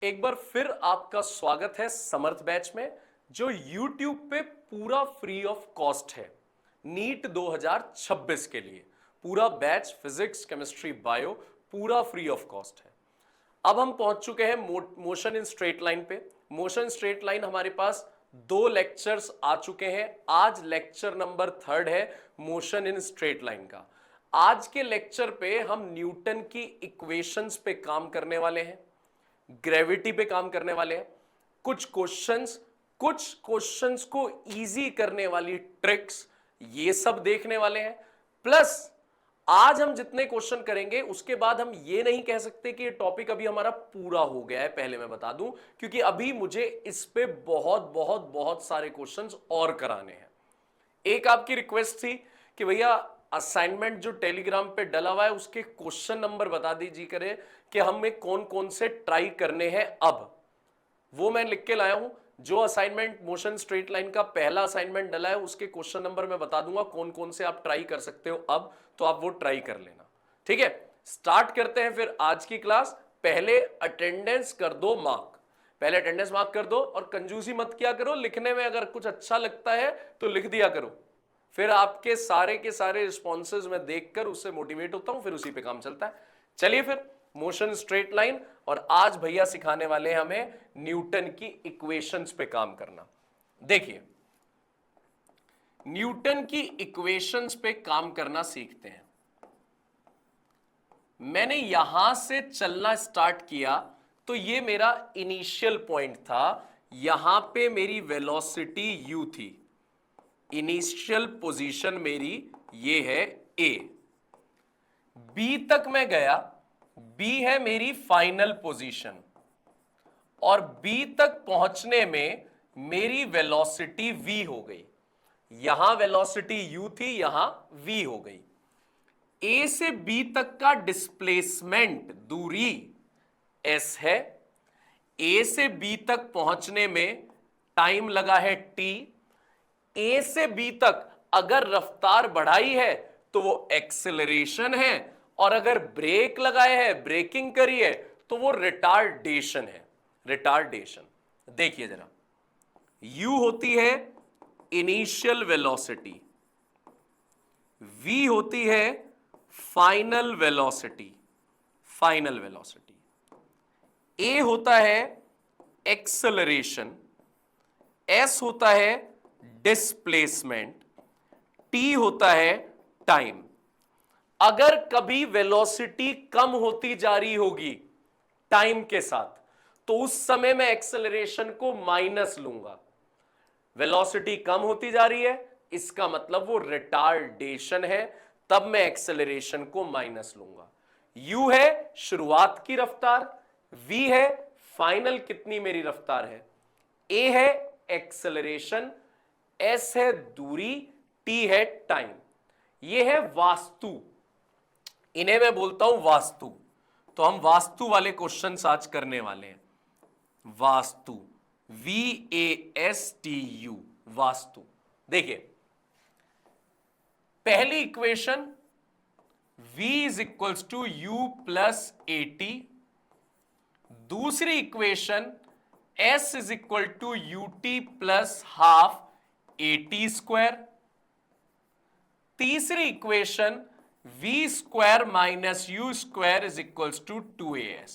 एक बार फिर आपका स्वागत है समर्थ बैच में, जो YouTube पे पूरा फ्री ऑफ कॉस्ट है। नीट 2026 के लिए पूरा बैच फिजिक्स केमिस्ट्री बायो पूरा फ्री ऑफ कॉस्ट है। अब हम पहुंच चुके हैं मोशन इन स्ट्रेट लाइन पे। मोशन स्ट्रेट लाइन हमारे पास 2 लेक्चर्स आ चुके हैं। आज लेक्चर नंबर 3 है मोशन इन स्ट्रेट लाइन का। आज के लेक्चर पे हम न्यूटन की इक्वेशंस पे काम करने वाले हैं, ग्रेविटी पे काम करने वाले हैं, कुछ क्वेश्चंस को इजी करने वाली ट्रिक्स ये सब देखने वाले हैं। प्लस आज हम जितने क्वेश्चन करेंगे उसके बाद हम ये नहीं कह सकते कि ये टॉपिक अभी हमारा पूरा हो गया है, पहले मैं बता दूं, क्योंकि अभी मुझे इस पे बहुत बहुत बहुत सारे क्वेश्चंस और कराने हैं। एक आपकी रिक्वेस्ट थी कि भैया असाइनमेंट जो टेलीग्राम पे डला हुआ है उसके क्वेश्चन नंबर बता दीजिए करे कि हमें कौन कौन से ट्राई करने हैं। अब वो मैं लिख के लाया हूं। जो असाइनमेंट मोशन स्ट्रेट लाइन का पहला असाइनमेंट डला है उसके क्वेश्चन नंबर मैं बता दूंगा कौन कौन से आप ट्राई कर सकते हो अब, तो आप वो ट्राई कर लेना। ठीक है, स्टार्ट करते हैं फिर आज की क्लास। पहले अटेंडेंस कर दो मार्क, पहले अटेंडेंस मार्क कर दो और कंजूसी मत किया करो। लिखने में अगर कुछ अच्छा लगता है तो लिख दिया करो, फिर आपके सारे के सारे रिस्पॉन्सेज में देखकर उससे मोटिवेट होता हूं, फिर उसी पे काम चलता है। चलिए फिर मोशन स्ट्रेट लाइन, और आज भैया सिखाने वाले हैं हमें न्यूटन की इक्वेशंस पे काम करना। देखिए, न्यूटन की इक्वेशंस पे काम करना सीखते हैं। मैंने यहां से चलना स्टार्ट किया तो ये मेरा इनिशियल पॉइंट था, यहां पे मेरी वेलोसिटी u थी। इनिशियल पोजीशन मेरी ये है a। b तक मैं गया, b है मेरी फाइनल पोजीशन, और b तक पहुंचने में मेरी वेलोसिटी v हो गई। यहां वेलोसिटी u थी, यहां v हो गई। a से b तक का डिस्प्लेसमेंट दूरी s है। a से b तक पहुंचने में टाइम लगा है t। a से b तक अगर रफ्तार बढ़ाई है तो वो एक्सेलरेशन है, और अगर ब्रेक लगाए है, ब्रेकिंग करी है, तो वो रिटार्डेशन है। रिटार्डेशन देखिए जरा, u होती है इनिशियल वेलोसिटी, v होती है final velocity. Final velocity a होता है एक्सेलरेशन, s होता है डिस्प्लेसमेंट, t होता है टाइम। अगर कभी वेलोसिटी कम होती जा रही होगी टाइम के साथ तो उस समय मैं एक्सेलरेशन को माइनस लूंगा। वेलोसिटी कम होती जा रही है, इसका मतलब वो रिटार्डेशन है, तब मैं एक्सेलरेशन को माइनस लूंगा। u है शुरुआत की रफ्तार, v है फाइनल कितनी मेरी रफ्तार है, a है एक्सेलरेशन, s है दूरी, t है टाइम। ये है वास्तु, इन्हें मैं बोलता हूं वास्तु। तो हम वास्तु वाले क्वेश्चंस आज करने वाले हैं। वास्तु, VASTU, वास्तु। देखिए, पहली equation v is equals to u plus AT। दूसरी equation s is equal to UT plus half AT square. तीसरी equation v square minus u square is equals to 2as,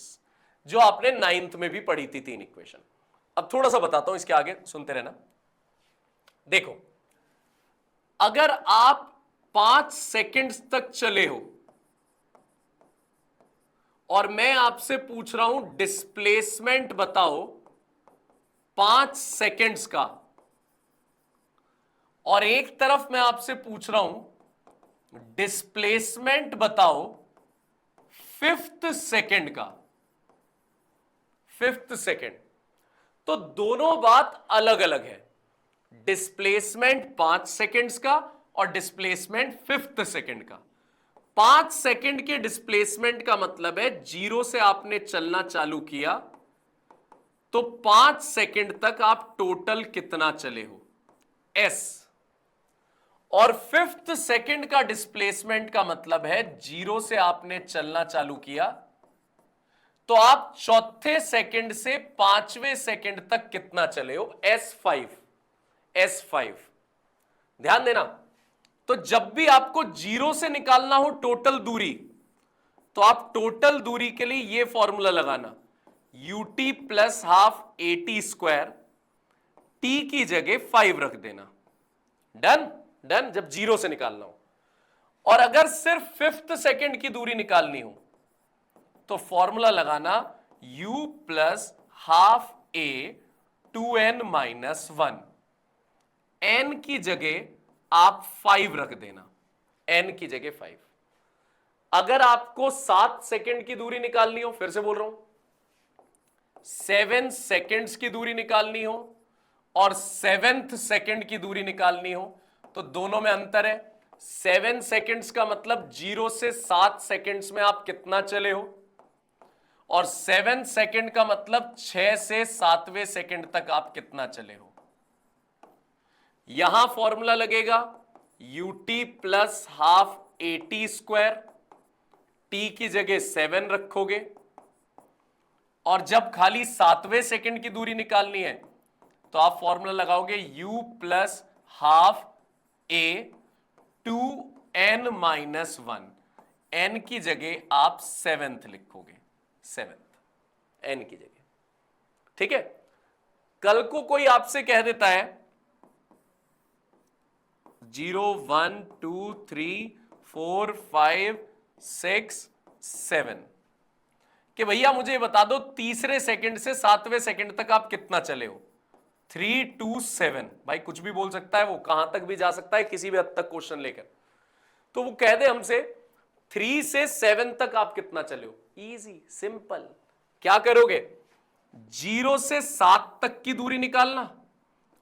जो आपने 9th में भी पढ़ी थी, 3 इक्वेशन। अब थोड़ा सा बताता हूं, इसके आगे सुनते रहना। देखो, अगर आप 5 सेकंड्स तक चले हो और मैं आपसे पूछ रहा हूं डिस्प्लेसमेंट बताओ 5 सेकंड्स का, और एक तरफ मैं आपसे पूछ रहा हूं डिस्प्लेसमेंट बताओ 5th सेकंड का, 5th सेकंड, तो दोनों बात अलग अलग है। डिस्प्लेसमेंट 5 सेकंड्स का और डिस्प्लेसमेंट 5th सेकंड का। 5 सेकंड के डिस्प्लेसमेंट का मतलब है 0 से आपने चलना चालू किया तो 5 सेकंड तक आप टोटल कितना चले हो, s। और 5th सेकंड का डिस्प्लेसमेंट का मतलब है 0 से आपने चलना चालू किया तो आप चौथे सेकंड से पांचवें सेकंड तक कितना चले हो, S5 ध्यान देना। तो जब भी आपको जीरो से निकालना हो टोटल दूरी, तो आप टोटल दूरी के लिए यह फॉर्मूला लगाना, ut plus half AT square, t की जगह 5 रख देना। डन डन, जब जीरो से निकालना हो। और अगर सिर्फ फिफ्थ सेकंड की दूरी निकालनी हो तो फॉर्मूला लगाना u plus half a 2n minus 1, n की जगह आप 5 रख देना, n की जगह 5। अगर आपको 7 सेकंड की दूरी निकालनी हो, फिर से बोल रहा हूं, 7 सेकंड्स की दूरी निकालनी हो और 7th सेकंड की दूरी निकालनी हो, तो दोनों में अंतर है। 7 सेकंड्स का मतलब 0 से 7 सेकंड्स में आप कितना चले हो, और 7 सेकंड का मतलब 6 से 7वें सेकंड तक आप कितना चले हो। यहां फॉर्मूला लगेगा ut plus half AT square, t की जगह 7 रखोगे, और जब खाली 7वें सेकंड की दूरी निकालनी है तो आप फॉर्मूला लगाओगे u plus half a 2n minus 1, n की जगह आप 7th लिखोगे, 7th n की जगह। ठीक है, कल को कोई आपसे कह देता है 0 1 2 3 4 5 6 7 कि भैया मुझे बता दो तीसरे सेकंड से 7वें सेकंड तक आप कितना चले हो, 3 2 7। भाई कुछ भी बोल सकता है, वो कहां तक भी जा सकता है, किसी भी हद तक क्वेश्चन लेकर। तो वो कह दे हमसे 3 से 7 तक आप कितना चले हो, इजी सिंपल। क्या करोगे, 0 से 7 तक की दूरी निकालना,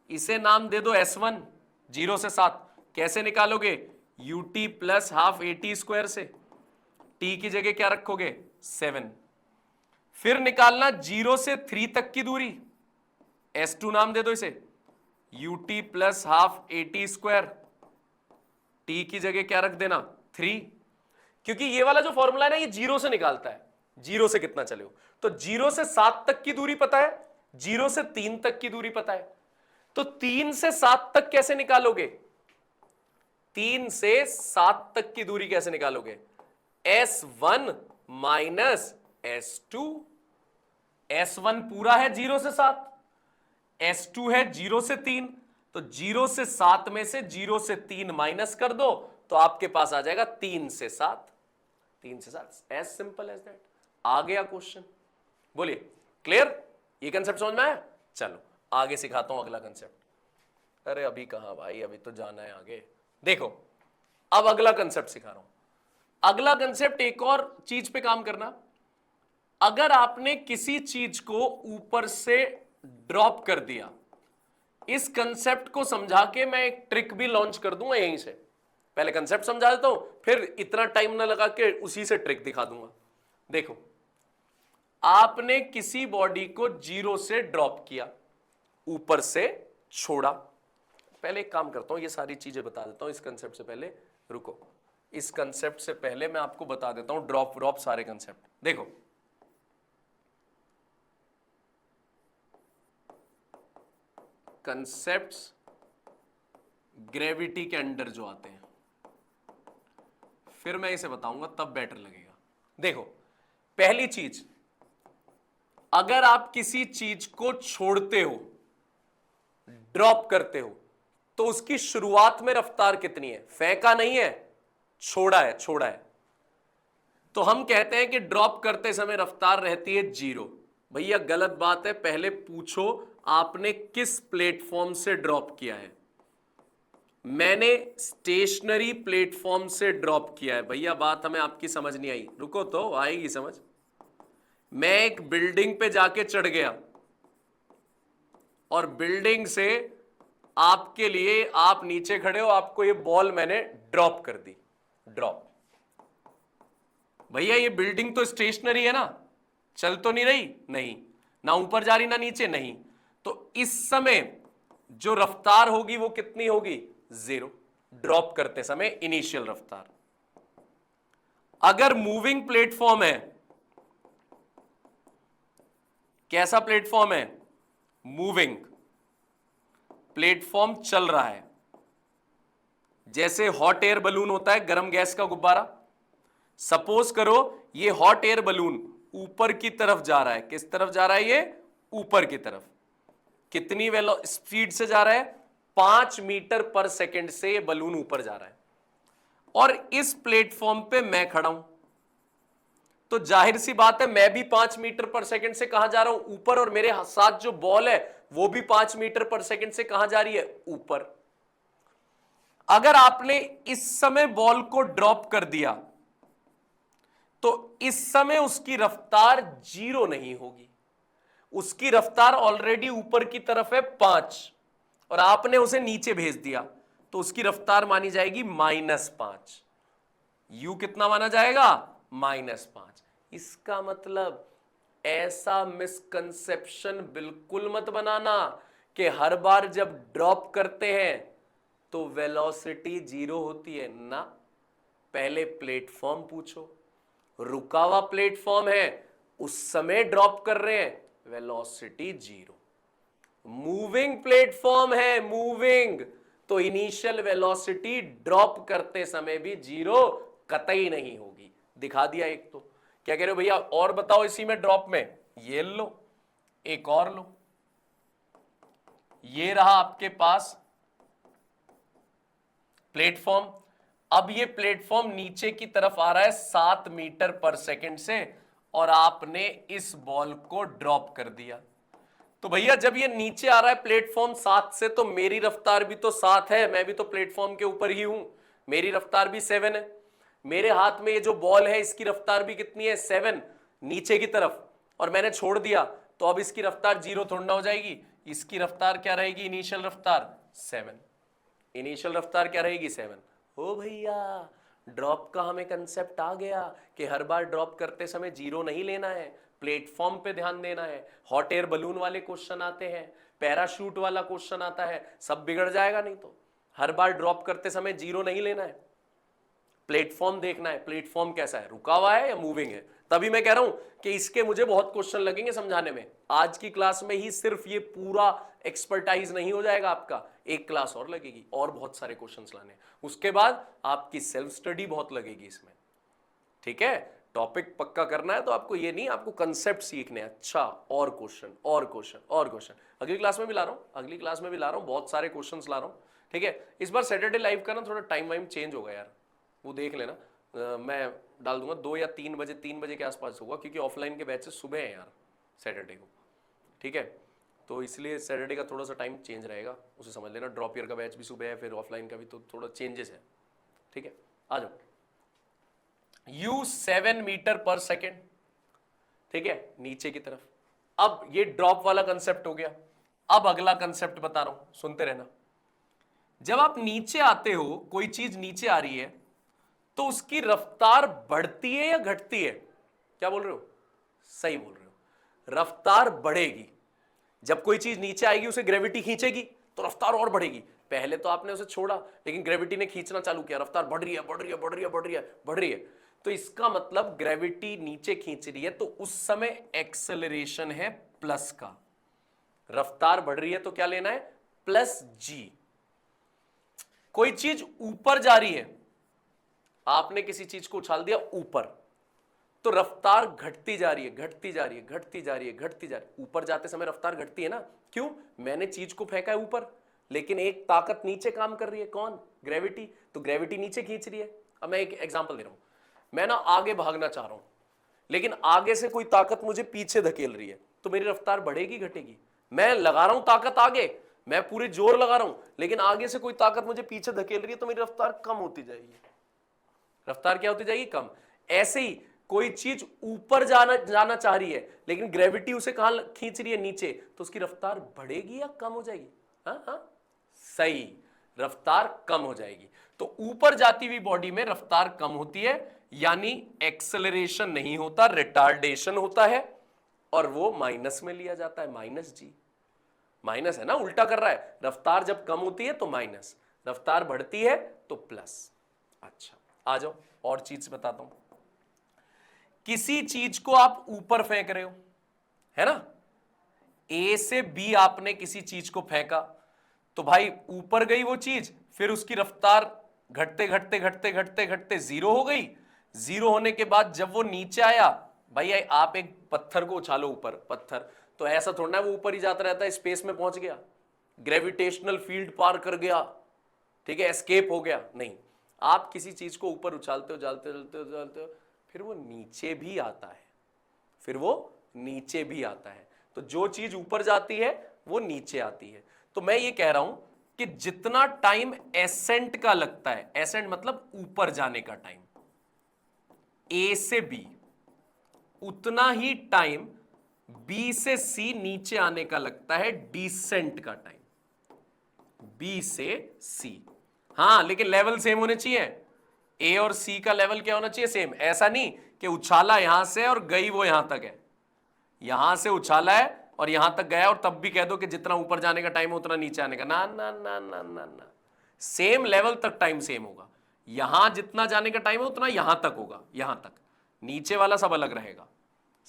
इसे नाम दे दो S1। 0 से 7 कैसे निकालोगे, ut plus half AT square से, t की जगह क्या रखोगे, 7। फिर निकालना 0 से 3 तक की दूरी, S2 नाम दे दो इसे, ut plus half AT square, t की जगह क्या रख देना, 3। क्योंकि ये वाला जो फॉर्मूला है ना, ये 0 से निकालता है, 0 से कितना चले हो। तो 0 से 7 तक की दूरी पता है, 0 से 3 तक की दूरी पता है, तो 3 से 7 तक कैसे निकालोगे, 3 से 7 तक की दूरी कैसे निकालोगे, S1 माइनस S2। S1 पूरा है 0 से 7, S2 है 0 से 3, तो 0 से 7 में से 0 से 3 माइनस कर दो तो आपके पास आ जाएगा 3 से 7, 3 से 7, एज सिंपल एज दैट। आ गया क्वेश्चन, बोलिए क्लियर, ये कंसेप्ट समझ में आया। चलो आगे सिखाता हूं अगला कंसेप्ट। अरे अभी कहां भाई, अभी तो जाना है आगे। देखो अब अगला कंसेप्ट सिखा रहा हूं। अगला कंसेप्ट एक और चीज पे काम करना, अगर आपने किसी चीज को ऊपर से ड्रॉप कर दिया, इस कंसेप्ट को समझा के मैं एक ट्रिक भी लॉन्च कर दूंगा यहीं से। पहले कंसेप्ट समझा देता हूं, फिर इतना टाइम ना लगा के उसी से ट्रिक दिखा दूंगा। देखो आपने किसी बॉडी को 0 से ड्रॉप किया, ऊपर से छोड़ा। पहले एक काम करता हूं, ये सारी चीजें बता देता हूं इस कंसेप्ट से पहले। रुको, इस कंसेप्ट से पहले मैं आपको बता देता हूं ड्रॉप व्रॉप सारे कंसेप्ट। देखो कंसेप्ट्स ग्रेविटी के अंडर जो आते हैं, फिर मैं इसे बताऊंगा तब बेटर लगेगा। देखो पहली चीज, अगर आप किसी चीज को छोड़ते हो, ड्रॉप करते हो, तो उसकी शुरुआत में रफ्तार कितनी है, फेंका नहीं है, छोड़ा है, छोड़ा है। तो हम कहते हैं कि ड्रॉप करते समय रफ्तार रहती है 0। भैया गलत बात है, पहले पूछो आपने किस प्लेटफॉर्म से ड्रॉप किया है। मैंने स्टेशनरी प्लेटफॉर्म से ड्रॉप किया है। भैया बात हमें आपकी समझ नहीं आई, रुको तो आएगी समझ। मैं एक बिल्डिंग पे जाके चढ़ गया और बिल्डिंग से आपके लिए, आप नीचे खड़े हो, आपको ये बॉल मैंने ड्रॉप कर दी, ड्रॉप। भैया ये बिल्डिंग तो स्टेशनरी है ना, चल तो नहीं रही, नहीं, ना ऊपर जा रही ना नीचे, नहीं। तो इस समय जो रफ्तार होगी वो कितनी होगी, 0, ड्रॉप करते समय इनिशियल रफ्तार। अगर मूविंग प्लेटफॉर्म है कैसा प्लेटफॉर्म है? मूविंग प्लेटफॉर्म, चल रहा है। जैसे हॉट एयर बलून होता है, गर्म गैस का गुब्बारा। सपोज करो ये हॉट एयर बलून ऊपर की तरफ जा रहा है। किस तरफ जा रहा है ये? ऊपर की तरफ। कितनी स्पीड से जा रहा है? 5 मीटर पर सेकंड से ये बलून ऊपर जा रहा है। और इस प्लेटफॉर्म पे मैं खड़ा हूं, तो जाहिर सी बात है मैं भी 5 मीटर पर सेकंड से कहां जा रहा हूं? ऊपर। और मेरे साथ जो बॉल है वो भी 5 मीटर पर सेकंड से कहां जा रही है? ऊपर। अगर आपने इस समय बॉल को ड्रॉप कर दिया तो इस समय उसकी रफ्तार 0 नहीं होगी। उसकी रफ्तार ऑलरेडी ऊपर की तरफ है 5, और आपने उसे नीचे भेज दिया तो उसकी रफ्तार मानी जाएगी -5। यू कितना माना जाएगा? -5। इसका मतलब ऐसा मिसकंसेप्शन बिल्कुल मत बनाना कि हर बार जब ड्रॉप करते हैं तो वेलोसिटी 0 होती है ना। पहले प्लेटफॉर्म पूछो। रुका हुआ प्लेटफॉर्म है, उस समय ड्रॉप कर रहे हैं, वेलोसिटी 0। मूविंग प्लेटफॉर्म है, मूविंग, तो इनिशियल वेलोसिटी ड्रॉप करते समय भी 0 कतई नहीं होगी। दिखा दिया एक। तो क्या कह रहे हो भैया और बताओ इसी में ड्रॉप में? ये लो, एक और लो। ये रहा आपके पास प्लेटफॉर्म। अब ये प्लेटफॉर्म नीचे की तरफ आ रहा है 7 मीटर पर सेकंड से, और आपने इस बॉल को ड्रॉप कर दिया। तो भैया जब ये नीचे आ रहा है प्लेटफॉर्म 7 से, तो मेरी रफ्तार भी तो 7 है, मैं भी तो प्लेटफॉर्म के ऊपर ही हूं, मेरी रफ्तार भी 7 है। मेरे हाथ में ये जो बॉल है इसकी रफ्तार भी कितनी है? 7 नीचे की तरफ, और मैंने छोड़ दिया तो अब इसकी रफ्तार 0 थोड़ी ना हो जाएगी। इसकी रफ्तार क्या रहेगी? इनिशियल रफ्तार 7। इनिशियल रफ्तार क्या रहेगी? 7। ओ भैया ड्रॉप का हमें कंसेप्ट आ गया कि हर बार ड्रॉप करते समय 0 नहीं लेना है, प्लेटफॉर्म पे ध्यान देना है। हॉट एयर बलून वाले क्वेश्चन आते हैं, पैराशूट वाला क्वेश्चन आता है, सब बिगड़ जाएगा। नहीं तो हर बार ड्रॉप करते समय 0 नहीं लेना है, प्लेटफॉर्म देखना है। प्लेटफॉर्म कैसा है? रुका हुआ है या मूविंग है? तभी मैं कह रहा हूं कि इसके मुझे बहुत क्वेश्चन लगेंगे समझाने में। आज की क्लास में ही सिर्फ ये पूरा एक्सपर्टाइज नहीं हो जाएगा आपका, एक क्लास और लगेगी, और बहुत सारे क्वेश्चंस लाने। उसके बाद आपकी सेल्फ स्टडी बहुत लगेगी इसमें। ठीक है, टॉपिक पक्का करना है तो आपको ये नहीं, आपको कंसेप्ट सीखने हैं। अच्छा, और क्वेश्चन और क्वेश्चन और क्वेश्चन अगली क्लास में भी ला रहा हूं, अगली क्लास में भी ला रहा हूं, बहुत सारे क्वेश्चंस ला रहा हूं। ठीक है, इस बार सैटरडे लाइव का ना थोड़ा टाइम वाइम चेंज होगा यार, वो देख लेना। मैं डाल दूंगा 2 या 3 बजे, 3 बजे के आसपास होगा, क्योंकि ऑफलाइन के बैचेस सुबह हैं यार सैटरडे को। ठीक है, तो इसलिए सैटरडे का थोड़ा सा टाइम चेंज रहेगा, उसे समझ लेना। ड्रॉप ईयर का बैच भी सुबह है, फिर ऑफलाइन का भी, तो थोड़ा चेंजेस है। ठीक है, आ जाओ। u 7 मीटर पर सेकेंड, ठीक है, नीचे की तरफ। अब ये ड्रॉप वाला कंसेप्ट हो गया। अब अगला कंसेप्ट बता रहा हूं, सुनते रहना। जब आप नीचे आते हो, कोई चीज नीचे आ रही है, तो उसकी रफ्तार बढ़ती है या घटती है? क्या बोल रहे हो? सही बोल रहे हो, रफ्तार बढ़ेगी। जब कोई चीज नीचे आएगी उसे ग्रेविटी खींचेगी तो रफ्तार और बढ़ेगी। पहले तो आपने उसे छोड़ा, लेकिन ग्रेविटी ने खींचना चालू किया, रफ्तार बढ़ रही है, बढ़ रही है, बढ़ रही है, बढ़ रही है, बढ़ रही है। तो इसका मतलब ग्रेविटी नीचे खींच रही है, तो उस समय एक्सेलरेशन है प्लस का। रफ्तार बढ़ रही है तो क्या लेना है? प्लस जी। कोई चीज ऊपर जा रही है, आपने किसी चीज को उछाल दिया ऊपर, तो रफ्तार घटती जा रही है, घटती जा रही है, घटती जा रही है, घटती जा रही है। ऊपर जाते समय रफ्तार घटती है ना, क्यों? मैंने चीज को फेंका है ऊपर, लेकिन एक ताकत नीचे काम कर रही है, कौन? ग्रेविटी। तो ग्रेविटी नीचे खींच रही है। अब मैं एक एग्जांपल दे रहा हूं, मैं ना आगे भागना चाह रहा हूं, लेकिन आगे से कोई ताकत मुझे पीछे धकेल रही है, तो मेरी रफ्तार बढ़ेगी घटेगी? मैं लगा रहा हूं ताकत आगे, मैं पूरे जोर लगा रहा हूं, लेकिन आगे से कोई ताकत मुझे पीछे धकेल रही है, तो मेरी रफ्तार कम होती जाएगी। रफ्तार क्या होती जाएगी? कम। ऐसे ही कोई चीज ऊपर जाना चाह रही है, लेकिन ग्रेविटी उसे कहां खींच रही है? नीचे, तो उसकी रफ्तार बढ़ेगी या कम हो जाएगी? हाँ, सही, रफ्तार कम हो जाएगी। तो ऊपर जाती हुई बॉडी में रफ्तार कम होती है, यानी एक्सेलरेशन नहीं होता, रिटार्डेशन होता है, और वो माइनस में लिया जाता है, माइनस जी। माइनस है ना, उल्टा कर रहा है। रफ्तार जब कम होती है तो माइनस, रफ्तार बढ़ती है तो प्लस। अच्छा, आ जाओ और चीज बताता हूं। किसी चीज को आप ऊपर फेंक रहे हो, है ना, ए से बी आपने किसी चीज को फेंका तो भाई ऊपर गई वो चीज, फिर उसकी रफ्तार घटते घटते घटते घटते घटते जीरो हो गई। जीरो होने के बाद जब वो नीचे आया, भाई आप एक पत्थर को उछालो ऊपर, पत्थर तो ऐसा थोड़ा है वो ऊपर ही जाता रहता है, स्पेस में पहुंच गया, ग्रेविटेशनल फील्ड पार कर गया, ठीक है, एस्केप हो गया, नहीं। आप किसी चीज को ऊपर उछालते हो, उछालते हो, उछालते हो, उछालते हो, फिर वो नीचे भी आता है, फिर वो नीचे भी आता है। तो जो चीज ऊपर जाती है वो नीचे आती है। तो मैं ये कह रहा हूं कि जितना टाइम एसेंट का लगता है, एसेंट मतलब ऊपर जाने का टाइम, ए से बी, उतना ही टाइम बी से सी नीचे आने का लगता है डिसेंट का टाइम, बी से सी। हां लेकिन लेवल सेम होने चाहिए, ए और सी का लेवल क्या होना चाहिए, सेम। ऐसा नहीं कि उछाला यहां से और गई वो यहां तक है, यहां से उछाला है और यहां तक गया और तब भी कह दो कि जितना ऊपर जाने का टाइम है उतना नीचे आने का, ना ना ना ना ना ना, सेम लेवल तक टाइम सेम होगा। यहां जितना जाने का टाइम है उतना यहां तक होगा, यहां तक, नीचे वाला सब अलग रहेगा।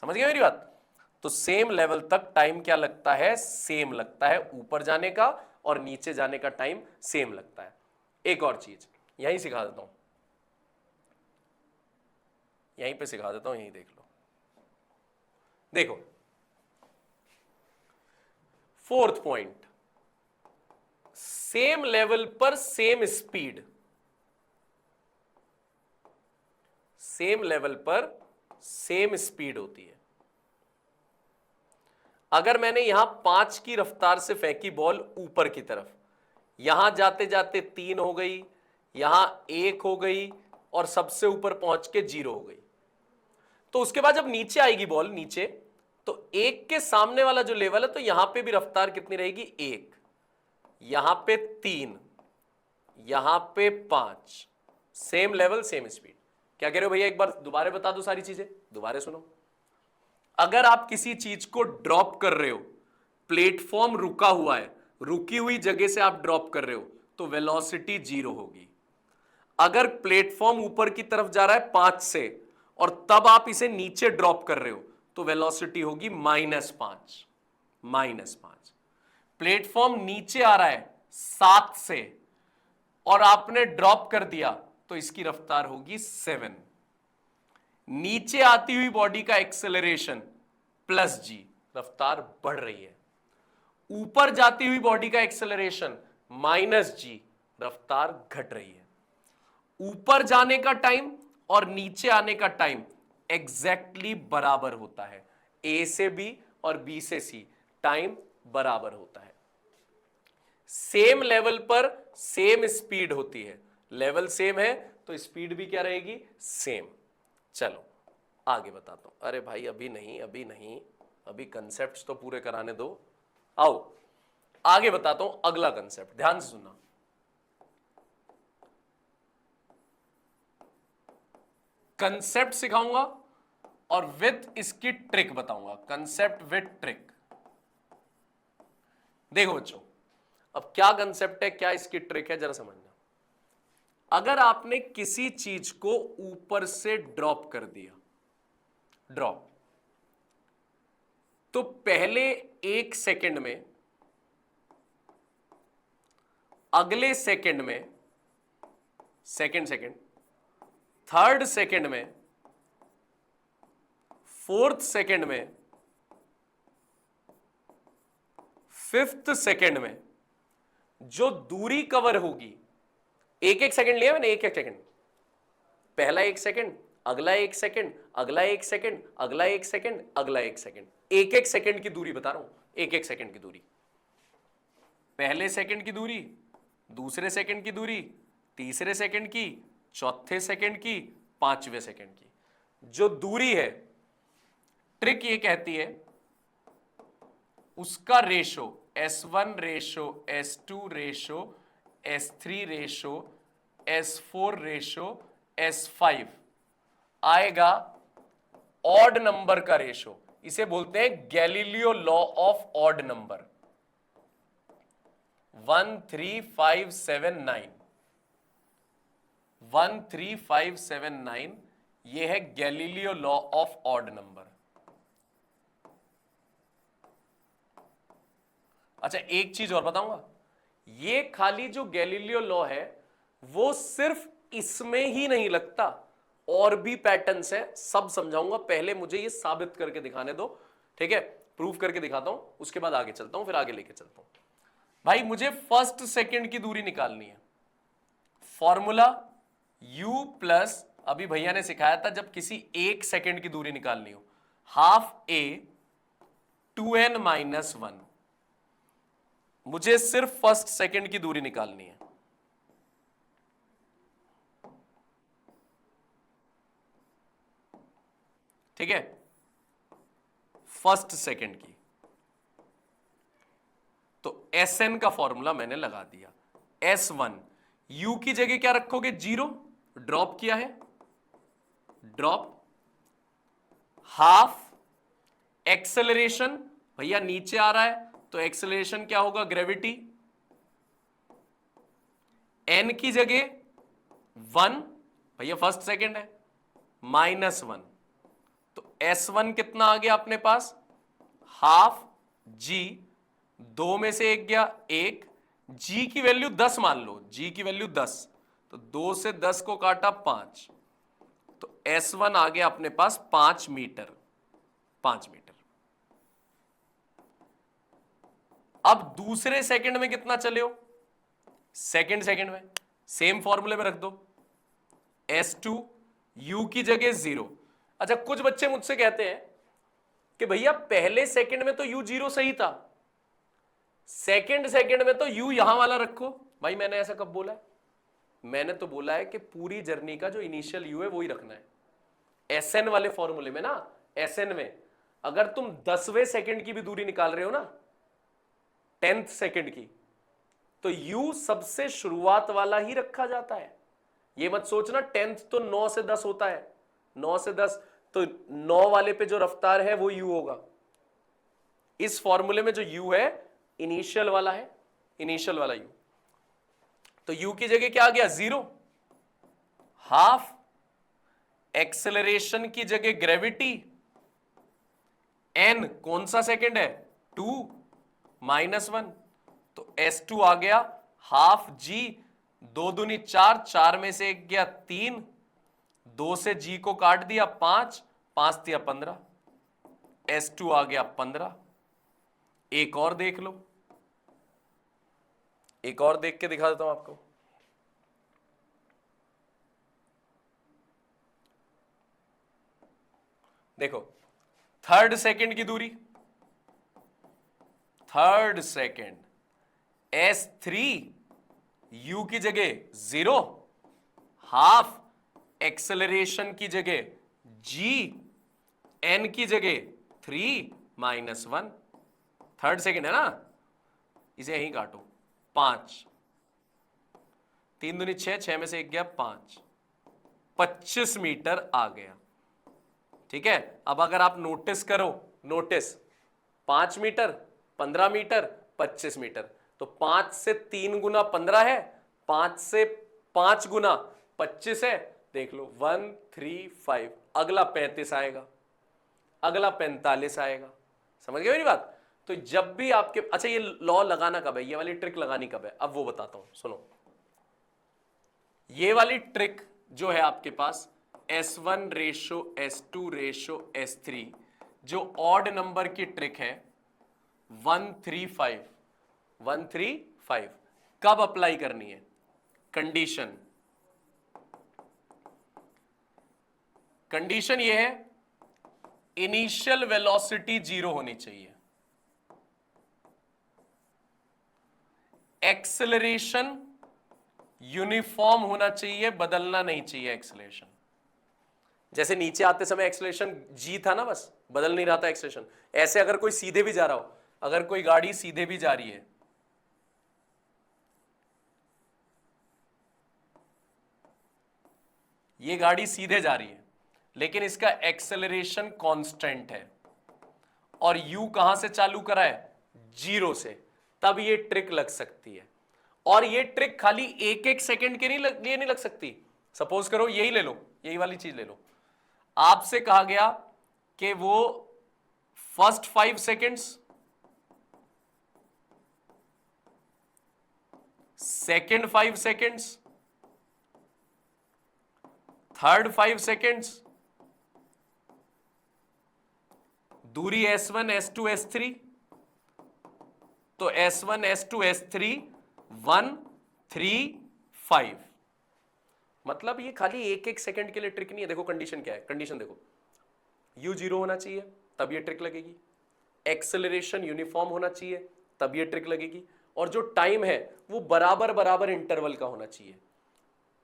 समझ गए मेरी बात? तो सेम लेवल तक टाइम क्या लगता है, सेम लगता है, ऊपर जाने का और नीचे जाने का टाइम सेम लगता है। एक और चीज यहीं सिखा देता हूं, यहीं पे सिखा देता हूं, यहीं देख लो। देखो फोर्थ पॉइंट, सेम लेवल पर सेम स्पीड, सेम लेवल पर सेम स्पीड होती है। अगर मैंने यहां 5 की रफ्तार से फेंकी बॉल ऊपर की तरफ, यहां जाते जाते 3 हो गई, यहां 1 हो गई और सबसे ऊपर पहुंच के 0 हो गई, तो उसके बाद जब नीचे आएगी बॉल, नीचे, तो 1 के सामने वाला जो लेवल है, तो यहां पे भी रफ्तार कितनी रहेगी, 1, यहां पे 3, यहां पे 5, सेम लेवल सेम स्पीड। क्या कह रहे हो भैया, एक बार दोबारा बता दो सारी चीजें, दोबारा सुनो। अगर आप किसी चीज को ड्रॉप कर रहे हो, प्लेटफॉर्म रुका हुआ है, रुकी हुई जगह से आप ड्रॉप कर रहे हो, तो वेलोसिटी 0 होगी। अगर प्लेटफॉर्म ऊपर की तरफ जा रहा है 5 से और तब आप इसे नीचे ड्रॉप कर रहे हो, तो वेलोसिटी होगी -5, -5। प्लेटफॉर्म नीचे आ रहा है 7 से और आपने ड्रॉप कर दिया, तो इसकी रफ्तार होगी 7। नीचे आती हुई बॉडी का एक्सेलरेशन +g, रफ्तार बढ़ रही है। ऊपर जाती हुई बॉडी का एक्सेलरेशन -g, रफ्तार घट रही है। ऊपर जाने का टाइम और नीचे आने का टाइम एग्जैक्टली बराबर होता है, ए से बी और बी से सी टाइम बराबर होता है। सेम लेवल पर सेम स्पीड होती है, लेवल सेम है तो स्पीड भी क्या रहेगी, सेम। चलो आगे बताता हूं। अरे भाई अभी नहीं, अभी नहीं, अभी कंसेप्ट्स तो पूरे कराने दो। आओ आगे बताता हूं अगला कंसेप्ट, ध्यान से सुनना। कंसेप्ट सिखाऊंगा और विथ इसकी ट्रिक बताऊंगा, कंसेप्ट विथ ट्रिक। देखो बच्चों, अब क्या कंसेप्ट है, क्या इसकी ट्रिक है, जरा समझना। अगर आपने किसी चीज को ऊपर से ड्रॉप कर दिया, ड्रॉप, तो पहले 1 सेकंड में, अगले सेकंड में, सेकंड, थर्ड सेकंड में, फोर्थ सेकंड में, फिफ्थ सेकंड में जो दूरी कवर होगी, 1 सेकंड लिया मैंने, 1 सेकंड, पहला 1 सेकंड, अगला 1 सेकंड, अगला 1 सेकंड, अगला 1 सेकंड, अगला 1 सेकंड, 1 सेकंड की दूरी बता रहा हूं, 1 सेकंड की दूरी, पहले सेकंड की दूरी, दूसरे सेकंड की दूरी, तीसरे सेकंड की, चौथे सेकंड की, पांचवें सेकंड की, जो दूरी है, ट्रिक ये कहती है उसका ratio S1 ratio S2 ratio S3 ratio S4 ratio S5 आएगा ऑड नंबर का रेशो। इसे बोलते हैं Galileo law of odd number, 13579, 13579 ये है Galileo law of odd number. अच्छा एक चीज और बताऊंगा, ये खाली जो गैलीलियो लॉ है वो सिर्फ इसमें ही नहीं लगता, और भी पैटर्न्स है, सब समझाऊंगा। पहले मुझे ये साबित करके दिखाने दो, ठीक है, प्रूफ करके दिखाता हूं, उसके बाद आगे चलता हूं, फिर आगे लेके चलता हूं। भाई मुझे फर्स्ट सेकंड की दूरी निकालनी है। फॉर्मूला u प्लस, अभी भैया ने सिखाया था जब किसी एक सेकंड की दूरी निकालनी हो, हाफ a 2n माइनस 1। मुझे सिर्फ फर्स्ट सेकंड की दूरी निकालनी है। ठीक है, फर्स्ट सेकंड की, तो Sn का फॉर्मूला मैंने लगा दिया, S1 u की जगह क्या रखोगे, 0, ड्रॉप किया है, ड्रॉप, हाफ एक्सेलरेशन, भैया नीचे आ रहा है तो एक्सेलरेशन क्या होगा, ग्रेविटी, n की जगह 1, भैया फर्स्ट सेकंड है, माइनस 1, तो S1 कितना आ गया अपने पास, हाफ g, 2 में से 1 गया 1, g की वैल्यू 10 मान लो, g की वैल्यू 10, तो 2 से 10 को काटा 5, तो S1 आ गया अपने पास 5 मीटर, 5 मीटर। अब दूसरे सेकंड में कितना चले हो, सेकंड में सेम फॉर्मूले में रख दो, S2 u की जगह 0। अच्छा कुछ बच्चे मुझसे कहते हैं कि भैया पहले सेकंड में तो u 0 सही था, सेकंड में तो u यहां वाला रखो। भाई मैंने ऐसा कब बोला है, मैंने तो बोला है कि पूरी जर्नी का जो इनिशियल u है वो ही रखना है। Sn वाले फॉर्मूले में ना, Sn में अगर तुम 10वें सेकंड की भी दूरी निकाल रहे हो ना, 10th सेकंड की, तो u सबसे शुरुआत वाला ही रखा जाता है। ये मत सोचना 10th तो 9 से 10 होता है, 9 से 10, तो 9 वाले पे जो रफ्तार है वो u होगा। इस फॉर्मूले में जो u है इनिशियल वाला है, इनिशियल वाला u, तो u की जगह क्या आ गया, 0, हाफ एक्सेलरेशन की जगह ग्रेविटी, n कौन सा सेकंड है, 2 माइनस 1, तो S2 आ गया हाफ g, 2 दूनी 4, 4 में से 1 गया 3, 2 से g को काट दिया 5, 5 दिया 15, S2 आ गया 15। एक और देख लो, एक और देख के दिखा देता हूं आपको। देखो थर्ड सेकंड की दूरी, थर्ड सेकंड S3 u की जगह 0, हाफ एक्सेलरेशन की जगह g, n की जगह 3 माइनस 1, थर्ड सेकंड है ना, इसे यहीं काटो, 5, 3 दूनी 6, 6 में से 1 गया 5, 25 मीटर आ गया। ठीक है, अब अगर आप नोटिस करो, नोटिस 5 मीटर, 15 मीटर, 25 मीटर, तो 5 से 3 गुना 15 है, 5 से 5 गुना 25 है, देख लो 1 3 5, अगला 35 आएगा, अगला 45 आएगा। समझ गए मेरी बात? तो जब भी आपके, अच्छा ये लॉ लगाना कब है, ये वाली ट्रिक लगानी कब है, अब वो बताता हूं, सुनो। ये वाली ट्रिक जो है आपके पास S1 ratio S2 ratio S3, जो ऑड नंबर की ट्रिक है 135, 135 कब अप्लाई करनी है, कंडीशन, कंडीशन ये है इनिशियल वेलोसिटी 0 होनी चाहिए, एक्सेलरेशन यूनिफॉर्म होना चाहिए, बदलना नहीं चाहिए एक्सेलरेशन। जैसे नीचे आते समय एक्सेलरेशन g था ना, बस बदल नहीं रहा था एक्सेलरेशन। ऐसे अगर कोई सीधे भी जा रहा हो, अगर कोई गाड़ी सीधे भी जा रही है, ये गाड़ी सीधे जा रही है लेकिन इसका एक्सेलरेशन कांस्टेंट है, और u कहां से चालू करा है, 0 से, तब ये ट्रिक लग सकती है। और ये ट्रिक खाली एक एक सेकंड के लिए नहीं लग सकती। सपोज करो यही ले लो, यही वाली चीज ले लो, आपसे कहा गया कि वो first 5 seconds second 5 seconds, third 5 seconds, दूरी S1 S2 S3, तो S1 S2 S3 1 3 5। मतलब ये खाली एक एक सेकंड के लिए ट्रिक नहीं है। देखो कंडीशन क्या है, कंडीशन देखो, u 0 होना चाहिए तब ये ट्रिक लगेगी, एक्सेलरेशन यूनिफॉर्म होना चाहिए तब ये ट्रिक लगेगी, और जो टाइम है वो बराबर बराबर इंटरवल का होना चाहिए,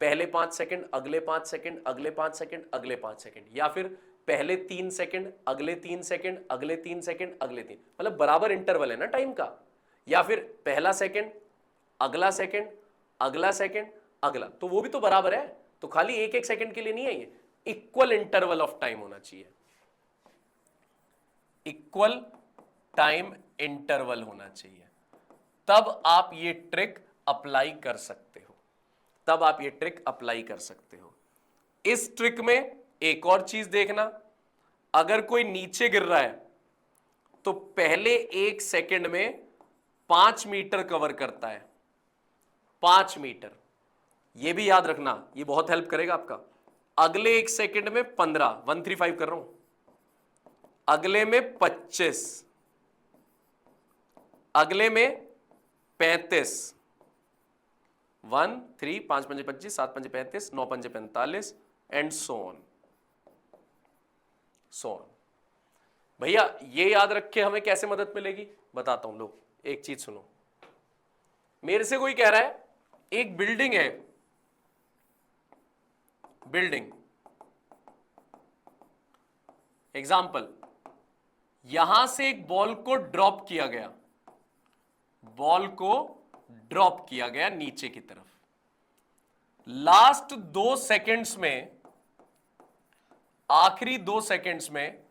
पहले 5 सेकंड, अगले 5 सेकंड, अगले 5 सेकंड, अगले 5 सेकंड, या फिर पहले 3 सेकंड, अगले 3 सेकंड, अगले 3 सेकंड, अगले 3, मतलब बराबर इंटरवल है ना टाइम का, या फिर पहला सेकंड, अगला सेकंड, अगला सेकंड, अगला, तो वो भी तो बराबर है। तो खाली एक एक सेकंड के लिए नहीं है, ये इक्वल इंटरवल ऑफ टाइम होना चाहिए, इक्वल टाइम इंटरवल होना चाहिए, तब आप ये ट्रिक अप्लाई कर सकते हो, तब आप ये ट्रिक अप्लाई कर सकते हो। इस ट्रिक में एक और चीज देखना, अगर कोई नीचे गिर रहा है तो पहले 1 सेकंड में 5 मीटर कवर करता है, 5 मीटर, ये भी याद रखना, ये बहुत हेल्प करेगा आपका। अगले 1 सेकंड में 15, 135 कर रहा हूं, अगले में 25, अगले में 35, 1 3 5 5 25 7 5 35 9 5 45 and so on, so on. भैया ये याद रख के हमें कैसे मदद मिलेगी बताता हूं। लोग एक चीज सुनो, मेरे से कोई कह रहा है एक बिल्डिंग है, बिल्डिंग, एग्जाम्पल, यहां से एक बॉल को ड्रॉप किया गया, बॉल को ड्रॉप किया गया नीचे की तरफ, लास्ट 2 सेकेंड्स में, आखिरी 2 सेकेंड्स में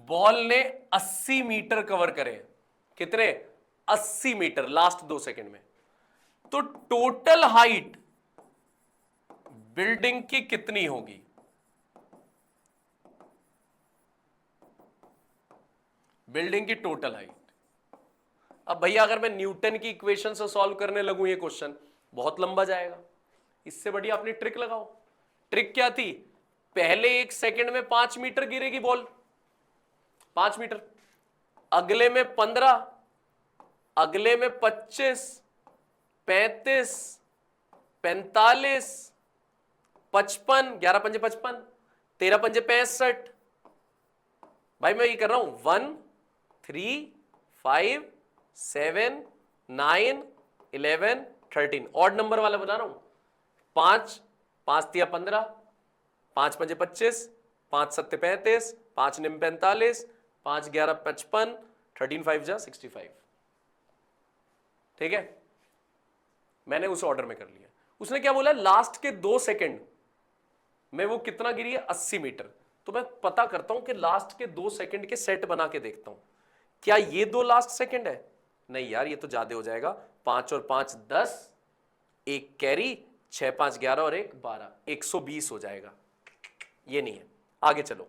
बॉल ने 80 मीटर कवर करे, कितने, 80 मीटर लास्ट 2 सेकेंड में, तो टोटल हाइट बिल्डिंग की कितनी होगी, बिल्डिंग की टोटल हाइट। अब भैया अगर मैं न्यूटन की इक्वेशन से सॉल्व करने लगूं ये क्वेश्चन, बहुत लंबा जाएगा, इससे बढ़िया अपनी ट्रिक लगाओ। ट्रिक क्या थी, पहले 1 सेकंड में 5 मीटर गिरेगी बॉल, 5 मीटर, अगले में 15, अगले में 25, 35, 45, 55, 11 पंजे 55, 13 पंजे 65। भाई मैं ये कर रहा हूं 1 3 5 7 9 11 13, ऑड नंबर वाला बता रहा हूं, 5 5 तिया 15, 5 पंजे 25, 5 सत्ते 35, 5 निम 45, 5 11 55, 13 5 जा 65। ठीक है, मैंने उस ऑर्डर में कर लिया। उसने क्या बोला, लास्ट के 2 सेकंड में वो कितना गिरी है, 80 मीटर। तो मैं पता करता हूं कि लास्ट के 2 सेकंड के सेट बना के देखता हूं, क्या ये 2 लास्ट सेकंड है, नहीं यार ये तो ज्यादा हो जाएगा, 5 और 5 10, एक कैरी, 6 5 11 और 1 12, 120 हो जाएगा, ये नहीं है। आगे चलो,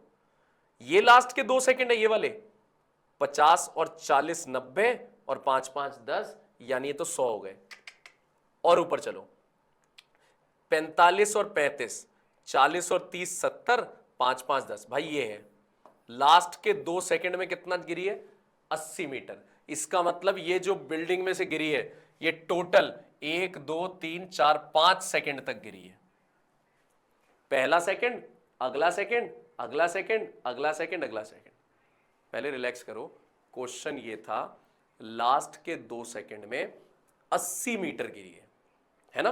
ये लास्ट के 2 सेकंड है, ये वाले 50 और 40 90 और 5 5 10, यानी ये तो 100 हो गए। और ऊपर चलो, 45 और 35, 40 और 30 70, 5 5 10, भाई ये है लास्ट के 2 सेकंड में कितना गिरी है, 80 मीटर। इसका मतलब ये जो बिल्डिंग में से गिरी है ये टोटल 1 2 3 4 5 सेकंड तक गिरी है। पहला सेकंड, अगला सेकंड, अगला सेकंड, अगला सेकंड, अगला सेकंड। पहले रिलैक्स करो, क्वेश्चन ये था लास्ट के 2 सेकंड में 80 मीटर गिरी है ना,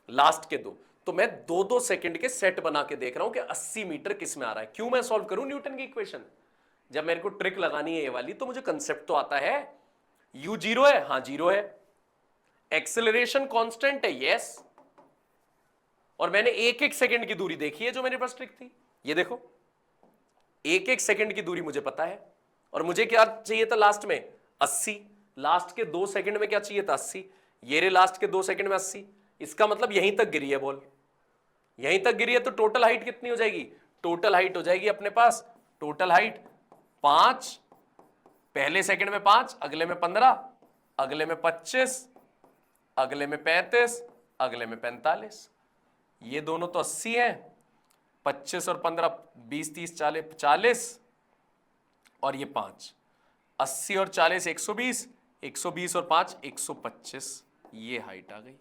लास्ट के 2, तो मैं 2-2 सेकंड के सेट बना के देख रहा हूं कि 80 मीटर किस में आ रहा है। क्यों मैं सॉल्व करूं न्यूटन की इक्वेशन, जब मेरे को ट्रिक लगानी है ये वाली तो मुझे कंसेप्ट तो आता है। u 0 है, हाँ 0 है, एक्सेलरेशन कांस्टेंट है, यस, और मैंने 1-1 सेकंड की दूरी देखी है जो मेरे पास ट्रिक थी। ये देखो 1-1 सेकंड की दूरी मुझे पता है, और मुझे क्या चाहिए था लास्ट में 80, लास्ट के 2 सेकंड में क्या चाहिए था 80, ये रे लास्ट के 2 सेकंड में 80, इसका मतलब यहीं तक गिरी है बॉल, यहीं तक गिरी है, तो टोटल हाइट कितनी हो जाएगी, टोटल हाइट हो जाएगी अपने पास, टोटल हाइट 5, पहले सेकंड में 5, अगले में 15, अगले में 25, अगले में 35, अगले में 45, ये दोनों तो 80 हैं, 25 और 15 20 30 40 40 और ये 5, 80 और 40 120, 120 और 5 125, ये हाइट आ गई।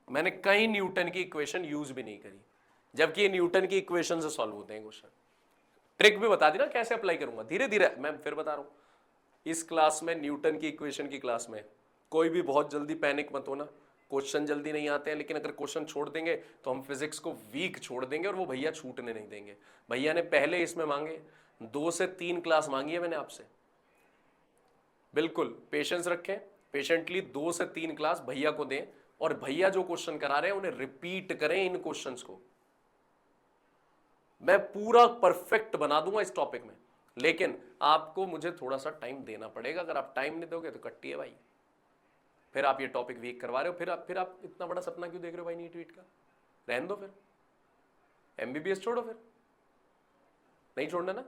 मैंने कहीं न्यूटन की इक्वेशन यूज भी नहीं करी, जबकि ये न्यूटन की इक्वेशन से सॉल्व होते हैं क्वेश्चन। ट्रिक भी बता दी ना कैसे अप्लाई करूंगा, धीरे धीरे मैं फिर बता रहा हूं। इस क्लास में, न्यूटन की इक्वेशन की क्लास में, कोई भी बहुत जल्दी पैनिक मत होना। क्वेश्चन जल्दी नहीं आते हैं, लेकिन अगर क्वेश्चन छोड़ देंगे तो हम फिजिक्स को वीक छोड़ देंगे और वो भैया छूटने नहीं देंगे। भैया ने पहले इसमें मांगे 2 से 3 क्लास मांगी है मैंने आपसे। बिल्कुल पेशेंस रखें, पेशेंटली 2 से 3 क्लास भैया को दें, और भैया जो क्वेश्चन करा रहे हैं उन्हें रिपीट करें। इन क्वेश्चंस को मैं पूरा परफेक्ट बना दूंगा इस टॉपिक में, लेकिन आपको मुझे थोड़ा सा टाइम देना पड़ेगा। अगर आप टाइम नहीं दोगे तो कट्टी है भाई, फिर आप ये टॉपिक वीक करवा रहे हो। फिर आप इतना बड़ा सपना क्यों देख रहे हो भाई नीट वीट का? रहने दो, फिर एमबीबीएस छोड़ो। फिर नहीं छोड़ना ना,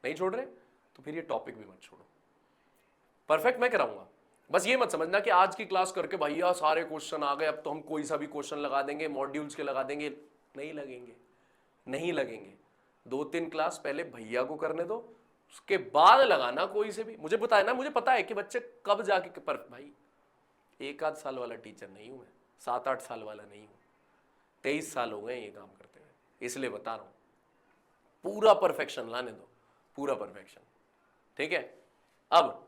नहीं छोड़ रहे तो फिर ये टॉपिक भी मत छोड़ो। परफेक्ट मैं कराऊंगा, बस ये मत समझना कि आज की क्लास करके भैया सारे क्वेश्चन आ गए, अब तो हम कोई सा भी क्वेश्चन लगा देंगे, मॉड्यूल्स के लगा देंगे। नहीं लगेंगे, नहीं लगेंगे। 2-3 क्लास पहले भैया को करने दो, उसके बाद लगाना कोई से भी। मुझे पता है ना, मुझे पता है कि बच्चे कब जाके पर भाई 1 आध साल वाला टीचर नहीं हूं मैं, 7-8 साल वाला नहीं हूं, 23 साल हो गए ये काम करते हुए, इसलिए बता रहा हूं। पूरा परफेक्शन लाने दो, पूरा परफेक्शन। ठीक है, अब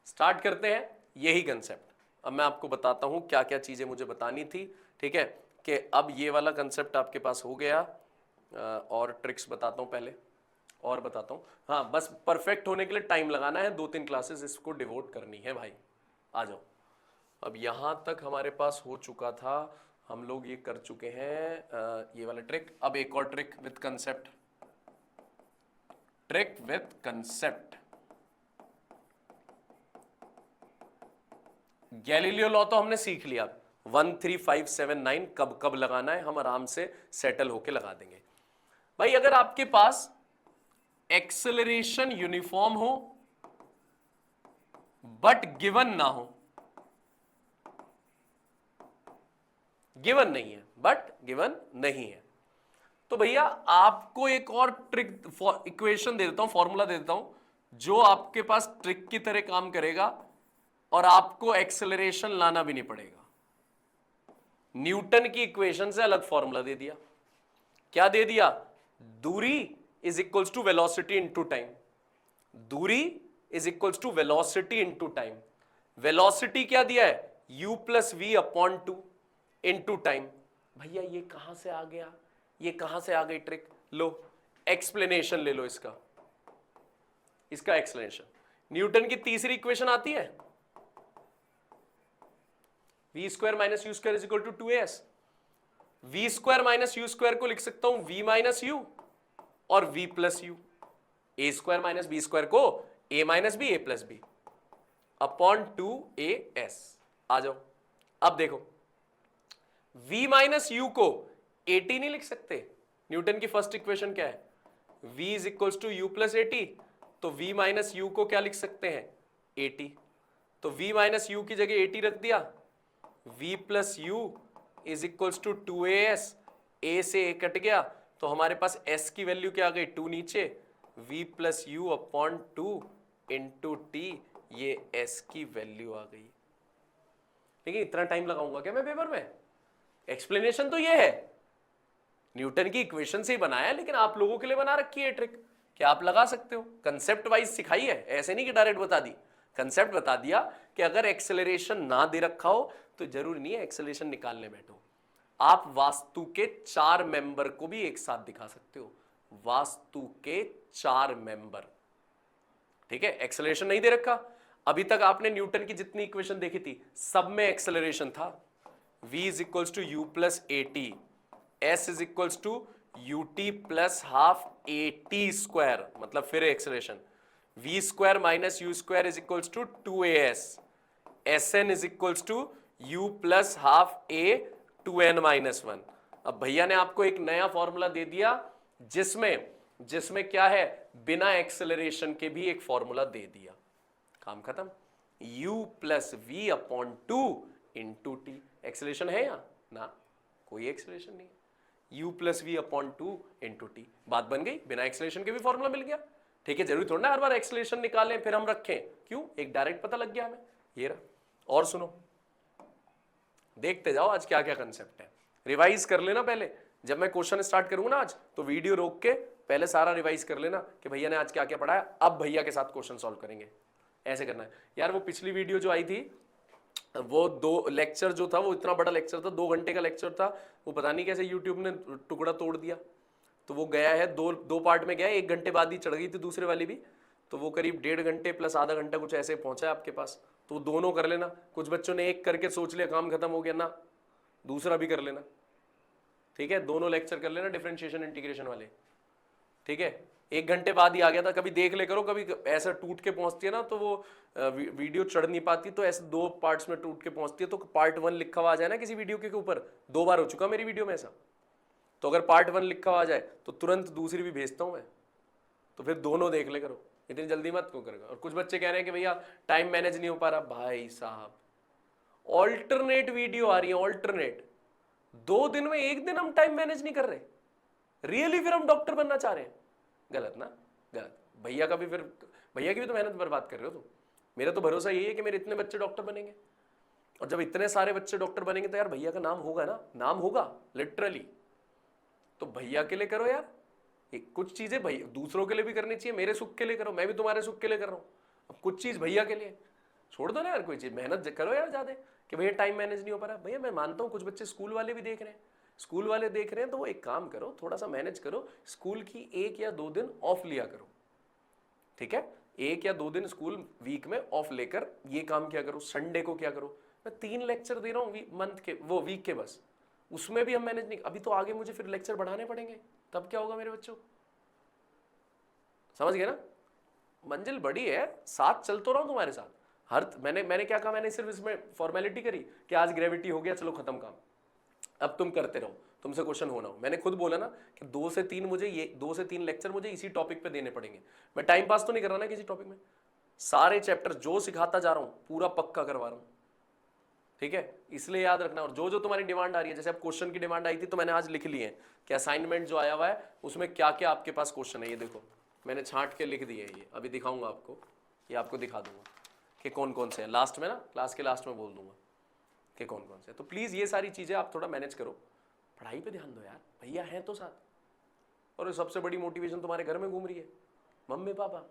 स्टार्ट करते हैं यही कंसेप्ट। अब मैं आपको बताता हूं क्या क्या चीजें मुझे बतानी थी। ठीक है, कि अब ये वाला कंसेप्ट आपके पास हो गया, और ट्रिक्स बताता हूं पहले, और बताता हूं। हाँ, बस परफेक्ट होने के लिए टाइम लगाना है, 2-3 क्लासेस इसको डिवोट करनी है भाई। आ जाओ, अब यहां तक हमारे पास हो चुका था, हम लोग ये कर चुके हैं ये वाला ट्रिक। अब एक और trick with concept, trick with concept. Galileo law तो हमने सीख लिया, 1 3 5 7 9 कब कब लगाना है, हम आराम से सेटल होके लगा देंगे भाई। अगर आपके पास एक्सेलरेशन यूनिफॉर्म हो बट गिवन ना हो, गिवन नहीं है बट गिवन नहीं है, तो भैया आपको एक और ट्रिक इक्वेशन दे देता हूं, फॉर्मूला दे देता हूं, जो आपके पास ट्रिक की तरह काम करेगा और आपको एक्सेलरेशन लाना भी नहीं पड़ेगा। न्यूटन की इक्वेशन से अलग फॉर्मूला दे दिया। क्या दे दिया? दूरी is equals to velocity into time. दूरी is equals to velocity into time. Velocity क्या दिया है? u plus we upon 2 into time. भैया ये कहां से आ गया, ये कहां से आ गई ट्रिक? लो एक्सप्लेनेशन ले लो इसका, इसका एक्सप्लेनेशन। न्यूटन की तीसरी इक्वेशन आती है, v square minus u square is equal to 2as। V square minus u square को लिख सकता हूं v माइनस यू और v plus u. A square minus b square को a minus b, a plus b upon 2as। आ जाओ, अब देखो v माइनस यू को 80 नहीं लिख सकते। न्यूटन की फर्स्ट इक्वेशन क्या है? v is equal to u plus 80, तो v माइनस यू को क्या लिख सकते हैं? 80। तो v माइनस यू की जगह 80 रख दिया, v plus u is equal to 2as। a से a कट गया तो हमारे पास s की वैल्यू क्या आ गई? 2 नीचे, v plus you upon 2 into T, ये s की वैल्यू आ गई। देखिए इतना टाइम लगाऊंगा क्या मैं पेपर में? एक्सप्लेनेशन तो ये है, न्यूटन की इक्वेशन से ही बनाया, लेकिन आप लोगों के लिए बना रखी है ट्रिक कि आप लगा सकते हो। कंसेप्ट वाइज सिखाई है, ऐसे नहीं कि डायरेक्ट बता दी। कंसेप्ट बता दिया कि अगर एक्सेलरेशन ना दे रखा हो तो जरूरी नहीं है एक्सेलरेशन निकालने बैठो, आप वास्तु के 4 मेंबर को भी एक साथ दिखा सकते हो। वास्तु के 4 मेंबर, ठीक है। एक्सेलरेशन नहीं दे रखा, अभी तक आपने न्यूटन की जितनी इक्वेशन देखी थी सब में एक्सेलरेशन था। v is equals to u plus a t, s is equals to u t plus half a t square, मतलब फिर acceleration v square minus u square is equals to 2as, sn is equals to u plus half a 2n minus 1। अब भैया ने आपको एक नया formula दे दिया जिसमें क्या है? बिना एक्सेलरेशन के भी एक फॉर्मूला दे दिया, काम खत्म। u plus we upon 2 into t. Acceleration है यहाँ ना, कोई एक्सेलरेशन नहीं है। u plus we upon 2 into t. बात बन गई, बिना एक्सेलरेशन के भी फॉर्मूला मिल गया। ठीक है, जरूरी थोड़ा ना हर बार एक्सेलरेशन निकालें फिर हम रखें, क्यों, एक डायरेक्ट पता लग गया हमें। ये रहा। और सुनो, देखते जाओ आज क्या क्या कंसेप्ट है, रिवाइज कर लेना पहले। जब मैं क्वेश्चन स्टार्ट करूंगा ना आज, तो वीडियो रोक के पहले सारा रिवाइज कर लेना कि भैया ने आज क्या क्या पढ़ाया, अब भैया के साथ क्वेश्चन सॉल्व करेंगे। ऐसे करना है यार। वो पिछली वीडियो जो आई थी, वो 2 लेक्चर जो था, वो इतना बड़ा लेक्चर था, 2 घंटे का लेक्चर था, वो पता नहीं कैसे यूट्यूब ने टुकड़ा तोड़ दिया। तो वो गया है, दो पार्ट में गया, 1 घंटे बाद ही चढ़ गई थी दूसरे वाली भी, तो वो करीब 1.5 घंटे प्लस आधा घंटा कुछ ऐसे पहुंचा है आपके पास। तो दोनों कर लेना। कुछ बच्चों ने एक करके सोच लिया काम खत्म हो गया ना, दूसरा भी कर लेना। ठीक है, दोनों लेक्चर कर लेना डिफरेंशिएशन इंटीग्रेशन वाले। ठीक है, 1 घंटे बाद ही आ गया था। कभी देख ले करो, कभी ऐसा टूट के पहुंचती है ना, तो वो वीडियो चढ़ नहीं पाती, तो ऐसे 2 पार्ट्स में टूट के पहुंचती है। तो पार्ट 1 लिखा हुआ आ जाए ना किसी वीडियो के ऊपर, 2 बार हो चुका मेरी वीडियो में ऐसा, तो अगर पार्ट 1 लिखा हुआ आ जाए तो तुरंत दूसरी भी भेजता हूं मैं, तो फिर दोनों देख ले करो, इतनी जल्दी मत क्यों करेगा। और कुछ बच्चे कह रहे हैं कि भैया टाइम मैनेज नहीं हो पा रहा। भाई साहब, ऑल्टरनेट वीडियो आ रही है, ऑल्टरनेट। 2 दिन में 1 दिन हम टाइम मैनेज नहीं कर रहे, रियली फिर हम डॉक्टर बनना चाह रहे हैं? गलत ना, गलत। भैया का भी फिर, भैया की भी तो मेहनत बर्बाद कर रहे हो तुम। मेरा तो भरोसा यही है कि मेरे इतने बच्चे डॉक्टर बनेंगे, और जब इतने सारे बच्चे डॉक्टर बनेंगे तो यार भैया का नाम होगा ना, नाम होगा लिटरली। तो भैया के लिए करो यार, एक कुछ चीजें भैया दूसरों के लिए भी करनी चाहिए। मेरे सुख के लिए करो, मैं भी तुम्हारे सुख के लिए कर रहा हूं। अब कुछ चीज भैया के लिए छोड़ दो ना यार, कोई चीज मेहनत करो यार ज्यादा, कि भैया टाइम मैनेज नहीं हो पा रहा। भैया मैं मानता हूँ कुछ बच्चे स्कूल वाले भी देख रहे हैं, स्कूल वाले देख रहे हैं, तो वो एक काम करो, थोड़ा सा मैनेज करो, स्कूल की 1 या 2 दिन ऑफ लिया करो। ठीक है, 1 या 2 दिन स्कूल वीक में ऑफ लेकर ये काम किया करो। संडे को क्या करो, मैं 3 लेक्चर दे रहा हूँ मंथ के, वो वीक के, बस उसमें भी हम मैनेज नहीं। अभी तो आगे मुझे फिर लेक्चर बढ़ाने पड़ेंगे, तब क्या होगा मेरे बच्चों, समझ गए ना। मंजिल बड़ी है, साथ चल तो रहा हूं तुम्हारे साथ। हर मैंने क्या कहा, मैंने सिर्फ इसमें फॉर्मेलिटी करी कि आज ग्रेविटी हो गया, चलो खत्म काम, अब तुम करते रहो, तुमसे क्वेश्चन होना हो। मैंने खुद बोला ना कि 2 से 3 मुझे ये 2 से 3 लेक्चर मुझे इसी टॉपिक पे देने पड़ेंगे। मैं टाइम पास तो नहीं कर रहा ना किसी टॉपिक में, सारे चैप्टर जो सिखाता जा रहा हूं पूरा पक्का करवा रहा हूं। ठीक है, इसलिए याद रखना। और जो जो तुम्हारी डिमांड आ रही है, जैसे अब क्वेश्चन की डिमांड आई थी, तो मैंने आज लिख ली है कि असाइनमेंट जो आया हुआ है उसमें क्या क्या आपके पास क्वेश्चन है। ये देखो मैंने छांट के लिख दिए, ये अभी दिखाऊंगा आपको, ये आपको दिखा दूंगा कि कौन कौन से हैं। लास्ट में ना, क्लास के लास्ट में बोल दूंगा कि कौन कौन से। तो प्लीज़ ये सारी चीज़ें आप थोड़ा मैनेज करो, पढ़ाई पे ध्यान दो यार, भैया हैं तो साथ। और सबसे बड़ी मोटिवेशन तुम्हारे घर में घूम रही है, मम्मी पापा,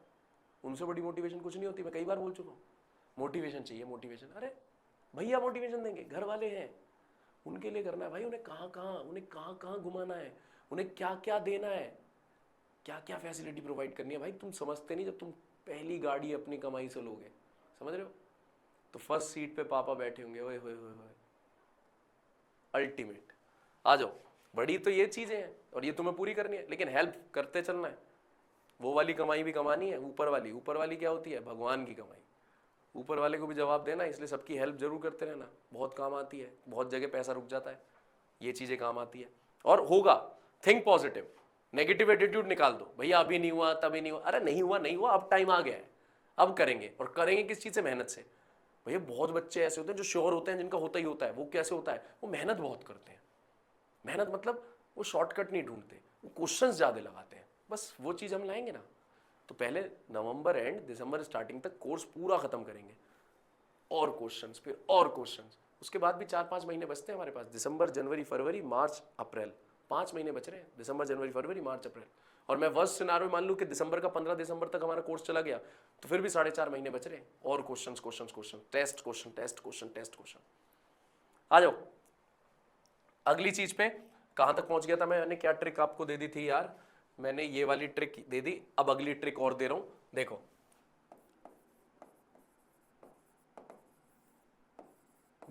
उनसे बड़ी मोटिवेशन कुछ नहीं होती। मैं कई बार बोल चुका हूँ, मोटिवेशन चाहिए, मोटिवेशन। अरे भैया मोटिवेशन देंगे, घर वाले हैं, उनके लिए करना है भाई। उन्हें कहाँ कहाँ घुमाना है, उन्हें क्या क्या देना है, क्या क्या फैसिलिटी प्रोवाइड करनी है। भाई तुम समझते नहीं, जब तुम पहली गाड़ी अपनी कमाई से लोगे, समझ रहे हो, तो फर्स्ट सीट पे पापा बैठे होंगे, ओए होए होए होए, अल्टीमेट। आ जाओ, बड़ी तो ये चीजें हैं और ये तुम्हें पूरी करनी है, लेकिन हेल्प करते चलना है। वो वाली कमाई भी कमानी है, ऊपर वाली क्या होती है, भगवान की कमाई। ऊपर वाले को भी जवाब देना, इसलिए सबकी हेल्प जरूर करते रहना, बहुत काम आती है। बहुत जगह पैसा रुक जाता है, ये चीजें काम आती है। और होगा, थिंक पॉजिटिव, नेगेटिव एटीट्यूड निकाल दो। भैया अभी नहीं हुआ, तभी नहीं हुआ, अरे नहीं हुआ, अब टाइम आ गया है, अब करेंगे। और करेंगे किस चीज से, मेहनत से। भैया बहुत बच्चे ऐसे होते हैं जो श्योर होते हैं, जिनका होता ही होता है। वो कैसे होता है, वो मेहनत बहुत करते हैं। मेहनत मतलब वो शॉर्टकट नहीं ढूंढते, वो क्वेश्चंस ज्यादा लगाते हैं। बस वो चीज हम लाएंगे ना, तो पहले नवंबर एंड दिसंबर स्टार्टिंग तक कोर्स पूरा खत्म करेंगे, और क्वेश्चंस, फिर और क्वेश्चंस। उसके बाद भी 4-5 महीने बचते हैं हमारे पास, दिसंबर, जनवरी, फरवरी, मार्च, अप्रैल, 5 महीने बच रहे हैं, दिसंबर, जनवरी, फरवरी, मार्च, अप्रैल। और मैं वर्स्ट सिनारियो मान लूं कि दिसंबर का 15 दिसंबर तक हमारा कोर्स चला गया, तो फिर भी 4.5 महीने बच रहे हैं, और क्वेश्चंस, टेस्ट क्वेश्चन। आ जाओ अगली चीज पे। कहां तक पहुंच गया था मैंने, क्या ट्रिक आपको दे दी थी यार, मैंने ये वाली ट्रिक दे दी, अब अगली ट्रिक और दे रहा हूं, देखो।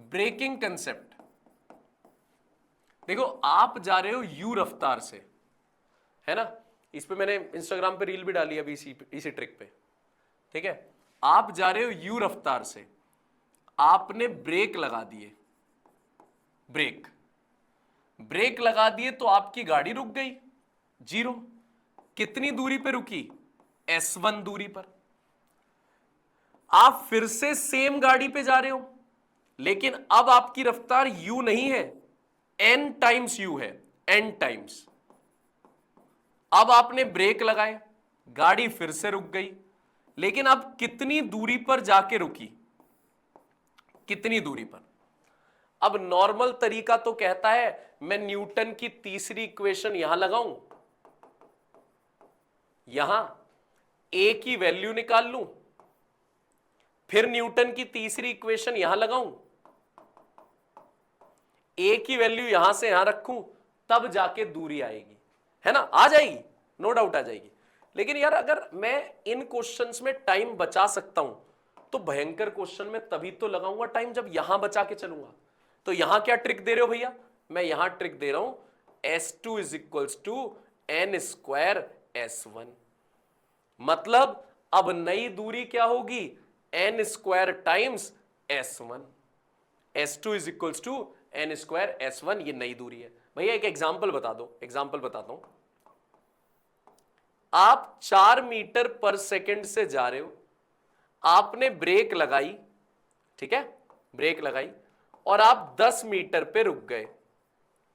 Breaking concept. देखो आप जा रहे हो यू रफ्तार से, है ना, इस पे मैंने इंस्टाग्राम पे रील भी डाली अभी इसी ट्रिक पे। ठीक है, आप जा रहे हो यू रफ्तार से, आपने ब्रेक लगा दिए, ब्रेक लगा दिए, तो आपकी गाड़ी रुक गई, 0। कितनी दूरी पे रुकी, S1 दूरी पर। आप फिर से सेम गाड़ी पे जा रहे हो, लेकिन अब आपकी रफ्तार u नहीं है, n टाइम्स u है, n टाइम्स। अब आपने ब्रेक लगाए, गाड़ी फिर से रुक गई, लेकिन अब कितनी दूरी पर जाके रुकी, कितनी दूरी पर? अब नॉर्मल तरीका तो कहता है मैं न्यूटन की तीसरी इक्वेशन यहां लगाऊं, यहां a की वैल्यू निकाल लूं, फिर न्यूटन की तीसरी इक्वेशन यहां लगाऊं, a की वैल्यू यहां से यहां रखूं, तब जाके दूरी आएगी, है ना? आ जाएगी, नो डाउट आ जाएगी। लेकिन यार अगर मैं इन क्वेश्चंस में टाइम बचा सकता हूं तो भयंकर क्वेश्चन में तभी तो लगाऊंगा टाइम जब यहां बचा के चलूंगा। तो यहां क्या ट्रिक दे रहे हो भैया? मैं यहां ट्रिक दे रहा हूं, S2 is equals to n square S1। मतलब अब नई दूरी क्या होगी? n square times S1। S2 is equals to n square S1, ये नई दूरी है। भैया एक एग्जाम्पल बता दो, एग्जाम्पल बताता हूं। आप 4 मीटर पर सेकंड से जा रहे हो, आपने ब्रेक लगाई, ठीक है, ब्रेक लगाई, और आप 10 मीटर पे रुक गए,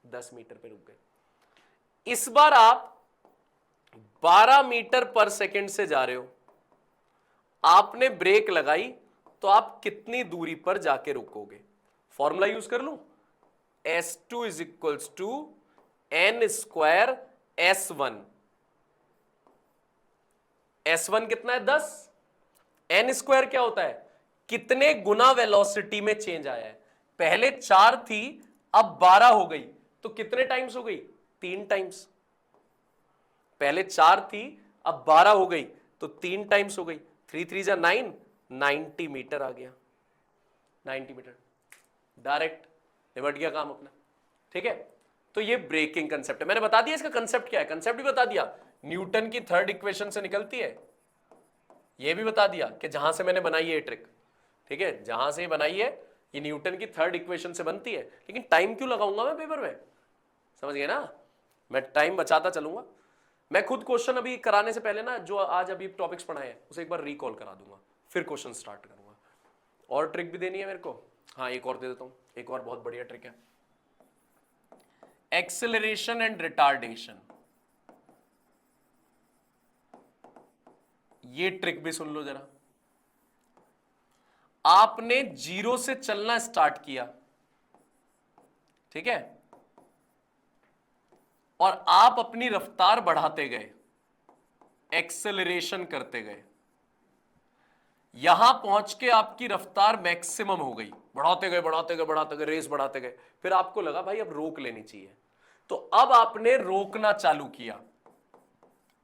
10 मीटर पे रुक गए। इस बार आप 12 मीटर पर सेकंड से जा रहे हो, आपने ब्रेक लगाई, तो आप कितनी दूरी पर जाके रुकोगे? फॉर्मूला यूज कर लूं, S2 is equals to n square S1। S1 कितना है? 10। n स्क्वायर क्या होता है? कितने गुना वेलोसिटी में चेंज आया है। पहले 4 थी, अब 12 हो गई, तो कितने टाइम्स हो गई? 3 टाइम्स। पहले 4 थी, अब 12 हो गई, तो 3 टाइम्स हो गई। 3 3 जा 9, 90 मीटर आ गया, 90 मीटर। डायरेक्ट निपट गया काम अपना, ठीक है। तो ये ब्रेकिंग कंसेप्ट है, मैंने बता दिया इसका कंसेप्ट क्या है, कंसेप्ट भी बता दिया, न्यूटन की थर्ड इक्वेशन से निकलती है। ये भी बता दिया कि जहां से मैंने बनाई है ये ट्रिक, ठीक है, जहां से बनाई है ये न्यूटन की थर्ड इक्वेशन से बनती है। लेकिन टाइम क्यों लगाऊंगा मैं पेपर में, समझ गए ना? मैं टाइम बचाता चलूंगा। मैं खुद क्वेश्चन अभी कराने से पहले ना, जो आज अभी टॉपिक्स पढ़ाए हैं उसे एक बार रिकॉल करा दूंगा, फिर क्वेश्चन स्टार्ट करूंगा। और ट्रिक भी देनी है मेरे को, हाँ एक और दे देता हूं, एक और बहुत बढ़िया ट्रिक है, एक्सेलरेशन एंड रिटार्डेशन। ये ट्रिक भी सुन लो जरा। आपने 0 से चलना स्टार्ट किया, ठीक है, और आप अपनी रफ्तार बढ़ाते गए, एक्सेलरेशन करते गए, यहां पहुंच के आपकी रफ्तार मैक्सिमम हो गई, बढ़ाते गए बढ़ाते गए बढ़ाते गए, रेस बढ़ाते गए, फिर आपको लगा भाई अब रोक लेनी चाहिए, तो अब आपने रोकना चालू किया।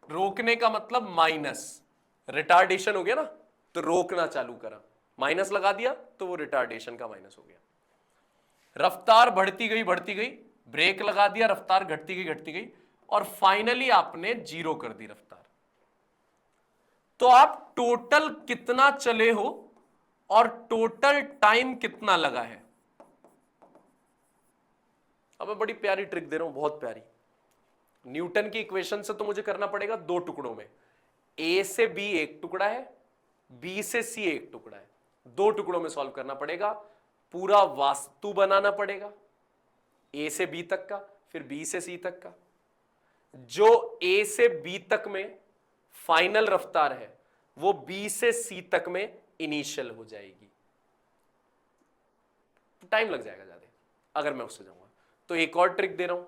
रोकने का मतलब माइनस, रिटार्डेशन हो गया ना, तो रोकना चालू करा, माइनस लगा दिया तो वो रिटार्डेशन का माइनस हो गया। रफ्तार बढ़ती गई, ब्रेक लगा दिया, रफ्तार घटती गई, और फाइनली आपने 0 कर दी रफ्तार। तो आप टोटल कितना चले हो और टोटल टाइम कितना लगा है। अब मैं बड़ी प्यारी ट्रिक दे रहा हूं, बहुत प्यारी। न्यूटन की इक्वेशन से तो मुझे करना पड़ेगा 2 टुकड़ों में, ए से बी एक टुकड़ा है, बी से सी एक टुकड़ा है, 2 टुकड़ों में सॉल्व करना पड़ेगा, पूरा वास्तु बनाना पड़ेगा, ए से बी तक का, फिर बी से सी तक का। जो ए से बी तक में फाइनल रफ्तार है, वो बी से सी तक में इनिशियल हो जाएगी। टाइम लग जाएगा ज्यादा अगर मैं उससे जाऊंगा। तो एक और ट्रिक दे रहा हूं,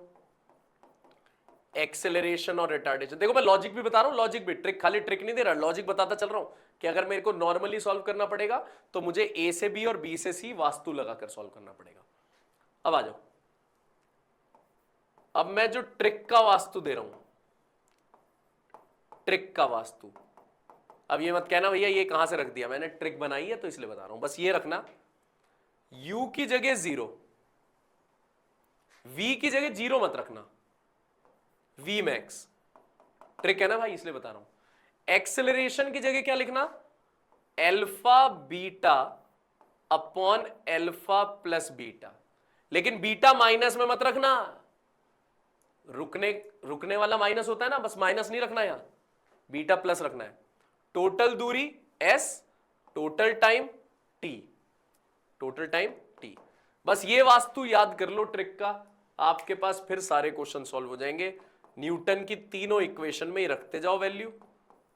एक्सेलरेशन और रिटार्डेशन। देखो मैं लॉजिक भी बता रहा हूं, लॉजिक भी, ट्रिक खाली ट्रिक नहीं दे रहा, लॉजिक बताता चल रहा हूं कि अगर मेरे को नॉर्मली सॉल्व करना पड़ेगा तो मुझे ए से बी और बी से सी वास्तु लगाकर सॉल्व करना पड़ेगा। अब आ जाओ, अब मैं जो ट्रिक का वास्तु दे रहा हूं, ट्रिक का वास्तु, अब ये मत कहना भैया ये कहां से रख दिया, मैंने ट्रिक बनाई है तो इसलिए बता रहा हूं, बस ये रखना, u की जगह 0, v की जगह 0 मत रखना, v मैक्स, ट्रिक है ना भाई इसलिए बता रहा हूं। एक्सेलरेशन की जगह क्या लिखना, alpha beta upon alpha plus beta, लेकिन बीटा माइनस में मत रखना, रुकने वाला माइनस होता है ना, बस माइनस नहीं रखना, यहां बीटा प्लस रखना है। टोटल दूरी s, total time t, total time T. बस ये वास्तु याद कर लो ट्रिक का, आपके पास फिर सारे क्वेश्चन सॉल्व हो जाएंगे। न्यूटन की तीनों इक्वेशन में ही रखते जाओ वैल्यू,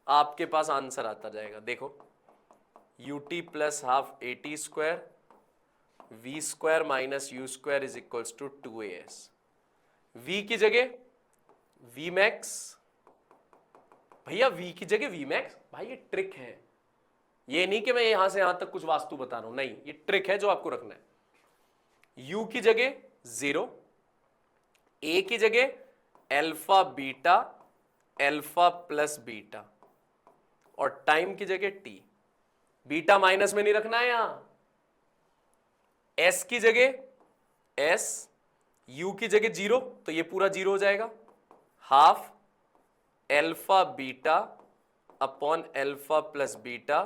आपके पास आंसर आता जाएगा। देखो ut plus half a t square v square minus u square is equals to 2as। v की जगह v मैक्स, भैया v की जगह v मैक्स, भाई ये ट्रिक है, ये नहीं कि मैं यहां से यहां तक कुछ वास्तु बता रहा हूं, नहीं, ये ट्रिक है जो आपको रखना है। u की जगह 0, a की जगह alpha beta alpha plus beta, और टाइम की जगह t। बीटा माइनस में नहीं रखना है यहां, s की जगह s, u की जगह 0, तो ये पूरा 0 हो जाएगा, half alpha beta upon alpha plus beta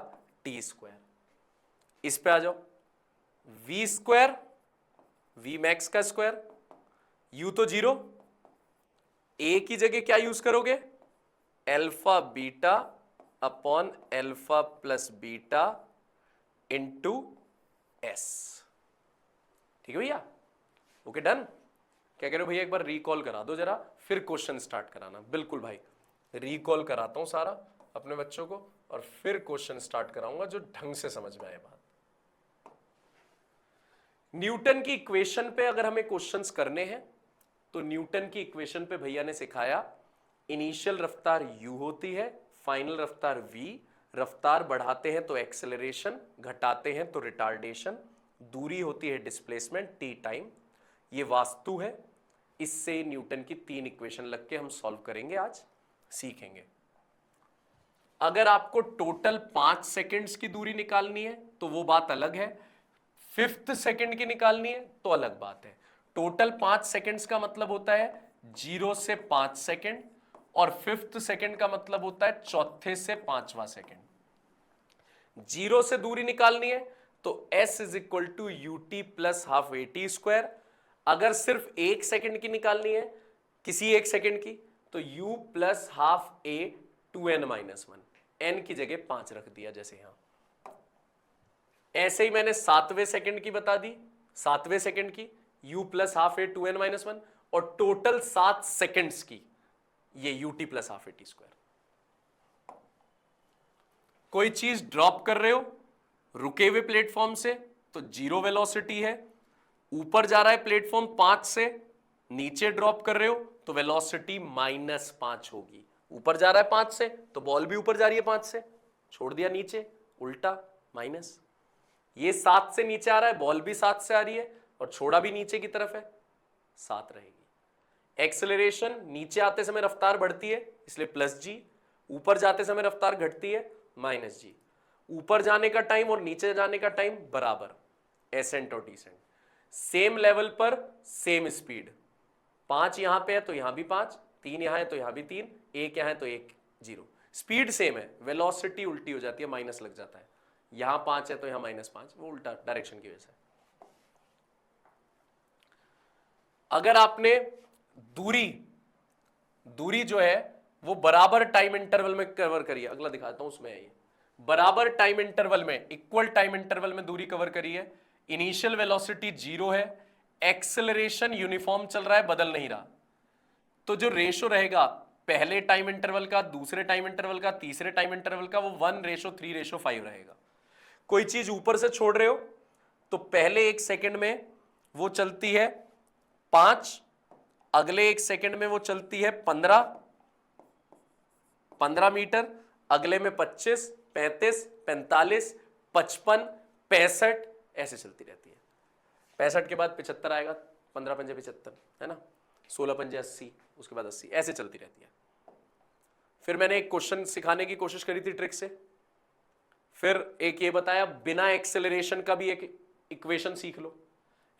T square. इस पे आ जाओ, v स्क्वायर v मैक्स का स्क्वायर, u तो 0, a की जगह क्या यूज करोगे, alpha beta upon alpha plus beta into s। ठीक है भैया, ओके डन। क्या कह रहे हो भैया, एक बार रिकॉल करा दो जरा, फिर क्वेश्चन स्टार्ट कराना। बिल्कुल भाई, रिकॉल कराता हूं सारा अपने बच्चों को, और फिर क्वेश्चन स्टार्ट कराऊंगा जो ढंग से समझ में आए बात। न्यूटन की इक्वेशन पे अगर हमें क्वेश्चंस करने हैं तो न्यूटन की इक्वेशन पे भैया ने सिखाया इनिशियल रफ्तार u होती है, फाइनल रफ्तार v, रफ्तार बढ़ाते हैं तो एक्सेलरेशन, घटाते हैं तो रिटार्डेशन, दूरी होती है डिस्प्लेसमेंट t टाइम। ये वास्तु है, इससे न्यूटन की 3 इक्वेशन लग के हम सॉल्व करेंगे, आज सीखेंगे। अगर आपको टोटल 5 सेकंड्स की दूरी निकालनी है तो वो बात अलग है, 5th सेकंड की निकालनी है तो अलग बात है। टोटल 5 सेकंड्स का मतलब होता है 0 से 5 सेकंड, और 5th सेकंड का मतलब होता है चौथे से 5वां सेकंड। 0 से दूरी निकालनी है तो s is equal to ut plus half a t square. अगर सिर्फ 1 सेकंड की निकालनी है, किसी 1 सेकंड की, तो u प्लस हाफ ए 2n माइनस 1, n की जगह 5 रख दिया जैसे यहां। ऐसे ही मैंने 7वें सेकंड की बता दी, 7वें सेकंड की u प्लस हाफ ए 2n माइनस 1, और टोटल 7 सेकंड्स की ये ut plus half a t square. कोई चीज ड्रॉप कर रहे हो रुके हुए प्लेटफॉर्म से तो 0 वेलोसिटी है, ऊपर जा रहा है प्लेटफॉर्म 5 से, नीचे ड्रॉप कर रहे हो तो वेलोसिटी -5 होगी। ऊपर जा रहा है 5 से तो बॉल भी ऊपर जा रही है 5 से, छोड़ दिया नीचे, उल्टा माइनस। ये 7 से नीचे आ रहा है, बॉल भी 7 से आ रही है, और छोड़ा भी नीचे की तरफ है, 7 रहेगी। एक्सेलरेशन, नीचे आते समय रफ्तार बढ़ती है इसलिए प्लस g, ऊपर जाते समय रफ्तार घटती है माइनस g। ऊपर जाने का टाइम और नीचे जाने का टाइम बराबर, एसेंट और डिसेंट, सेम लेवल पर सेम स्पीड। 5 यहां पे है तो यहां भी 5, 3 यहां है तो यहां भी 3, 1 यहां है तो 1, 0। स्पीड सेम है, वेलोसिटी उल्टी हो जाती है, माइनस लग जाता है। यहां 5 है तो यहां -5, वो उल्टा डायरेक्शन की वजह से। अगर आपने दूरी जो है वो बराबर टाइम इंटरवल में कवर करी है, अगला दिखाता हूं, उसमें है ये, बराबर टाइम इंटरवल में, इक्वल टाइम इंटरवल में दूरी कवर करी है, इनिशियल वेलोसिटी 0 है, एक्सेलरेशन यूनिफॉर्म चल रहा है, बदल नहीं रहा, तो जो रेशो रहेगा पहले टाइम इंटरवल का, दूसरे टाइम इंटरवल का, तीसरे टाइम इंटरवल का, वो 1:3:5 रहेगा। कोई चीज ऊपर से छोड़ रहे हो तो पहले 1 सेकंड में वो चलती है 5, अगले 1 सेकंड में वो चलती है 15 मीटर, अगले में 25, 35, 45, 55, 65, ऐसे चलती रहती है। 65 के बाद 75 आएगा, 15 पंजे 75 है ना, 16 पंजे 80, उसके बाद 80, ऐसे चलती रहती है। फिर मैंने एक क्वेश्चन सिखाने की कोशिश करी थी ट्रिक से, फिर एक ये बताया बिना एक्सेलरेशन का भी एक इक्वेशन सीख लो।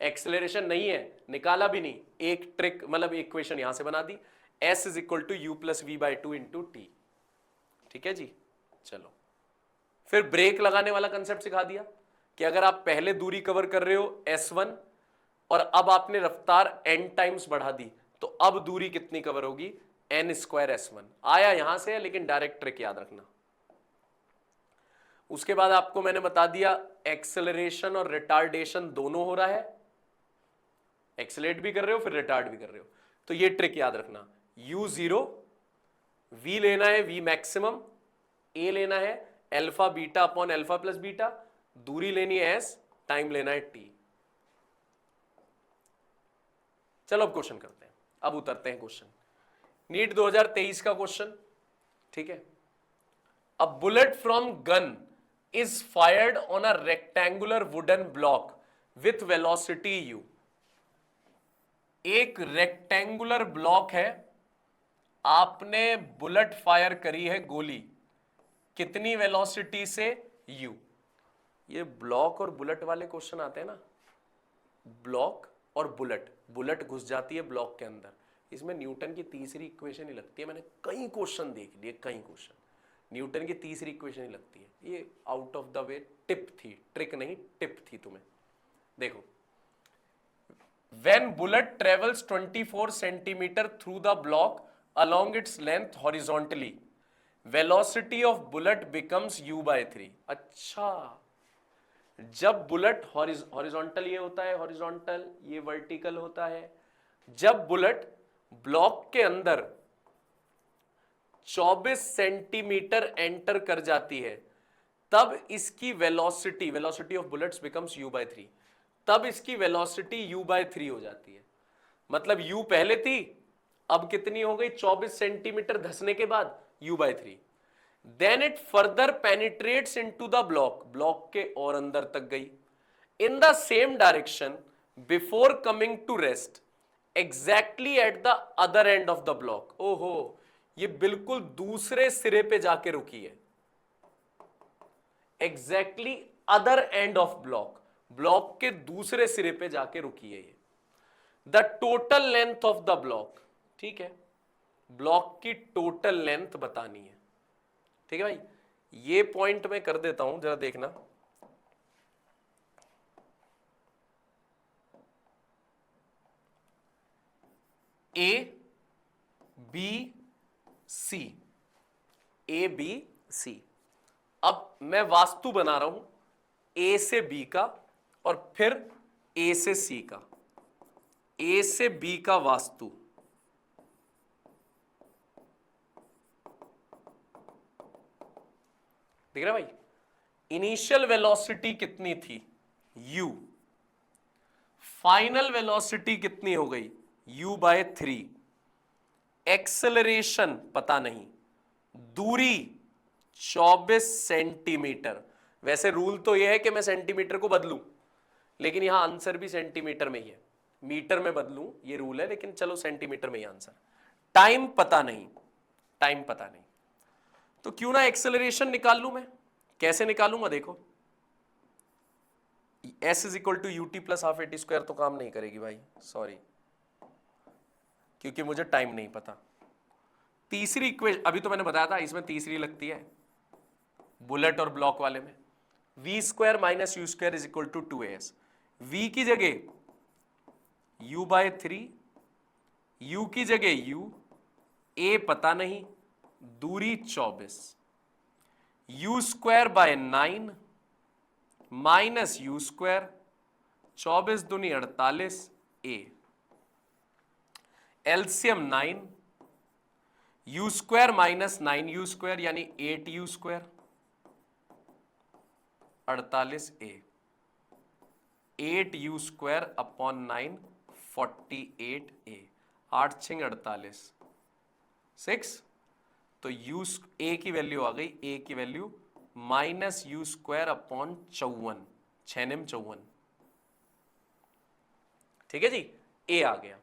एक्सेलरेशन नहीं है, निकाला भी नहीं, एक ट्रिक मतलब इक्वेशन यहां से बना दी, s is equal to u plus v by 2 into t. ठीक है जी, चलो फिर ब्रेक लगाने वाला कंसेप्ट सिखा दिया कि अगर आप पहले दूरी कवर कर रहे हो s1 और अब आपने रफ्तार n टाइम्स बढ़ा दी तो अब दूरी कितनी कवर होगी, n² s1। आया यहां से है लेकिन डायरेक्ट ट्रिक याद रखना, उसके बाद आपको मैंने बता दिया एक्सेलरेशन और रिटार्डेशन दोनों हो रहा है, एक्सेलरेट भी कर रहे हो फिर रिटार्ड भी कर रहे हो। तो ये ट्रिक याद रखना, u0 v लेना है v मैक्सिमम, a लेना है alpha beta upon alpha plus beta, दूरी लेनी है s, टाइम लेना है t। चलो अब क्वेश्चन करते हैं, अब उतरते हैं क्वेश्चन। नीट 2023 का क्वेश्चन, ठीक है। A bullet from gun is fired on a rectangular wooden block with velocity u। एक रेक्टेंगुलर ब्लॉक है, आपने बुलेट फायर करी है गोली, कितनी वेलोसिटी से u। ये ब्लॉक और बुलेट वाले क्वेश्चन आते हैं ना, ब्लॉक और बुलेट, बुलेट घुस जाती है ब्लॉक के अंदर, इसमें न्यूटन की तीसरी इक्वेशन ही लगती है। मैंने कई क्वेश्चन देख लिए, कई क्वेश्चन न्यूटन की तीसरी इक्वेशन ही लगती है। ये out of the way tip थी, ट्रिक नहीं टिप थी तुम्हें। देखो, when bullet travels 24 centimeter through the block along its length horizontally, velocity of bullet becomes u by 3। अच्छा, जब बुलेट हॉरिजॉन्टल ये होता है, हॉरिजॉन्टल ये वर्टिकल होता है, जब बुलेट ब्लॉक के अंदर 24 सेंटीमीटर एंटर कर जाती है, तब इसकी velocity, velocity of bullets becomes u by 3, तब इसकी वेलोसिटी u by 3 हो जाती है। मतलब u पहले थी, अब कितनी हो गई, 24 सेंटीमीटर धसने के बाद u by 3। Then it further penetrates into the block, block के और अंदर तक गई, in the same direction before coming to rest exactly at the other end of the block. ओहो, ये बिल्कुल दूसरे सिरे पे जाके रुकी है, exactly other end of block, block के दूसरे सिरे पे जाके रुकी है ये। The total length of the block, ठीक है, ब्लॉक की टोटल लेंथ बतानी है, ठीक है भाई। ये पॉइंट मैं कर देता हूं, जरा देखना। A b c, a b c. अब मैं वास्तु बना रहा हूं ए से बी का और फिर ए से सी का, ए से बी का वास्तु। देख रहे भाई, इनिशियल वेलोसिटी कितनी थी u, फाइनल वेलोसिटी कितनी हो गई u by 3, एक्सेलरेशन पता नहीं, दूरी 24 सेंटीमीटर। वैसे रूल तो यह है कि मैं सेंटीमीटर को बदलूं, लेकिन यहां आंसर भी सेंटीमीटर में ही है, मीटर में बदलूं ये रूल है, लेकिन चलो सेंटीमीटर में ही आंसर। टाइम पता नहीं, टाइम पता नहीं, तो क्यों ना एक्सेलरेशन निकाल लूं मैं। कैसे निकालूंगा, देखो, s is equal to ut plus half eighty square तो काम नहीं करेगी भाई, सॉरी, क्योंकि मुझे टाइम नहीं पता। तीसरी इक्वेशन अभी तो मैंने बताया था, इसमें तीसरी लगती है बुलेट और ब्लॉक वाले में, v square minus u square is equal to 2as। v की जगह u by 3, u की जगह u, a पता नहीं, दूरी 24, u square by 9 minus u square, 24 दूनी 48, a LCM 9, you square minus 9 you square यानी 8 you square, 48 a, 8 you square upon 9 48 a, 8 6 48 6, तो यू ए की वैल्यू आ गई, ए की value minus u square upon 54, 6 54, ठीक है जी, ए आ गया।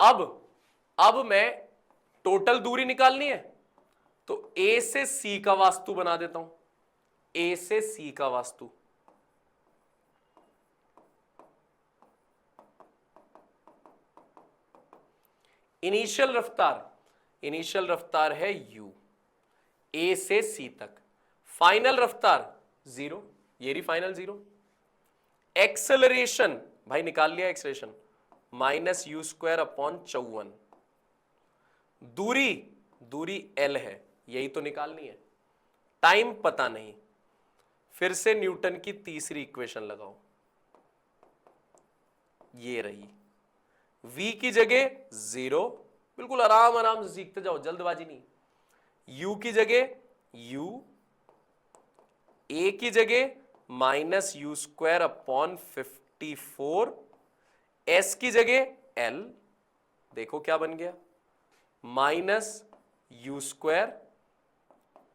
अब मैं टोटल दूरी निकालनी है, तो ए से सी का वास्तु बना देता हूं, ए से सी का वास्तु। इनिशियल रफ्तार, इनिशियल रफ्तार है u, ए से सी तक, फाइनल रफ्तार 0, ये रही फाइनल 0। एक्सेलरेशन भाई निकाल लिया, acceleration minus u square upon 54, दूरी, दूरी l है, यही तो निकालनी है, टाइम पता नहीं, फिर से न्यूटन की तीसरी इक्वेशन लगाओ, ये रही। v की जगह 0, बिल्कुल आराम आराम से सीखते जाओ, जल्दबाजी नहीं। u की जगह u, a की जगह -u² / 54, s की जगह l, देखो क्या बन गया, -u²,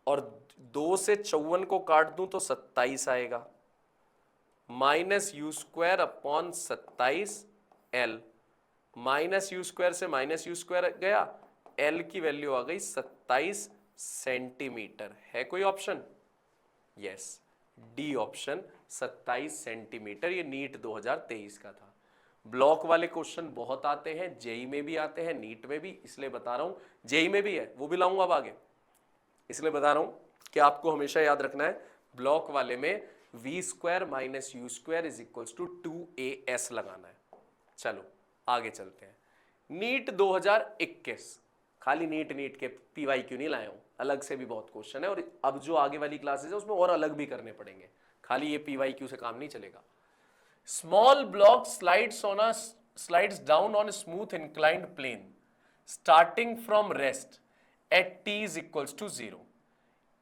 और 2 से 54 को काट दूं तो 27 आएगा, -u² / 27 l, -u² से -u² गया, l की वैल्यू आ गई 27 सेंटीमीटर। है कोई option? Yes, D option 27 centimetre. ये नीट 2023 का था। ब्लॉक वाले क्वेश्चन बहुत आते हैं, जेई में भी आते हैं, नीट में भी, इसलिए बता रहा हूं, जेई में भी है, वो भी लाऊंगा अब आगे, इसलिए बता रहा हूं कि आपको हमेशा याद रखना है ब्लॉक वाले में v² - u² = 2as लगाना है। चलो आगे चलते हैं। नीट 2021, खाली नीट के PYQ नहीं लाया हूं, अलग से भी बहुत क्वेश्चन है, और अब जो आगे वाली क्लासेस है उसमें और अलग भी करने पड़ेंगे, खाली ये PYQ से काम नहीं चलेगा। Small block slides down on smooth inclined plane starting from rest at t = 0.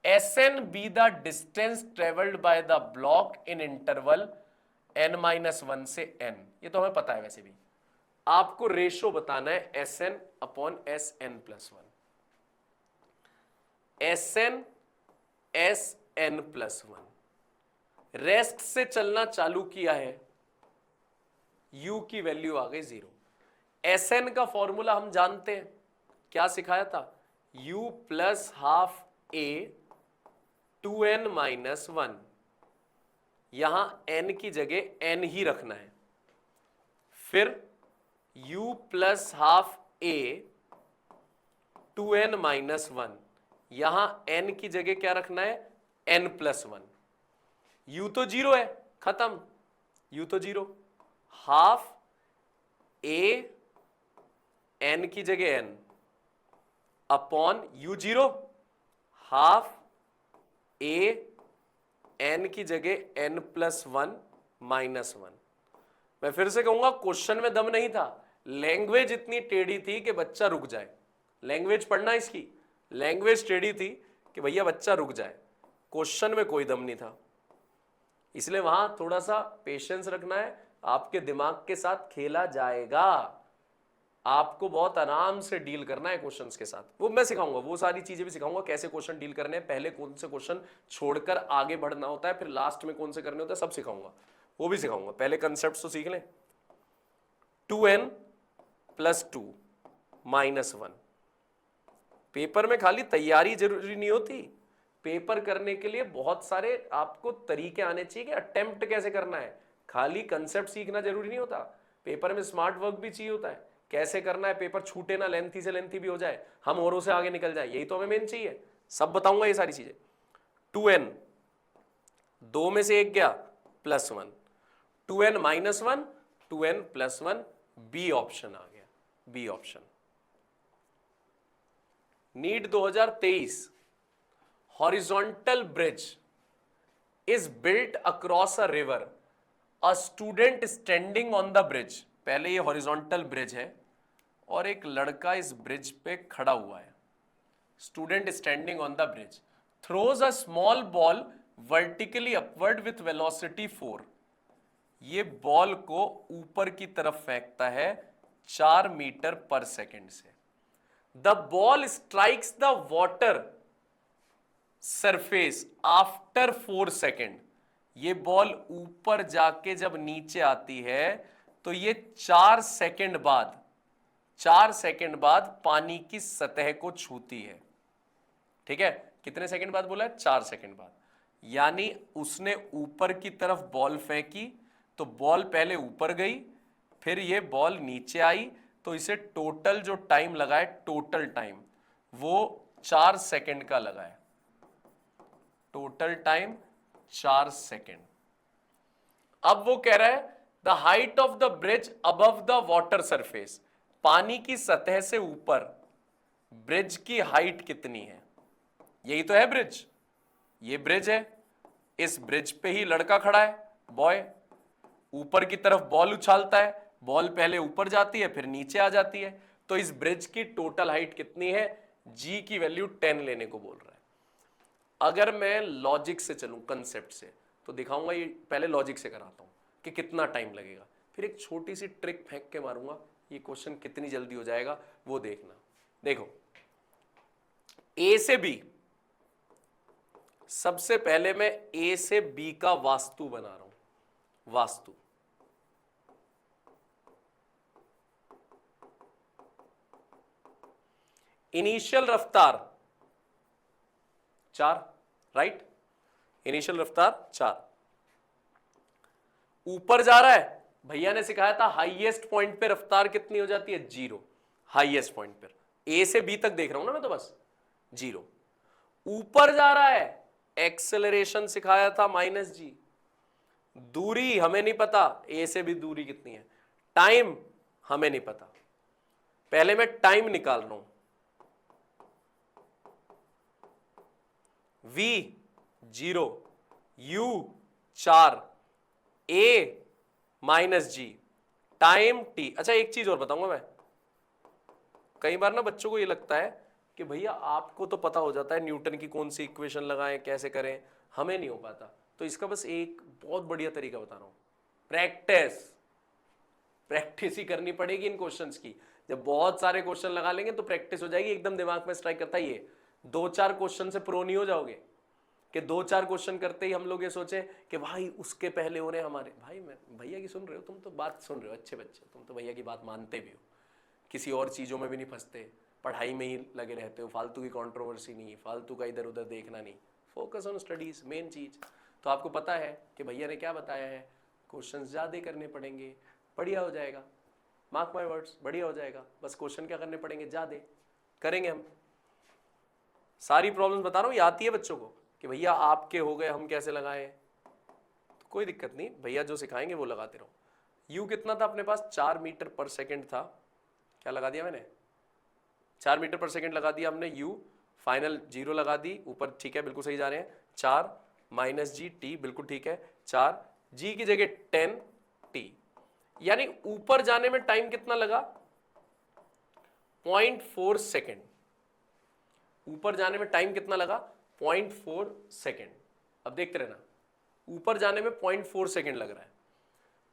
Sn be the distance traveled by the block in interval n-1 से n। ये तो हमें पता है, वैसे भी आपको रेशो बताना है Sn/Sn+1, Sn/Sn+1। रेस्ट से चलना चालू किया है, u की वैल्यू आ गई 0। Sn का फॉर्मूला हम जानते हैं, क्या सिखाया था, u + ½ a 2n - 1, यहां n की जगह n ही रखना है, फिर u + ½ a 2n - 1, यहां n की जगह क्या रखना है, n+1। u तो 0 है, खत्म, u तो 0, ½ a n की जगह n upon u0, ½ a n की जगह n+1 - 1। मैं फिर से कहूंगा, क्वेश्चन में दम नहीं था, लैंग्वेज इतनी टेढ़ी थी कि बच्चा रुक जाए। लैंग्वेज पढ़ना इसकी, लैंग्वेज टेढ़ी थी कि भैया बच्चा रुक जाए, क्वेश्चन में कोई दम नहीं था। इसलिए वहां थोड़ा सा पेशेंस रखना है, आपके दिमाग के साथ खेला जाएगा, आपको बहुत आराम से डील करना है क्वेश्चंस के साथ। वो मैं सिखाऊंगा, वो सारी चीजें भी सिखाऊंगा, कैसे क्वेश्चन डील करने हैं, पहले कौन से क्वेश्चन छोड़कर आगे बढ़ना होता है, फिर लास्ट में कौन से करने होते हैं, सब सिखाऊंगा, वो भी सिखाऊंगा। पहले कंसेप्ट तो सीख लें। 2n + 2 - 1, पेपर में खाली तैयारी जरूरी नहीं होती, पेपर करने के लिए बहुत सारे आपको तरीके आने चाहिए कि अटेम्प्ट कैसे करना है, खाली कंसेप्ट सीखना जरूरी नहीं होता, पेपर में स्मार्ट वर्क भी चाहिए होता है, कैसे करना है, पेपर छूटे ना, लेंथी से लेंथी भी हो जाए, हम औरों से आगे निकल जाए, यही तो हमें मेन चाहिए। सब बताऊंगा ये सारी चीजें। 2n, 2 में से 1 गया, +1, 2n - 1, 2n + 1, बी ऑप्शन आ गया, b option. NEET 2023, horizontal bridge is built across a river, a student standing on the bridge. पहले ये हॉरिजॉन्टल ब्रिज है और एक लड़का इस ब्रिज पे खड़ा हुआ है, student standing on the bridge, throws a small ball vertically upward with velocity 4। ये बॉल को ऊपर की तरफ फेंकता है 4 मीटर पर सेकेंड से। The ball strikes the water surface after 4 second. ये बॉल ऊपर जाके जब नीचे आती है तो ये 4 सेकेंड बाद पानी की सतह को छूती है। ठीक है, कितने सेकंड बाद बोला है, 4 सेकंड बाद। यानी उसने ऊपर की तरफ बॉल फेंकी तो बॉल पहले ऊपर गई, फिर ये बॉल नीचे आई, तो इसे टोटल जो टाइम लगा है, टोटल टाइम वो 4 सेकंड का लगा है, टोटल टाइम 4 सेकंड। अब वो कह रहा है the height of the bridge above the water surface, पानी की सतह से ऊपर ब्रिज की हाइट कितनी है। यही तो है ब्रिज, ये ब्रिज है, इस ब्रिज पे ही लड़का खड़ा है, बॉय, ऊपर की तरफ बॉल उछालता है, बॉल पहले ऊपर जाती है फिर नीचे आ जाती है। तो इस ब्रिज की टोटल हाइट कितनी है? जी की वैल्यू 10 लेने को बोल रहा है। अगर मैं लॉजिक से चलूं, कंसेप्ट से, तो दिखाऊंगा, ये पहले लॉजिक से कराता हूं कि कितना टाइम लगेगा, फिर एक छोटी सी ट्रिक फेंक के मारूंगा, ये क्वेश्चन कितनी जल्दी हो जाएगा वो देखना। देखो, ए से बी, सबसे पहले मैं ए से बी का वास्तु बना रहा हूं, वास्तु। इनिशियल रफ्तार 4, राइट, इनिशियल रफ्तार 4, ऊपर जा रहा है, भैया ने सिखाया था हाईएस्ट पॉइंट पे रफ्तार कितनी हो जाती है? 0, हाईएस्ट पॉइंट पर, ए से बी तक देख रहा हूं ना मैं, तो बस 0। ऊपर जा रहा है, एक्सेलरेशन सिखाया था -g, दूरी हमें नहीं पता, ए से भी दूरी कितनी है, टाइम हमें नहीं पता, पहले मैं टाइम निकाल रहा हूं, v 0, u 4, a -g, time t। अच्छा एक चीज और बताऊंगा मैं, कई बार ना बच्चों को ये लगता है कि भैया आपको तो पता हो जाता है न्यूटन की कौन सी इक्वेशन लगाएं, कैसे करें, हमें नहीं हो पाता। तो इसका बस एक बहुत बढ़िया तरीका बता रहा हूं, प्रैक्टिस। प्रैक्टिस ही करनी पड़ेगी इन क्वेश्चंस की। जब बहुत सारे क्वेश्चन लगा लेंगे तो प्रैक्टिस हो जाएगी, एकदम दिमाग में स्ट्राइक करता है। ये 2-4 क्वेश्चन से प्रो नहीं हो जाओगे कि 2-4 क्वेश्चन करते ही हम लोग ये सोचे कि भाई उसके पहले हो रहे हमारे। भाई मैं भैया की सुन रहे हो, तुम तो बात सुन रहे हो, अच्छे बच्चे, तुम तो भैया की बात मानते भी हो, किसी और चीज़ों में भी नहीं फंसते, पढ़ाई में ही लगे रहते हो, फालतू की कंट्रोवर्सी नहीं, फालतू का इधर उधर देखना नहीं, फोकस ऑन स्टडीज, मेन चीज़। तो आपको पता है कि भैया ने क्या बताया है, क्वेश्चन ज़्यादा करने पड़ेंगे, बढ़िया हो जाएगा, मार्क माय वर्ड्स, बढ़िया हो जाएगा। बस क्वेश्चन क्या करने पड़ेंगे, ज़्यादा करेंगे हम। सारी प्रॉब्लम्स बता रहा हूँ, ये आती है बच्चों को कि भैया आपके हो गए, हम कैसे लगाएं, तो कोई दिक्कत नहीं, भैया जो सिखाएंगे वो लगाते रहो। यू कितना था अपने पास? 4 मीटर पर सेकेंड था, क्या लगा दिया मैंने? 4 मीटर पर सेकेंड लगा दिया हमने, यू फाइनल 0 लगा दी, ऊपर ठीक है, बिल्कुल सही जा रहे हैं। 4 -g t, बिल्कुल ठीक है, 4 g की जगह 10 t, यानी ऊपर जाने में टाइम कितना लगा? 0.4 सेकेंड। ऊपर जाने में टाइम कितना लगा? 0.4 सेकेंड। अब देखते रहना, ऊपर जाने में 0.4 सेकेंड लग रहा है,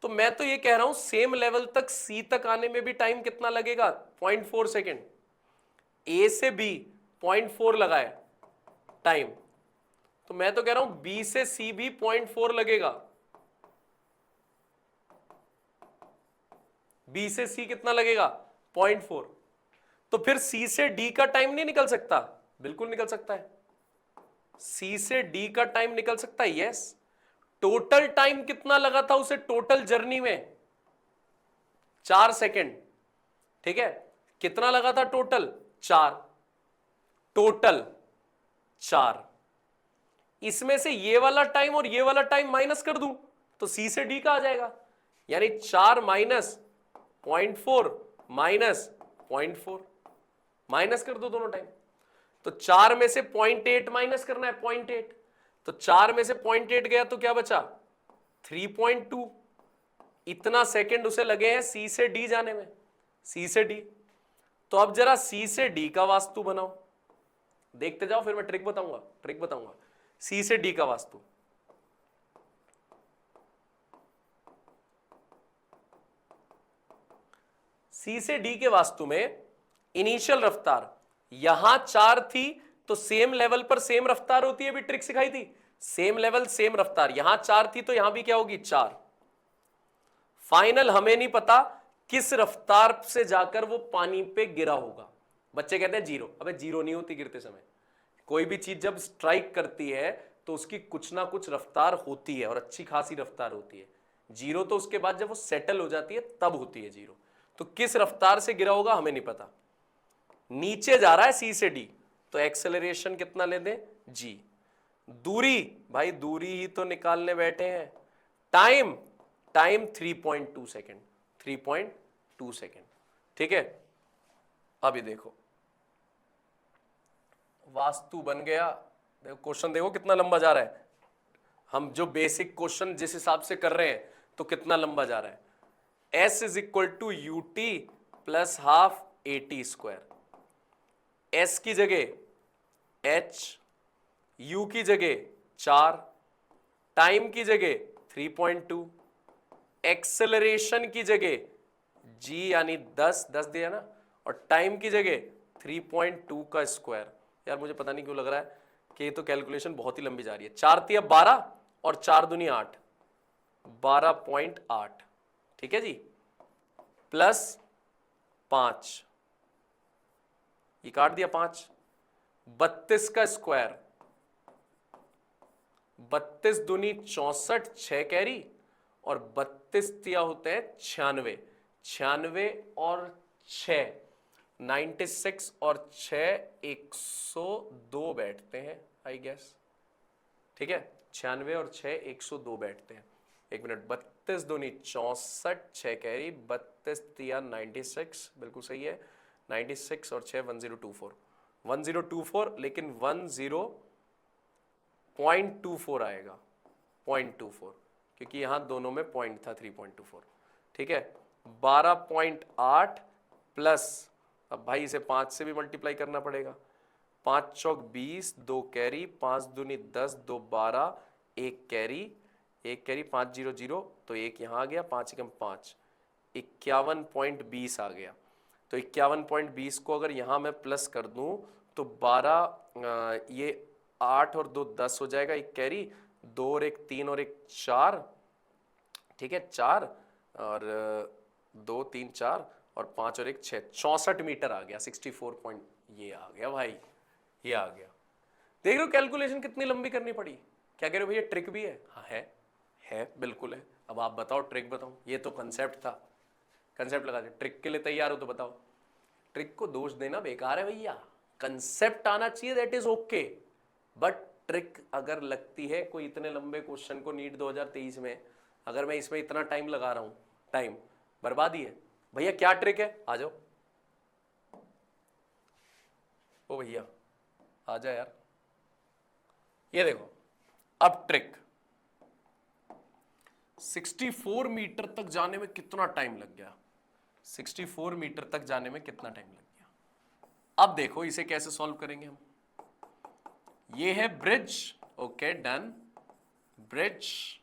तो मैं तो ये कह रहा हूं सेम लेवल तक सी तक आने में भी टाइम कितना लगेगा? 0.4 सेकेंड। ए से बी 0.4 लगा है टाइम, तो मैं तो कह रहा हूं बी से सी भी 0.4 लगेगा। बी से सी कितना लगेगा? 0.4। तो फिर सी से डी का टाइम नहीं निकल सकता? बिल्कुल निकल सकता है, सी से डी का टाइम निकल सकता है, यस। टोटल टाइम कितना लगा था उसे टोटल जर्नी में? 4 सेकेंड, ठीक है। कितना लगा था टोटल? 4, टोटल 4। इसमें से ये वाला टाइम और ये वाला टाइम माइनस कर दूं तो सी से डी का आ जाएगा, यानी 4 माइनस 0.4 माइनस 0.4, माइनस कर दो दोनों टाइम। तो 4 में से 0.8 माइनस करना है, 0.8, तो 4 में से 0.8 गया तो क्या बचा? 3.2। इतना सेकंड उसे लगे हैं सी से डी जाने में, सी से डी। तो अब जरा सी से डी का वास्तु बनाओ, देखते जाओ, फिर मैं ट्रिक बताऊंगा। सी से डी का वास्तु, सी से डी के वास्तु में इनिशियल रफ्तार यहां 4 थी, तो सेम लेवल पर सेम रफ्तार होती है, भी ट्रिक सिखाई थी, सेम लेवल सेम रफ्तार। यहां 4 थी तो यहां भी क्या होगी? 4। फाइनल हमें नहीं पता किस रफ्तार से जाकर वो पानी पे गिरा होगा। बच्चे कहते हैं 0, अबे 0 नहीं होती गिरते समय। कोई भी चीज जब स्ट्राइक करती है तो उसकी कुछ ना कुछ रफ्तार होती है, और अच्छी खासी रफ्तार होती है। 0 तो उसके बाद जब वो सेटल हो जाती है तब होती है 0। तो किस रफ्तार से गिरा होगा हमें नहीं पता। नीचे जा रहा है सी से डी, तो एक्सेलरेशन कितना ले दें? g। दूरी, भाई दूरी ही तो निकालने बैठे हैं। टाइम 3.2 सेकेंड, 3.2 सेकेंड, ठीक है। अभी देखो वास्तु बन गया, देखो क्वेश्चन देखो कितना लंबा जा रहा है। हम जो बेसिक क्वेश्चन जिस हिसाब से कर रहे हैं, तो कितना लंबा जा रहा है, s is equal to u t plus half a t square. s की जगह h, u की जगह 4, टाइम की जगह 3.2, एक्सेलरेशन की जगह g यानी 10 दिया ना, और टाइम की जगह 3.2 का स्क्वायर। यार मुझे पता नहीं क्यों लग रहा है कि ये तो कैलकुलेशन बहुत ही लंबी जा रही है। 4 तिया 12 और 4 दूनी 8, 12.8, ठीक है जी, प्लस 5, ये काट दिया 5, 32 का स्क्वायर, 32 दूनी 64, 6 कैरी, और 32 तिया होते हैं 96, 96 और 6 96 और 6 102 बैठते हैं आई गेस, ठीक है, 96 और 6 102 बैठते हैं। एक मिनट, 32 दूनी 64, 6 कैरी, 32 तिया 96, बिल्कुल सही है, 96 और 6 1024, 1024, लेकिन 10.24 आएगा, 0.24, क्योंकि यहां दोनों में पॉइंट था 3.24, ठीक है। 12.8 प्लस, अब भाई इसे 5 से भी मल्टीप्लाई करना पड़ेगा, 5 चौक 20, 2 कैरी, 5 दूनी 10, 2 12, 1 कैरी, 5 0 0, तो 1 यहाँ आ गया, 5 एकम 5, 51.20 आ गया। तो 51.20 को अगर यहाँ मैं प्लस कर दूं तो 12, ये 8 और 2 10 हो जाएगा, 1 कैरी, 2 और 1 3 और 1 4, ठीक है, 4 और 2 3 4 और 5 और 1 6, 64 मीटर आ गया, 64 पॉइंट, ये आ गया भाई, ये आ गया। देख रहे हो कैलकुलेशन कितनी लंबी करनी पड़ी। क्या कह रहे हो भैया, ट्रिक भी है? हाँ है, बिल्कुल है। अब आप बताओ, ट्रिक बताओ। ये तो कंसेप्ट था, कंसेप्ट लगा दे। ट्रिक के लिए तैयार हो तो बताओ। ट्रिक को दोष देना बेकार है भैया, कंसेप्ट आना चाहिए, that is okay, but trick अगर लगती है, कोई इतने लंबे क्वेश्चन को नीट 2023 में अगर मैं इसमें इतना टाइम लगा रहा हूं, टाइम बर्बादी है भैया। क्या ट्रिक है, आ जाओ। ओ भैया आ जा यार। ये देखो, अब ट्रिक 64 मीटर तक जाने में कितना टाइम लग गया, 64 मीटर तक जाने में कितना टाइम लग गया। अब देखो इसे कैसे सॉल्व करेंगे हम। ये है ब्रिज, ओके डन, ब्रिज।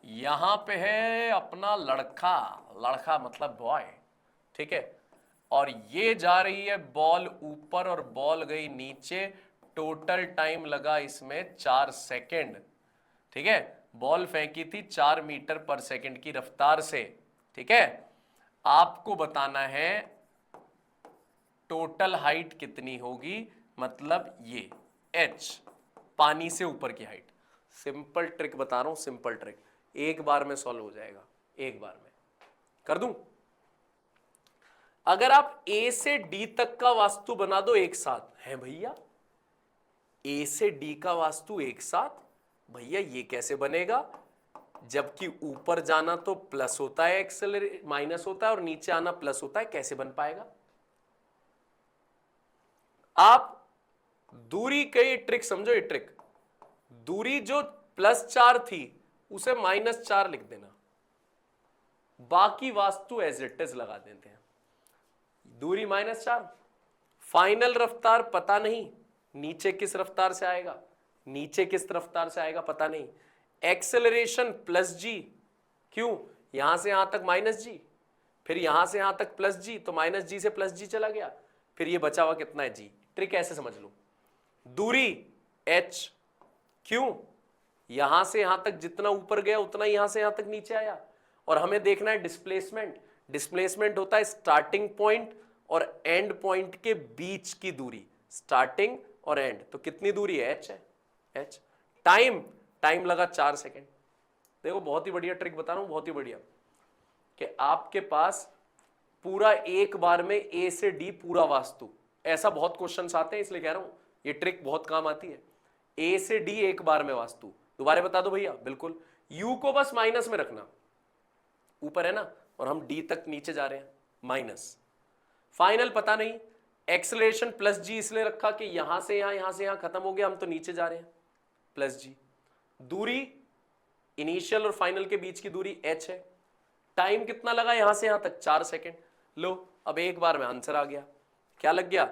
यहां पे है अपना लड़का, लड़का मतलब बॉय, ठीक है, और ये जा रही है बॉल ऊपर और बॉल गई नीचे। टोटल टाइम लगा इसमें 4 सेकेंड, ठीक है। बॉल फेंकी थी 4 मीटर पर सेकेंड की रफ्तार से, ठीक है। आपको बताना है टोटल हाइट कितनी होगी, मतलब ये h, पानी से ऊपर की हाइट। सिंपल ट्रिक बता रहा हूं, सिंपल ट्रिक, एक बार में सॉल्व हो जाएगा, एक बार में कर दूं। अगर आप A से D तक का वास्तु बना दो एक साथ, है भैया A से D का वास्तु एक साथ, भैया ये कैसे बनेगा, जबकि ऊपर जाना तो प्लस होता है, एक्सेलरेट माइनस होता है, और नीचे आना प्लस होता है, कैसे बन पाएगा। आप दूरी के ट्रिक समझो, ये ट्रिक, दूरी जो +4 थी उसे -4 लिख देना, बाकी वास्तु एज इट इज लगा देते हैं। दूरी -4, फाइनल रफ्तार पता नहीं, नीचे किस रफ्तार से आएगा, नीचे किस रफ्तार से आएगा पता नहीं। एक्सेलरेशन +g, क्यों, यहां से यहां तक -g, फिर यहां से यहां तक +g, तो -g से +g चला गया, फिर ये बचा हुआ कितना है g। ट्रिक ऐसे समझ लो, दूरी h, क्यों, यहां से यहां तक जितना ऊपर गया उतना यहां से यहां तक नीचे आया, और हमें देखना है डिस्प्लेसमेंट। डिस्प्लेसमेंट होता है स्टार्टिंग पॉइंट और एंड पॉइंट के बीच की दूरी, स्टार्टिंग और एंड, तो कितनी दूरी है, h है, h। टाइम लगा 4 सेकेंड। देखो बहुत ही बढ़िया ट्रिक बता रहा हूं, बहुत ही बढ़िया, कि आपके पास पूरा एक बार में A से D पूरा वास्तु, ऐसा बहुत क्वेश्चंस आते हैं, इसलिए कह रहा हूं ये ट्रिक बहुत काम आती है। A से D एक बार में वास्तु, दोबारा बता दो भैया, बिल्कुल। U को बस माइनस में रखना, ऊपर है ना, और हम D तक नीचे जा रहे हैं, माइनस। फाइनल पता नहीं, एक्सेलरेशन +g इसलिए रखा कि यहां से यहां खत्म हो गया, हम तो नीचे जा रहे हैं, +g। दूरी इनिशियल और फाइनल के बीच की दूरी h है, टाइम कितना लगा यहां से यहां तक 4 सेकेंड। लो अब एक बार में आंसर आ गया, क्या लग गया,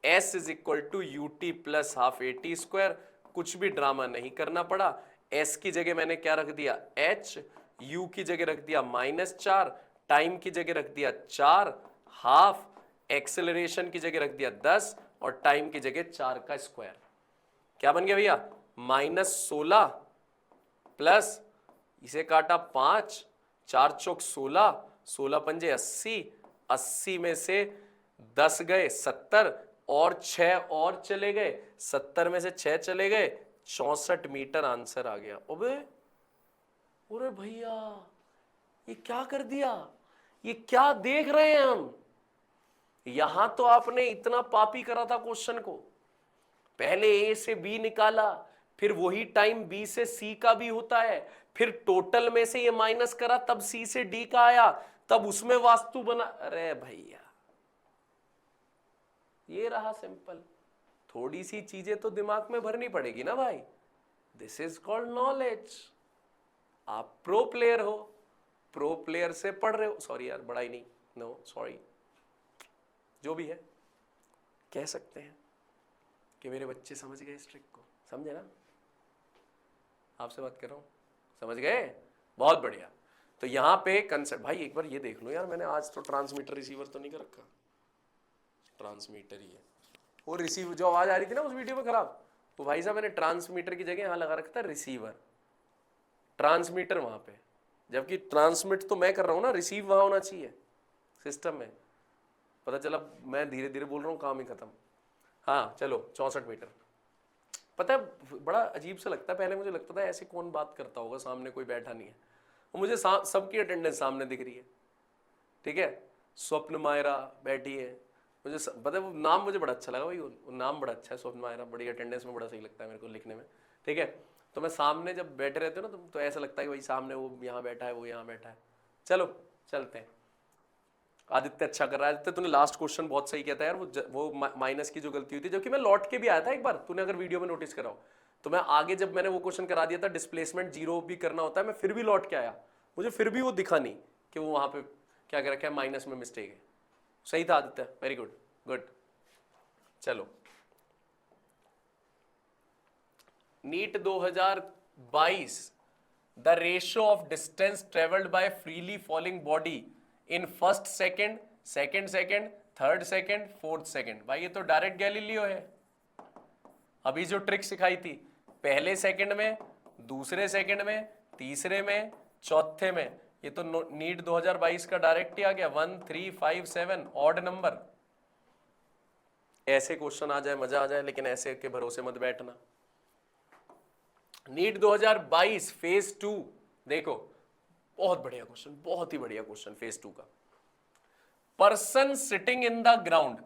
s is equal to u t plus half a t square. कुछ भी ड्रामा नहीं करना पड़ा, s की जगह मैंने क्या रख दिया h, u की जगह रख दिया -4, टाइम की जगह रख दिया 4, हाफ, एक्सेलरेशन की जगह रख दिया 10 और टाइम की जगह 4 का स्क्वायर। क्या बन गया भैया, -16 प्लस इसे काटा 5, 4 चौक 16, 16 पंजे 80, 80 में से 10 गए 70 और 6 और चले गए, 70 में से 6 चले गए, 64 मीटर आंसर आ गया। अबे अरे भैया ये क्या कर दिया, ये क्या देख रहे हैं हम। यहां तो आपने इतना पापी करा था क्वेश्चन को, पहले ए से बी निकाला, फिर वही टाइम बी से सी का भी होता है, फिर टोटल में से ये माइनस करा तब सी से डी का आया, तब उसमें वास्तु बना। अरे भैया ये रहा सिंपल, थोड़ी सी चीजें तो दिमाग में भरनी पड़ेगी ना भाई। This is called knowledge. आप प्रो प्लेयर हो, प्रो प्लेयर से पढ़ रहे हो, सॉरी यार बड़ा ही नहीं, नो सॉरी, जो भी है कह सकते हैं कि मेरे बच्चे समझ गए इस ट्रिक को, समझे ना, आपसे बात कर रहा हूं, समझ गए, बहुत बढ़िया। तो यहां पे कंसेप्ट भाई एक बार ये देख लो यार, मैंने आज तो ट्रांसमीटर रिसीवर तो नहीं कर रखा, ट्रांसमीटर ही है। वो रिसीवर जो आवाज आ रही थी ना उस वीडियो में खराब, तो भाई साहब मैंने ट्रांसमीटर की जगह यहां लगा रखा था रिसीवर, ट्रांसमीटर वहां पे, जबकि ट्रांसमिट तो मैं कर रहा हूं ना, रिसीव वहां होना चाहिए सिस्टम में। पता चला मैं धीरे धीरे बोल रहा हूं, काम ही खत्म। हाँ चलो 64 मीटर। पता है बड़ा अजीब सा लगता है, पहले मुझे लगता था ऐसे कौन बात करता होगा, सामने कोई बैठा नहीं है, मुझे सबकी अटेंडेंस सामने दिख रही है, ठीक है, स्वप्न मायरा बैठी है, मुझे पता है वो नाम मुझे बड़ा अच्छा लगा भाई, वो नाम बड़ा अच्छा है स्वप्न मायरा, बड़ी अटेंडेंस में बड़ा सही लगता है मेरे को लिखने में, ठीक है। तो मैं सामने जब बैठे रहते हो ना तो ऐसा लगता है कि भाई सामने वो यहाँ बैठा है, वो यहाँ बैठा है। चलो चलते हैं, आदित्य अच्छा कर रहा है। आदित्य तूने लास्ट क्वेश्चन बहुत सही किया था यार, वो माइनस की जो गलती हुई थी, जबकि मैं लौट के भी आया था एक बार, तूने अगर वीडियो में नोटिस करा हो तो मैं आगे जब मैंने वो क्वेश्चन करा दिया था डिस्प्लेसमेंट 0 भी करना होता है, मैं फिर भी लौट के आया, मुझे फिर भी वो दिखा नहीं कि वो वहां पे क्या कर रखा है, माइनस में मिस्टेक है। सही था आदित्य, वेरी गुड गुड। चलो NEET 2022, the ratio of distance travelled by freely falling body in first second, second second, third second, fourth second. भाई ये तो डायरेक्ट गैलीलियो है। अभी जो ट्रिक सिखाई थी, पहले सेकेंड में, दूसरे सेकेंड में, तीसरे में, चौथे में, ये तो नीट 2022 का डायरेक्ट ही आ गया। 1 3 5 7 ऑड नंबर। ऐसे क्वेश्चन आ जाए मजा आ जाए, लेकिन ऐसे के भरोसे मत बैठना। नीट 2022 फेज 2 देखो, बहुत बढ़िया क्वेश्चन, बहुत ही बढ़िया क्वेश्चन फेज 2 का। Person sitting in the ground.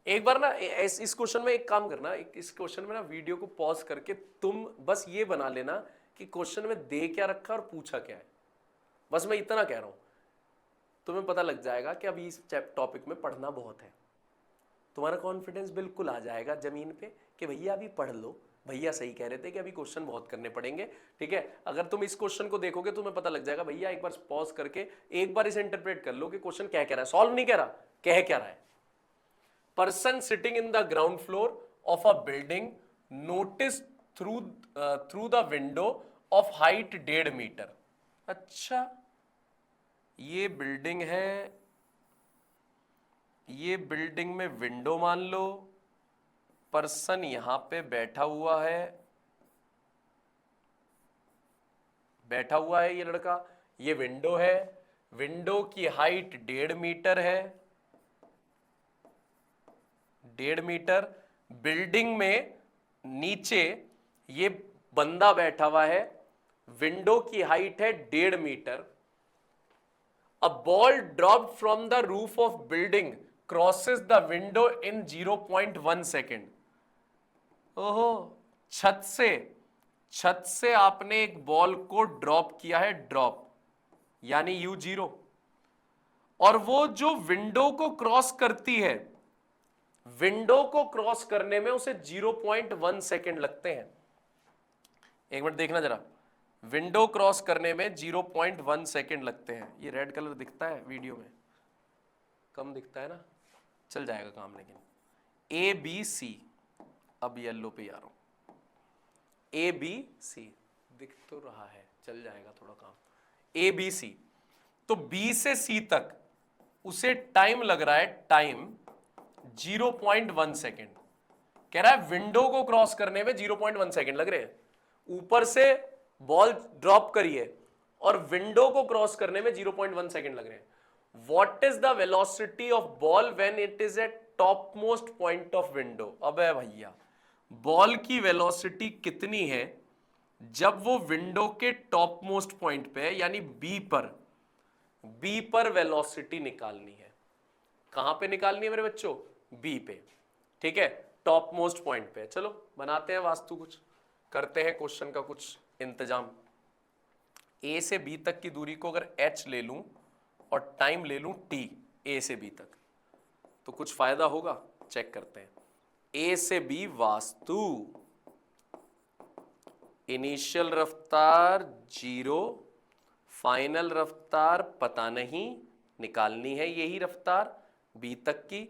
एक बार ना इस क्वेश्चन में एक काम करना, इस क्वेश्चन में ना वीडियो को पॉज करके तुम बस ये बना लेना कि क्वेश्चन में दे क्या रखा और पूछा क्या है, बस मैं इतना कह रहा हूं, तुम्हें पता लग जाएगा कि अभी इस टॉपिक में पढ़ना बहुत है, तुम्हारा कॉन्फिडेंस बिल्कुल आ जाएगा जमीन पे कि भैया अभी पढ़ लो, भैया सही कह रहे थे कि अभी क्वेश्चन बहुत करने पड़ेंगे, ठीक है। अगर तुम इस क्वेश्चन को देखोगे तुम्हें पता लग जाएगा, भैया एक बार पॉज करके एक बार इसे इंटरप्रेट कर लो कि क्वेश्चन क्या कह रहा है, सॉल्व नहीं कह रहा, कह क्या रहा है। Person sitting in the ground floor of a building notice through the window of height 1.5 metre. अच्छा ये बिल्डिंग है, ये बिल्डिंग में विंडो मान लो, पर्सन यहां पे बैठा हुआ है, बैठा हुआ है ये लड़का, ये विंडो है, विंडो की हाइट 1.5 मीटर है, 1.5 मीटर। बिल्डिंग में नीचे ये बंदा बैठा हुआ है, विंडो की हाइट है 1.5 metre. A ball dropped from the roof of building crosses the window in 0.1 second. ओहो, छत से आपने एक बॉल को ड्रॉप किया है, ड्रॉप यानी u0, और वो जो विंडो को क्रॉस करती है, विंडो को क्रॉस करने में उसे 0.1 सेकेंड लगते हैं। एक मिनट देखना जरा, विंडो क्रॉस करने में 0.1 सेकेंड लगते हैं। ये रेड कलर दिखता है वीडियो में, कम दिखता है ना, चल जाएगा काम। लेकिन ए बी सी, अब येलो पे आ रहा हूं, ए बी सी दिख तो रहा है, चल जाएगा थोड़ा काम। ए बी सी, तो बी से सी तक उसे टाइम लग रहा है, टाइम 0.1 सेकेंड। कह रहा है विंडो को क्रॉस करने में 0.1 सेकेंड लग रहे हैं। ऊपर से बॉल ड्रॉप करिए और विंडो को क्रॉस करने में 0.1 सेकेंड लग रहे हैं। What is the velocity of ball when it is eight top most point of window? अबे भैया, बॉल की वेलोसिटी कितनी है जब वो विंडो के टॉप मोस्ट पॉइंट पे है, यानी बी पर वेलोसिटी निकालनी है। कहां पे निकालनी है मेरे बच्चों? बी पे, ठीक है, टॉप मोस्ट पॉइंट पे। चलो बनाते हैं वास्तु, कुछ करते हैं क्वेश्चन का कुछ इंतजाम। ए से बी तक की दूरी को अगर एच ले लूं और टाइम ले लूं टी, ए से बी तक, तो कुछ फायदा होगा? चेक करते हैं। ए से बी वास्तु, इनिशियल रफ्तार 0, फाइनल रफ्तार पता नहीं, निकालनी है यही रफ्तार बी तक की।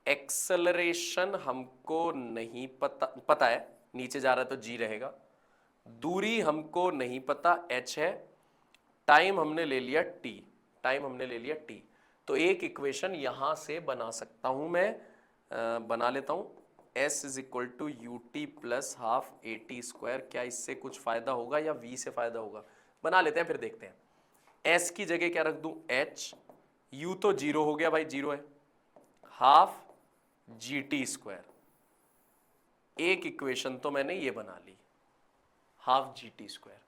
एक्सेलरेशन हमको नहीं पता है, नीचे जा रहा है तो जी रहेगा। दूरी हमको नहीं पता, एच है। टाइम हमने ले लिया टी, तो एक इक्वेशन यहां से बना सकता हूं मैं, बना लेता हूं। S is equal to u t plus half a t square. क्या इससे कुछ फायदा होगा या V से फायदा होगा? बना लेते हैं फिर देखते हैं। S की जगह क्या रख दूं? H। U तो 0 हो गया भाई, 0 है। हाफ जी टी स्क्वायर, एक इक्वेशन तो मैंने ये बना ली, हाफ जी टी स्क्वायर।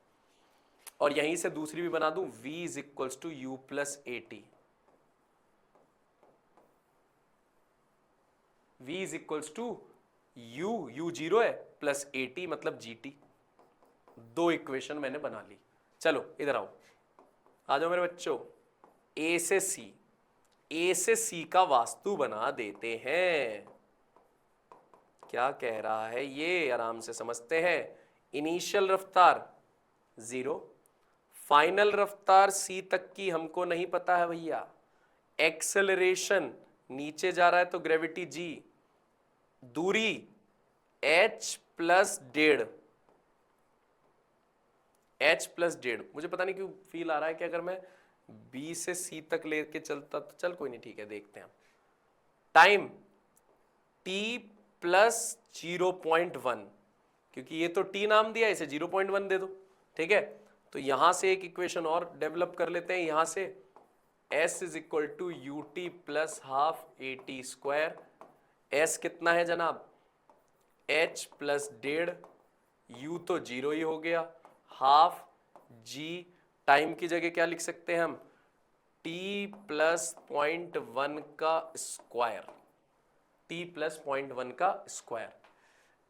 और यहीं से दूसरी भी बना दूं, V is equals to u plus a t. V is equals to u 0 है प्लस ए टी मतलब जी टी। दो इक्वेशन मैंने बना ली। चलो इधर आओ, आ जाओ मेरे बच्चों। ए से सी का वास्तु बना देते हैं। क्या कह रहा है ये, आराम से समझते हैं। इनिशियल रफ्तार 0, फाइनल रफ्तार सी तक की हमको नहीं पता है भैया। एक्सेलरेशन नीचे जा रहा है तो ग्रेविटी जी, दूरी h प्लस 1.5, मुझे पता नहीं क्यों फील आ रहा है कि अगर मैं B से C तक लेके चलता तो चल कोई नहीं, ठीक है, देखते हैं। टाइम T प्लस 0.1, क्योंकि ये तो T नाम दिया, इसे 0.1 दे दो, ठीक है। तो यहां से एक इक्वेशन और डेवलप कर लेते हैं। यहां से S is equal to u t plus half a t square. S कितना है जनाब? H प्लस 1.5, U तो 0 ही हो गया, हाफ G। टाइम की जगह क्या लिख सकते हैं हम? T प्लस 0.1 का स्क्वायर, T प्लस 0.1 का स्क्वायर।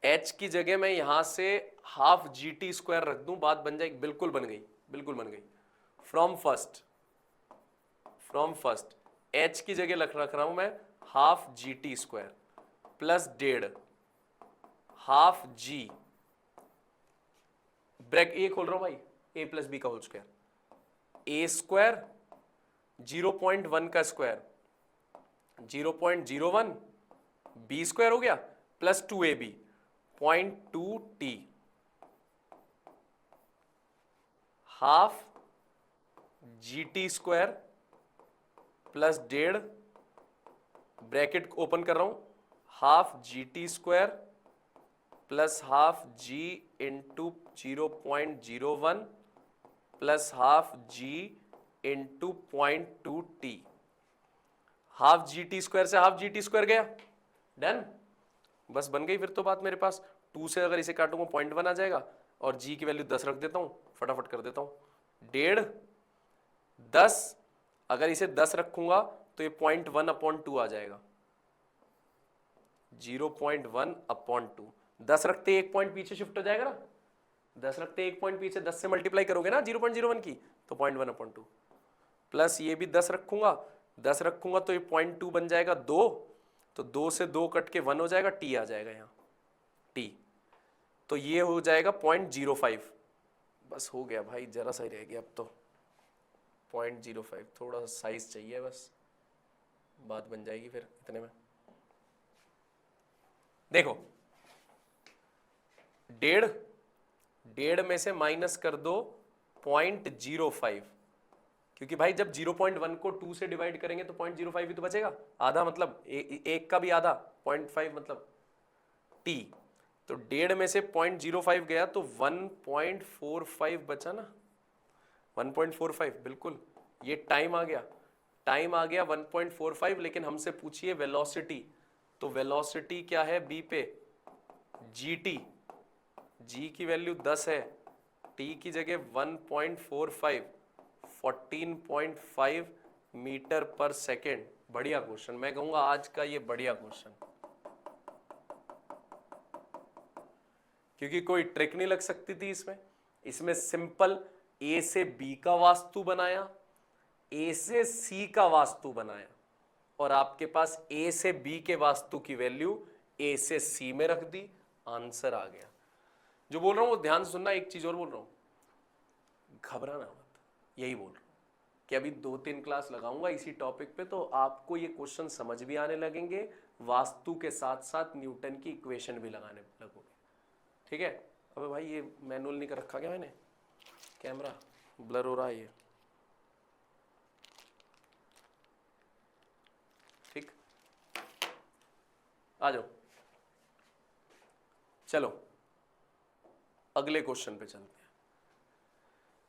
H की जगह मैं यहां से हाफ जी टी स्क्वायर रख दूं, बात बन जाएगी। बिल्कुल बन गई। फ्रॉम फर्स्ट H की जगह रख रहा हूं मैं half G T square plus 1.5 half G, bracket खोल रहा हूं भाई, ए प्लस बी का होल स्क्वायर, ए स्क्वायर 0.1 का स्क्वायर 0.01, बी स्क्वायर हो गया plus 2ab 0.2 T, half G T square plus 1.5, bracket open कर रहा हूं, half G T square plus half G into 0.01 plus half G into 0.2 T. Half G T square से half G T square गया, done, बस बन गई फिर तो बात मेरे पास। 2 से अगर इसे काटूंगा 0.1 आ जाएगा, और जी की वैल्यू 10 रख देता हूं, फटाफट कर देता हूं। 1.5 10, अगर इसे 10 रखूंगा तो ये 0.1/2 आ जाएगा, 0.1/2। 10 रखते एक पॉइंट पीछे शिफ्ट हो जाएगा ना, 10 रखते एक पॉइंट पीछे, 10 से मल्टीप्लाई करोगे ना 0.01 की, तो 0.1/2 प्लस ये भी 10 रखूंगा तो ये 0.2 बन जाएगा 2, तो 2 से 2 कट के 1 हो जाएगा, टी आ जाएगा यहाँ, टी। तो ये हो जाएगा 0.05, बस हो गया भाई, जरा सा ही रह गया अब तो। 0.05 थोड़ा सा साइज चाहिए बस, बात बन जाएगी फिर इतने में। देखो, डेढ़ में से माइनस कर दो 0.05, क्योंकि भाई जब 0.1 को 2 से डिवाइड करेंगे तो 0.05 ही तो बचेगा, आधा मतलब एक का भी आधा, 0.5 मतलब t। तो डेढ़ में से 0.05 गया तो 1.45 बचा ना, 1.45 बिल्कुल। ये टाइम आ गया, 1.45। लेकिन हमसे पूछिए वेलोसिटी, तो वेलोसिटी क्या है b पे, gt, g की वैल्यू 10 है, t की जगह 1.45, 14.5 मीटर पर सेकेंड। बढ़िया क्वेश्चन, मैं कहूंगा आज का ये बढ़िया क्वेश्चन, क्योंकि कोई ट्रिक नहीं लग सकती थी इसमें। इसमें सिंपल ए से बी का वास्तु बनाया, ए से सी का वास्तु बनाया, और आपके पास ए से बी के वास्तु की वैल्यू ए से सी में रख दी, आंसर आ गया। जो बोल रहा हूं वो ध्यान से सुनना, एक चीज और बोल रहा हूं, घबराना मत, यही बोल रहा हूं कि अभी 2-3 क्लास लगाऊंगा इसी टॉपिक पे, तो आपको ये क्वेश्चन समझ भी आने लगेंगे, वास्तु के साथ साथ न्यूटन की इक्वेशन भी लगाने लगोगे, ठीक है। अबे भाई ये मैनुअल नहीं कर रखा क्या मैंने, कैमरा ब्लर हो रहा है ये, ठीक। आ जाओ, चलो अगले क्वेश्चन पे चलते हैं।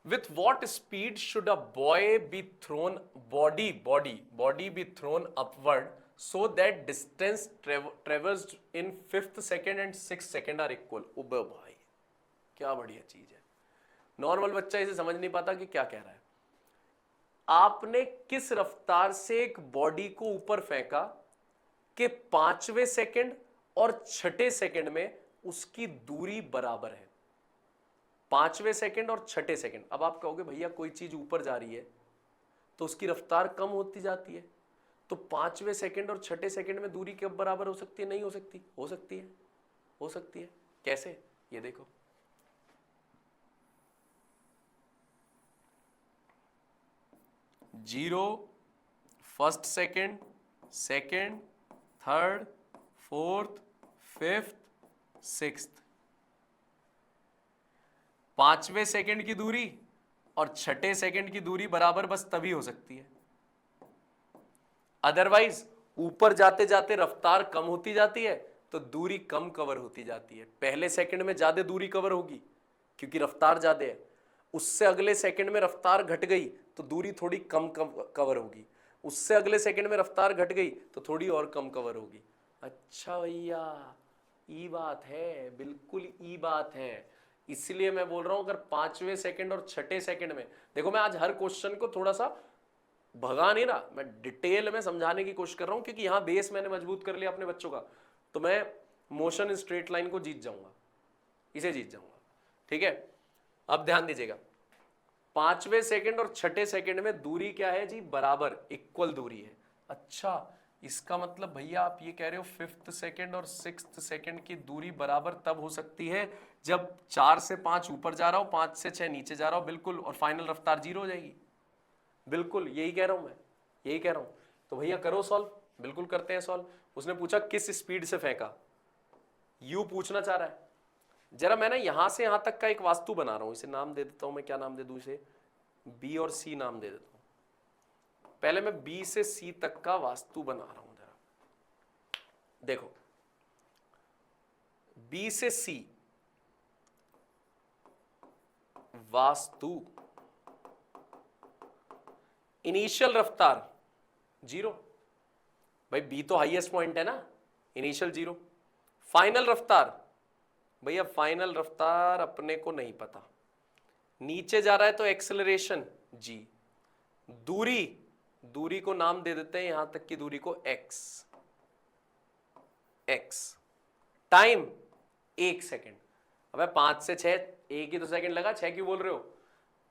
With what speed should a boy be thrown, body be thrown upward so that distance traversed in 5th second and 6th second are equal? Ube भाई क्या बढ़िया चीज है, नॉर्मल बच्चा इसे समझ नहीं पाता कि क्या कह रहा है। आपने किस रफ्तार से एक बॉडी को ऊपर फेंका कि 5वें सेकंड और 6ठे सेकंड में उसकी दूरी बराबर है, 5वें सेकंड और 6ठे सेकंड। अब आप कहोगे भैया कोई चीज ऊपर जा रही है तो उसकी रफ्तार कम होती जाती है, तो 5वें सेकंड और 6ठे सेकंड में दूरी कब बराबर हो सकती है? नहीं हो सकती। हो सकती है, हो सकती है। कैसे? ये देखो, zero, first second, second, third, fourth, fifth, sixth, 5वें सेकंड की दूरी और 6ठे सेकंड की दूरी बराबर बस तभी हो सकती है, अदरवाइज ऊपर जाते जाते रफ्तार कम होती जाती है तो दूरी कम कवर होती जाती है। पहले सेकंड में ज्यादा दूरी कवर होगी क्योंकि रफ्तार ज्यादा है, उससे अगले सेकंड में रफ्तार घट गई तो दूरी थोड़ी कम कवर होगी, उससे अगले सेकंड में रफ्तार घट गई तो थोड़ी और कम कवर होगी। अच्छा भैया, ई बात है, बिल्कुल ई बात है। इसलिए मैं बोल रहा हूं अगर 5वें सेकंड और 6ठे सेकंड में, देखो मैं आज हर क्वेश्चन को थोड़ा सा भगा नहीं रहा, मैं डिटेल में समझाने की कोशिश कर रहा हूं, क्योंकि यहां बेस मैंने मजबूत कर लिया अपने बच्चों का, तो मैं मोशन इन स्ट्रेट लाइन को जीत जाऊंगा, इसे जीत जाऊंगा, ठीक है। अब ध्यान दीजिएगा, 5वें सेकंड और 6ठे सेकंड में दूरी क्या है जी? बराबर, इक्वल दूरी है। अच्छा, इसका मतलब भैया आप ये कह रहे हो 5th सेकंड और 6th सेकंड की दूरी बराबर तब हो सकती है जब 4 से 5 ऊपर जा रहा हो, 5 से 6 नीचे जा रहा हो, बिल्कुल, और फाइनल रफ्तार 0 हो जाएगी। बिल्कुल यही कह रहा हूं मैं, यही कह रहा हूं। तो भैया करो सॉल्व, बिल्कुल करते हैं सॉल्व। उसने पूछा किस स्पीड से फेंका, यू पूछना चाह रहा है। जरा मैं ना यहां से यहां तक का एक वास्तु बना रहा हूं, इसे नाम दे देता हूं मैं, क्या नाम दे दूं इसे? बी और सी नाम दे देता हूं। पहले मैं बी से सी तक का वास्तु बना रहा हूं, जरा देखो, बी से सी वास्तु, इनिशियल रफ्तार 0, भाई बी तो हाईएस्ट पॉइंट है ना, इनिशियल 0। फाइनल रफ्तार, भैया फाइनल रफ्तार अपने को नहीं पता, नीचे जा रहा है तो एक्सेलरेशन g, दूरी को नाम दे देते हैं यहां तक की दूरी को x, टाइम 1 सेकंड। अबे 5 से 6 एक ही तो सेकंड लगा, 6 क्यों बोल रहे हो?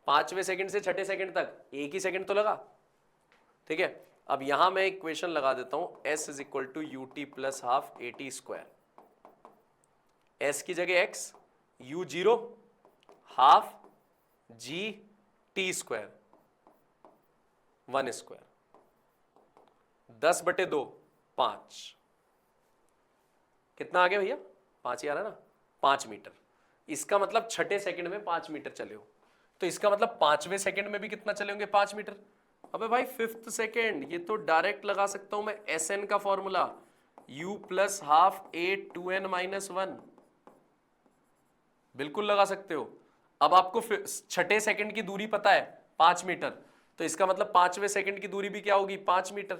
5वें सेकंड से 6ठे सेकंड तक एक ही सेकंड तो लगा, ठीक है। अब यहां मैं इक्वेशन लगा देता हूं, s is equal to u t plus half a t square, s की जगह x, u 0 half G T square 1 square 10/2 5, कितना आ गया भैया? 5 ही आ रहा है ना, 5 मीटर। इसका मतलब छठे सेकंड में 5 मीटर चले हो, तो इसका मतलब पांचवें सेकंड में भी कितना चले होंगे? 5 मीटर। अबे भाई फिफ्थ सेकंड, ये तो डायरेक्ट लगा सकता हूं मैं एस एन का फॉर्मूला, u प्लस हाफ ए 2n माइनस 1, बिल्कुल लगा सकते हो। अब आपको छठे सेकंड की दूरी पता है 5 मीटर, तो इसका मतलब पांचवें सेकंड की दूरी भी क्या होगी? 5 मीटर,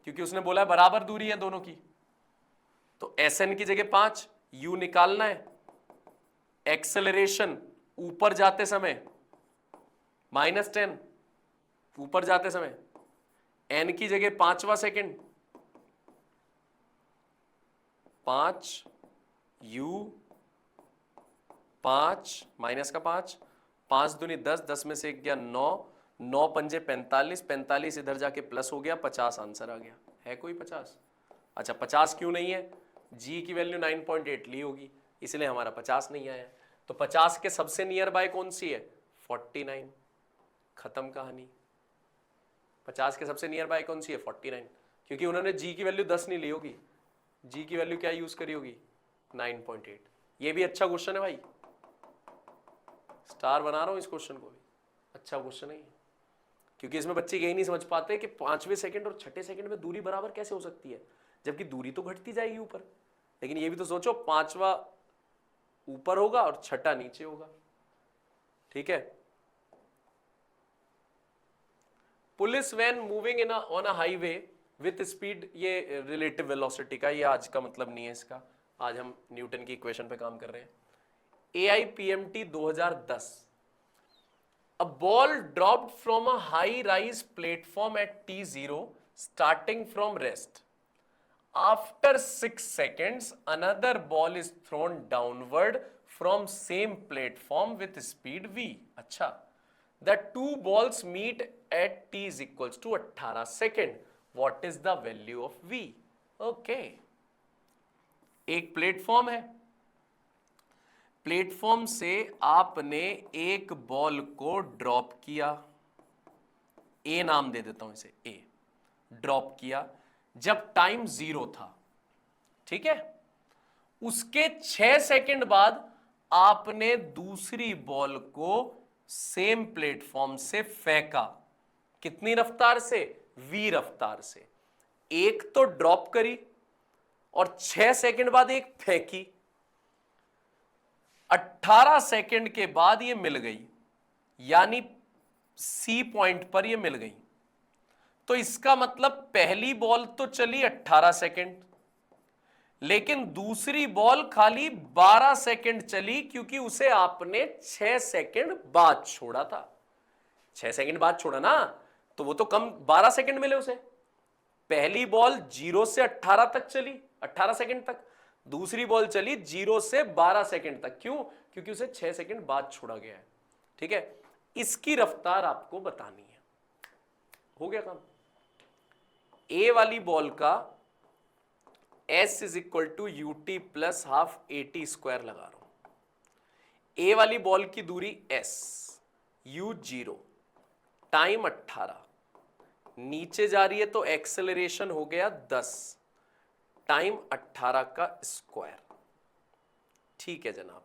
क्योंकि उसने बोला है बराबर दूरी है दोनों की। तो एस एन की जगह 5, u निकालना है, एक्सेलरेशन ऊपर जाते समय -10, ऊपर जाते समय n की जगह पांचवा सेकंड 5 u 5 माइनस का 5, 5 दूनी 10, 10 में से 1 गया 9, 9 पंजे 45, 45 इधर जाके प्लस हो गया, 50 आंसर आ गया। है कोई 50? अच्छा 50 क्यों नहीं है? जी की वैल्यू 9.8 ली होगी, इसलिए हमारा 50 नहीं आया। तो 50 के सबसे नियर बाय कौन सी है? 49। खत्म कहानी। 50 के सबसे नियर बाय कौन सी है? 49, क्योंकि उन्होंने जी की वैल्यू 10 नहीं ली होगी, जी की वैल्यू क्या यूज करी होगी? 9.8। ये भी अच्छा क्वेश्चन है भाई, स्टार बना रहा हूं इस क्वेश्चन को भी, अच्छा क्वेश्चन है, क्योंकि इसमें बच्चे यही नहीं समझ पाते कि पांचवें सेकंड और छठे सेकंड में दूरी बराबर कैसे हो सकती है, जबकि दूरी तो घटती जाएगी ऊपर। लेकिन ये भी तो सोचो, पांचवा ऊपर होगा और छठा नीचे होगा। ठीक है। Police van moving in on a highway with speed, ये रिलेटिव वेलोसिटी का, ये आज का मतलब नहीं है इसका, आज हम न्यूटन की इक्वेशन पे काम कर रहे हैं। AIPMT 2010, a ball dropped from a high rise platform at T0 starting from rest. After 6 seconds, another ball is thrown downward from same platform with speed v. अच्छा, the two balls meet at t is equals to 18 second. What is the value of v? Okay. एक platform है, platform से आपने एक ball को drop किया, ए नाम दे देता हूं इसे, ए ड्रॉप किया जब टाइम 0 था। ठीक है। उसके 6 सेकंड बाद आपने दूसरी बॉल को सेम प्लेटफॉर्म से फेंका, कितनी रफ्तार से? v रफ्तार से। एक तो ड्रॉप करी और 6 सेकंड बाद एक फेंकी, 18 सेकंड के बाद ये मिल गई, यानी सी पॉइंट पर ये मिल गई। तो इसका मतलब पहली बॉल तो चली 18 सेकंड, लेकिन दूसरी बॉल खाली 12 सेकंड चली, क्योंकि उसे आपने 6 सेकंड बाद छोड़ा था। 6 सेकंड बाद छोड़ा ना, तो वो तो कम 12 सेकंड मिले उसे। पहली बॉल 0 से 18 तक चली, 18 सेकंड तक, दूसरी बॉल चली 0 से 12 सेकंड तक। क्यों? क्योंकि उसे 6 सेकंड बाद छोड़ा गया है। ठीक है, इसकी रफ्तार आपको बतानी है। हो गया काम। ए वाली बॉल का S is equal to UT plus half AT square लगा रहा हूं। ए वाली बॉल की दूरी S, U 0, टाइम 18, नीचे जा रही है तो एक्सेलरेशन हो गया 10, टाइम 18 का स्क्वायर। ठीक है जनाब,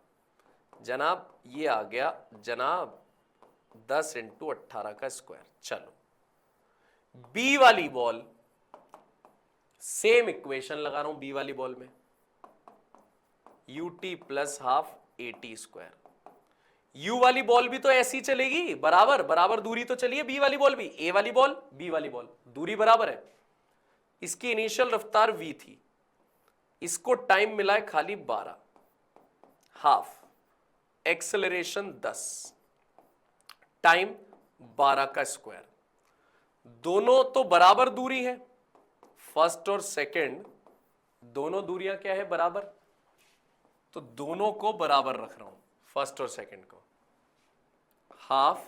जनाब ये आ गया जनाब 10 इंटू 18 का स्क्वायर। चलो, बी वाली बॉल, सेम इक्वेशन लगा रहा हूं बी वाली बॉल में, UT plus half AT square. You वाली बॉल भी तो ऐसी चलेगी, बराबर बराबर दूरी तो चलिए, बी वाली बॉल भी, ए वाली बॉल बी वाली बॉल, दूरी बराबर है। इसकी इनिशियल रफ्तार v थी, इसको टाइम मिला है खाली 12, हाफ, एक्सेलरेशन 10, टाइम 12 का स्क्वायर। दोनों तो बराबर दूरी है, फर्स्ट और सेकंड दोनों दूरियां क्या है? बराबर। तो दोनों को बराबर रख रहा हूं, फर्स्ट और सेकंड को। Half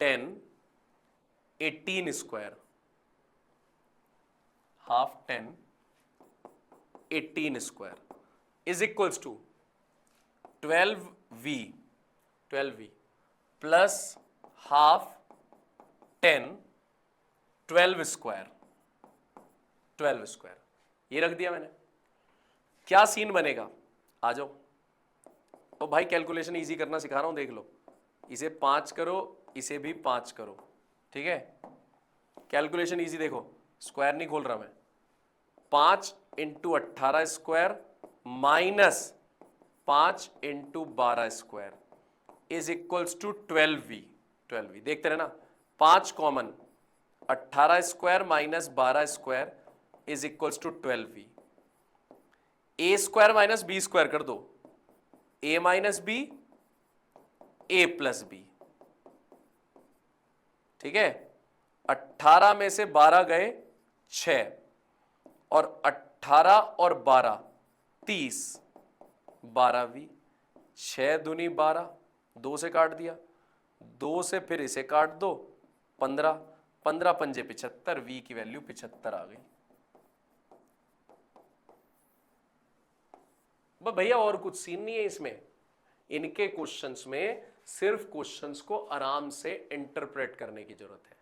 10 18 square, half 10 18 square is equals to 12v, 12v plus half 10 12 square 12 square, ये रख दिया मैंने। क्या सीन बनेगा, आ जाओ। तो भाई कैलकुलेशन इजी करना सिखा रहा हूं, देख लो। इसे 5 करो, इसे भी 5 करो, ठीक है। कैलकुलेशन इजी देखो, स्क्वायर नहीं खोल रहा मैं। 5 into 18 square minus 5 into 12 square is equals to 12v। 12v देखते रहना, 5 common, 18 square minus 12 square is equals to 12v। A square minus b square कर दो, a minus b, a plus b, ठीक है। 18 में से 12 गए 6, और 18 और 12 30, 12v। 6 दूनी 12, 2 से काट दिया, 2 से फिर इसे काट दो, 15, 15 पंजे 75, v की वैल्यू 75 आ गई। भैया और कुछ सीन नहीं है इसमें। इनके क्वेश्चंस में सिर्फ क्वेश्चंस को आराम से इंटरप्रेट करने की जरूरत है,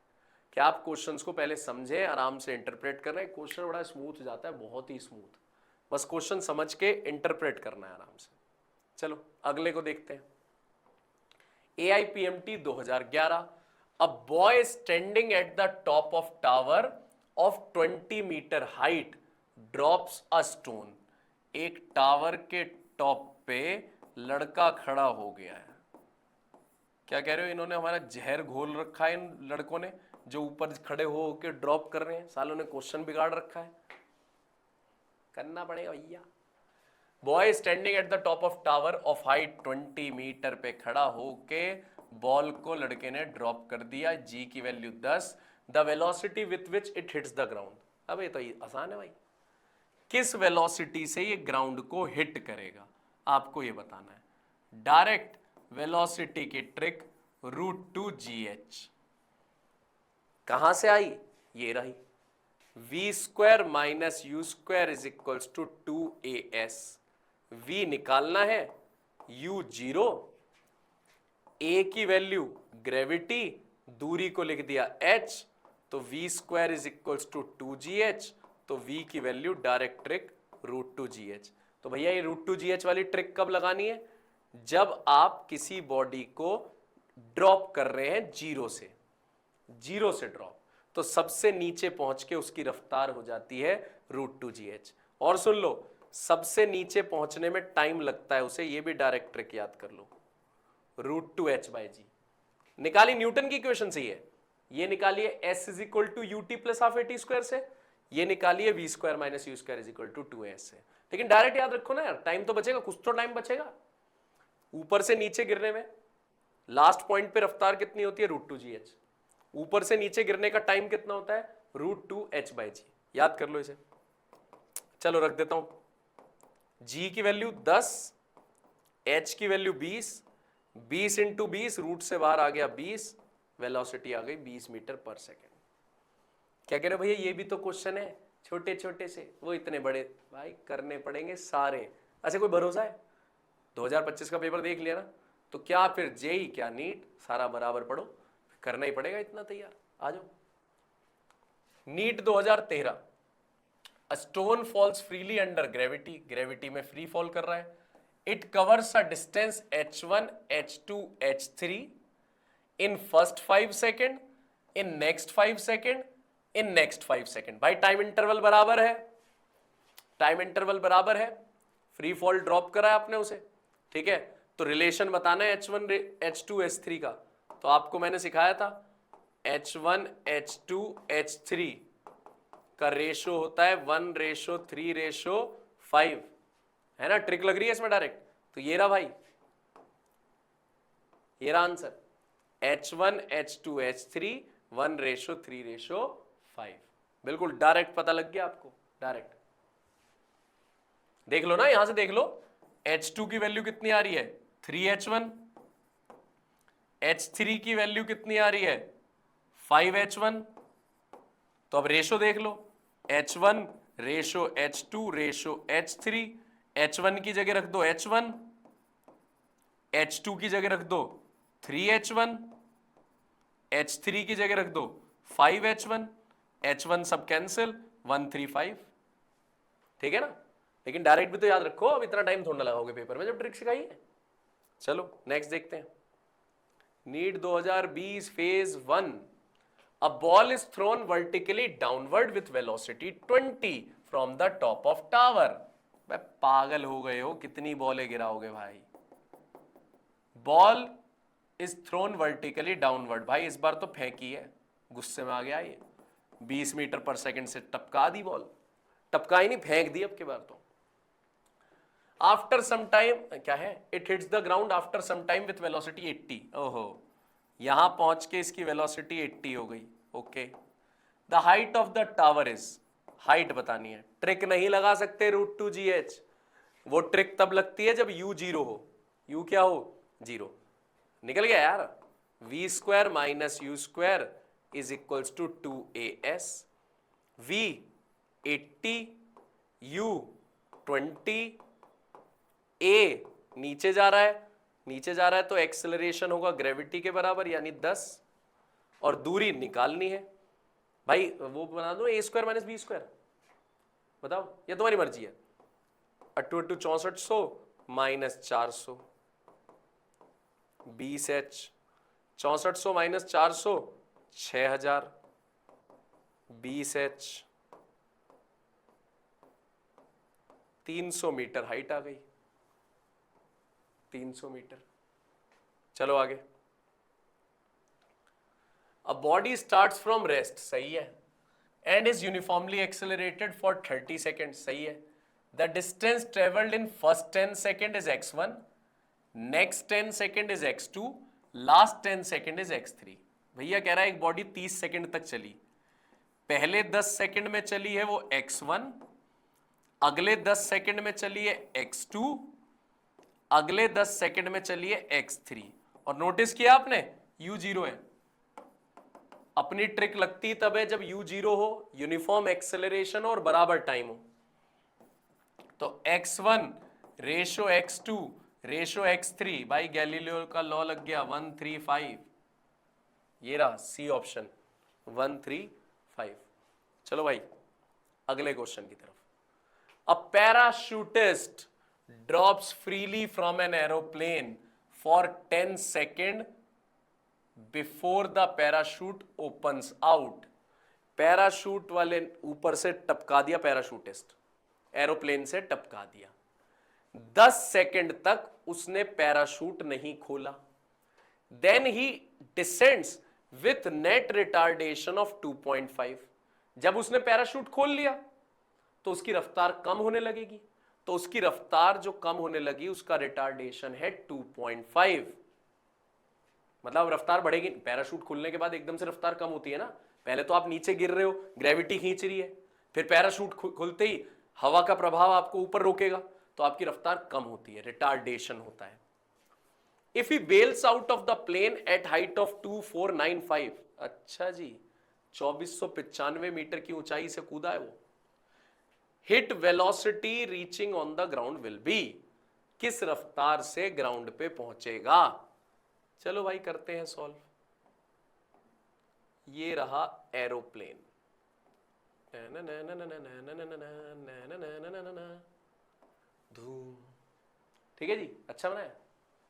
कि आप क्वेश्चंस को पहले समझे, आराम से इंटरप्रेट कर रहे हैं। क्वेश्चन बड़ा स्मूथ जाता है, बहुत ही स्मूथ। बस क्वेश्चन समझ के इंटरप्रेट करना है आराम से। चलो अगले को देखते हैं। AIPMT 2011, a boy standing at the top of tower of 20 metre height drops a stone. एक टावर के टॉप पे लड़का खड़ा हो गया है। क्या कह रहे हो, इन्होंने हमारा जहर घोल रखा है इन लड़कों ने, जो ऊपर खड़े हो के ड्रॉप कर रहे हैं। सालों ने क्वेश्चन बिगाड़ रखा है, करना पड़ेगा भैया। Boy standing at the top of tower of height 20 metre पे खड़ा होके बॉल को लड़के ने ड्रॉप कर दिया। जी की value 10, the velocity with which it hits the ground. अब ये तो आसान है भाई, किस वेलोसिटी से ये ग्राउंड को हिट करेगा आपको ये बताना है। डायरेक्ट वेलोसिटी की ट्रिक √2gh कहां से आई, ये रही, v square minus u square is equals to 2as। v निकालना है, u 0, a की वैल्यू ग्रेविटी, दूरी को लिख दिया h, तो v square is equals to 2gh, तो v की वैल्यू डायरेक्ट ट्रिक √2gh। तो भैया ये √2gh वाली ट्रिक कब लगानी है, जब आप किसी बॉडी को ड्रॉप कर रहे हैं जीरो से ड्रॉप, तो सबसे नीचे पहुंच के उसकी रफ्तार हो जाती है √2gh। और सुन लो, सबसे नीचे पहुंचने में टाइम लगता है उसे, ये भी डायरेक्ट ट्रिक याद कर लो, √2h/g। निकाली न्यूटन की इक्वेशन से, ये निकालिए s is equal to ut plus half at square से, ये निकालिए v square minus u square is equal to 2s से। लेकिन डायरेक्ट याद रखो ना यार, टाइम तो बचेगा, कुछ तो टाइम बचेगा। ऊपर से नीचे गिरने में लास्ट पॉइंट पे रफ्तार कितनी होती है, √2gh। ऊपर से नीचे गिरने का टाइम कितना होता है, √2h/g। याद कर लो इसे। चलो रख देता हूं, g की वैल्यू 10, h की वैल्यू 20, 20 इंटू 20, रूट से बाहर आ गया 20, वेलोसिटी आ गई 20 मीटर पर सेकेंड। क्या कह रहे हो भैया, ये भी तो क्वेश्चन है छोटे छोटे से, वो इतने बड़े भाई करने पड़ेंगे सारे। ऐसे कोई भरोसा है, 2025 का पेपर देख लिया ना, तो क्या फिर जेई क्या नीट, सारा बराबर पढ़ो, करना ही पड़ेगा इतना तैयार। आ जाओ, NEET 2013, a stone falls freely under gravity, gravity में फ्री फॉल कर रहा है। It covers a distance h1 h2 h3 in first 5 second, in next 5 second, in next 5 second. भाई टाइम इंटरवल बराबर है, टाइम इंटरवल बराबर है, फ्री फॉल ड्रॉप करा है आपने उसे, ठीक है। तो रिलेशन बताना है h1 h2 h3 का, तो आपको मैंने सिखाया था h1 h2 h3 का रेशो होता है 1:3:5, है ना। ट्रिक लग रही है इसमें डायरेक्ट, तो ये रहा भाई, ये रहा आंसर, h1 h2 h3 1:3:5। बिल्कुल डायरेक्ट पता लग गया आपको, डायरेक्ट देख लो ना, यहां से देख लो, h2 की वैल्यू कितनी आ रही है 3h1, h3 की वैल्यू कितनी आ रही है 5h1। तो अब रेशो देख लो, h1 ratio h2 ratio h3, h1 की जगह रख दो h1, h2 की जगह रख दो 3h1, H3 की जगह रख दो 5h1, H1 सब कैंसिल 135। ठीक है ना? लेकिन डायरेक्ट भी तो याद रखो, अब इतना टाइम थोड़ा लगाओगे पेपर में जब ट्रिक सिखाई है। चलो नेक्स्ट देखते हैं। NEET 2020 phase 1। A ball is thrown vertically downward with velocity 20 from the top of tower। भाई पागल हो गए हो, कितनी बॉलें गिराओगे भाई। Ball is thrown vertically downward, भाई इस बार तो फेंकी है, गुस्से में आ गया ये, 20 मीटर पर सेकंड से टपका दी बॉल, टपका ही नहीं फेंक दी अब की बार तो। आफ्टर सम टाइम क्या है, it hits the ground after some time with velocity 80। ओहो, यहां पहुंच के इसकी वेलोसिटी 80 हो गई। Okay, the height of the tower is, height बतानी है, ट्रिक नहीं लगा सकते √2gh, वो ट्रिक तब लगती है जब u 0 हो। u क्या हो? 0। निकल गया यार। v² minus u² is equals to 2as। v 80, u 20, a नीचे जा रहा है, नीचे जा रहा है तो एक्सेलरेशन होगा ग्रेविटी के बराबर यानी 10, और दूरी निकालनी है भाई, वो बना दो a² माइनस b², बताओ, ये तुम्हारी मर्जी है। 8 × 6400 minus 400, 20h, 6400 minus 400 6000, 20h, 300 meter height आ गई, 300 मीटर। चलो आगे। A body starts from rest, सही है, and is uniformly accelerated for 30 second, सही है। The distance travelled in first 10 second is x1, next 10 second is x2, last 10 second is x3। भैया कह रहा है एक बॉडी 30 सेकेंड तक चली, पहले 10 सेकेंड में चली है वो x1, अगले 10 सेकेंड में चली है x2, अगले 10 सेकेंड में चली है x3, और नोटिस किया आपने u 0 है। अपनी ट्रिक लगती तब है जब u 0 हो, यूनिफॉर्म एक्सेलरेशन और बराबर टाइम हो। तो x1 ratio x2 ratio x3, भाई गैलीलियो का लॉ लग गया 135, ये रहा सी ऑप्शन 135। चलो भाई अगले क्वेश्चन की तरफ। A parachutist drops freely from an aeroplane for 10 second before the parachute opens out. Parachute वाले ऊपर से टपका दिया, पैराशूटिस्ट एरोप्लेन से टपका दिया, 10 सेकेंड तक उसने पैराशूट नहीं खोला, then he descends with net retardation of 2.5। जब उसने पैराशूट खोल लिया तो उसकी रफ्तार कम होने लगेगी, तो उसकी रफ्तार जो कम होने लगी उसका रिटार्डेशन है 2.5। मतलब रफ्तार बढ़ेगी, पैराशूट खुलने के बाद एकदम से रफ्तार कम होती है ना, पहले तो आप नीचे गिर रहे हो, ग्रेविटी खींच रही है, फिर पैराशूट खुलते ही हवा का प्रभाव आपको ऊपर रोकेगा तो आपकी रफ्तार कम होती है, रिटार्डेशन होता है। If he bails out of the plane at height of 2495, अच्छा जी 2495 मीटर की ऊंचाई से कूदा है वो, hit velocity reaching on the ground will be, किस रफ्तार से ग्राउंड पे पहुंचेगा। चलो भाई करते हैं सॉल्व। ये रहा एरोप्लेन, धूम, ठीक है जी, अच्छा बनाया,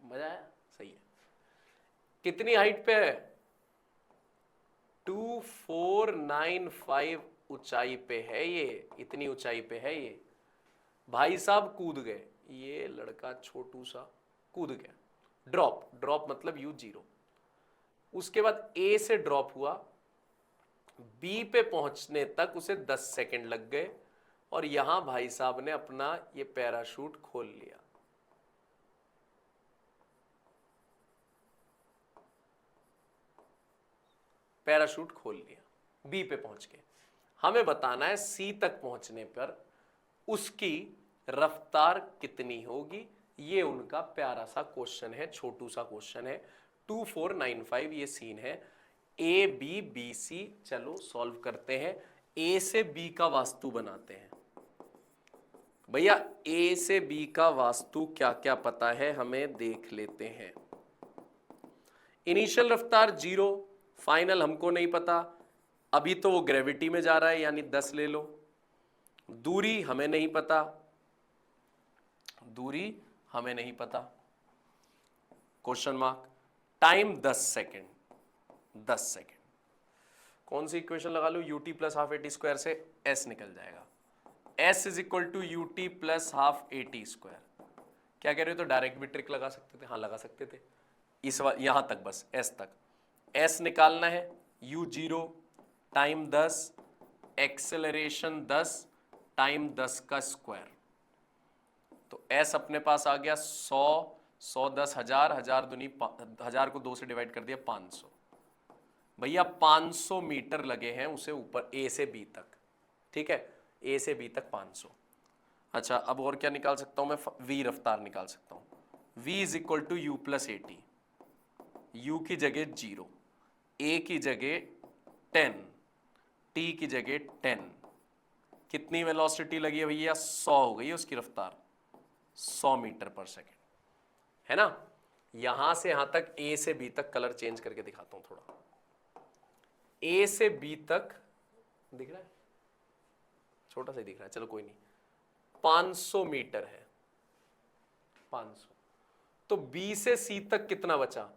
मजा आया, सही है। कितनी हाइट पे है? 2495 ऊंचाई पे है ये, इतनी ऊंचाई पे है ये। भाई साहब कूद गए, ये लड़का छोटू सा कूद गया, ड्रॉप, ड्रॉप मतलब u 0। उसके बाद A से ड्रॉप हुआ, B पे पहुंचने तक उसे 10 सेकेंड लग गए, और यहां भाई साहब ने अपना ये पैराशूट खोल लिया। पैराशूट खोल लिया, B पे पहुंच के हमें बताना है C तक पहुंचने पर उसकी रफ्तार कितनी होगी। ये उनका प्यारा सा क्वेश्चन है, छोटू सा क्वेश्चन है, 2495 ये सीन है, ए बी बी सी। चलो सॉल्व करते हैं, ए से बी का वास्तु बनाते हैं। भैया ए से बी का वास्तु क्या क्या पता है हमें, देख लेते हैं। इनिशियल रफ्तार 0, फाइनल हमको नहीं पता, अभी तो वो ग्रेविटी में जा रहा है यानी 10 ले लो। दूरी हमें नहीं पता, दूरी हमें नहीं पता, question mark. Time 10 second, 10 second. कौन सी इक्वेशन लगा लो, UT plus half eighty square से एस निकल जाएगा, S is equal to UT plus half eighty square. क्या कह रहे हो, तो डायरेक्ट भी ट्रिक लगा सकते थे, हाँ लगा सकते थे, इस यहां तक बस एस तक, एस निकालना है, यू 0, टाइम 10, एक्सेलरेशन 10, टाइम 10 का स्क्वायर। तो एस अपने पास आ गया 100, 100 10 हजार, हजार दूनी, हजार को 2 से डिवाइड कर दिया 500। भैया 500 मीटर लगे हैं उसे ऊपर ए से बी तक, ठीक है, ए से बी तक 500। अच्छा अब और क्या निकाल सकता हूं मैं, वी रफ्तार निकाल सकता हूं, v is equal to u plus 80, u की जगह 0, a की जगह 10, t की जगह 10। कितनी वेलोसिटी लगी है भैया, 100 हो गई है उसकी रफ्तार, 100 मीटर पर सेकेंड, है ना। यहां से यहां तक ए से बी तक कलर चेंज करके दिखाता हूं थोड़ा, ए से बी तक दिख रहा है, छोटा सा ही दिख रहा है, चलो कोई नहीं, 500 मीटर है, 500। तो बी से सी तक कितना बचा,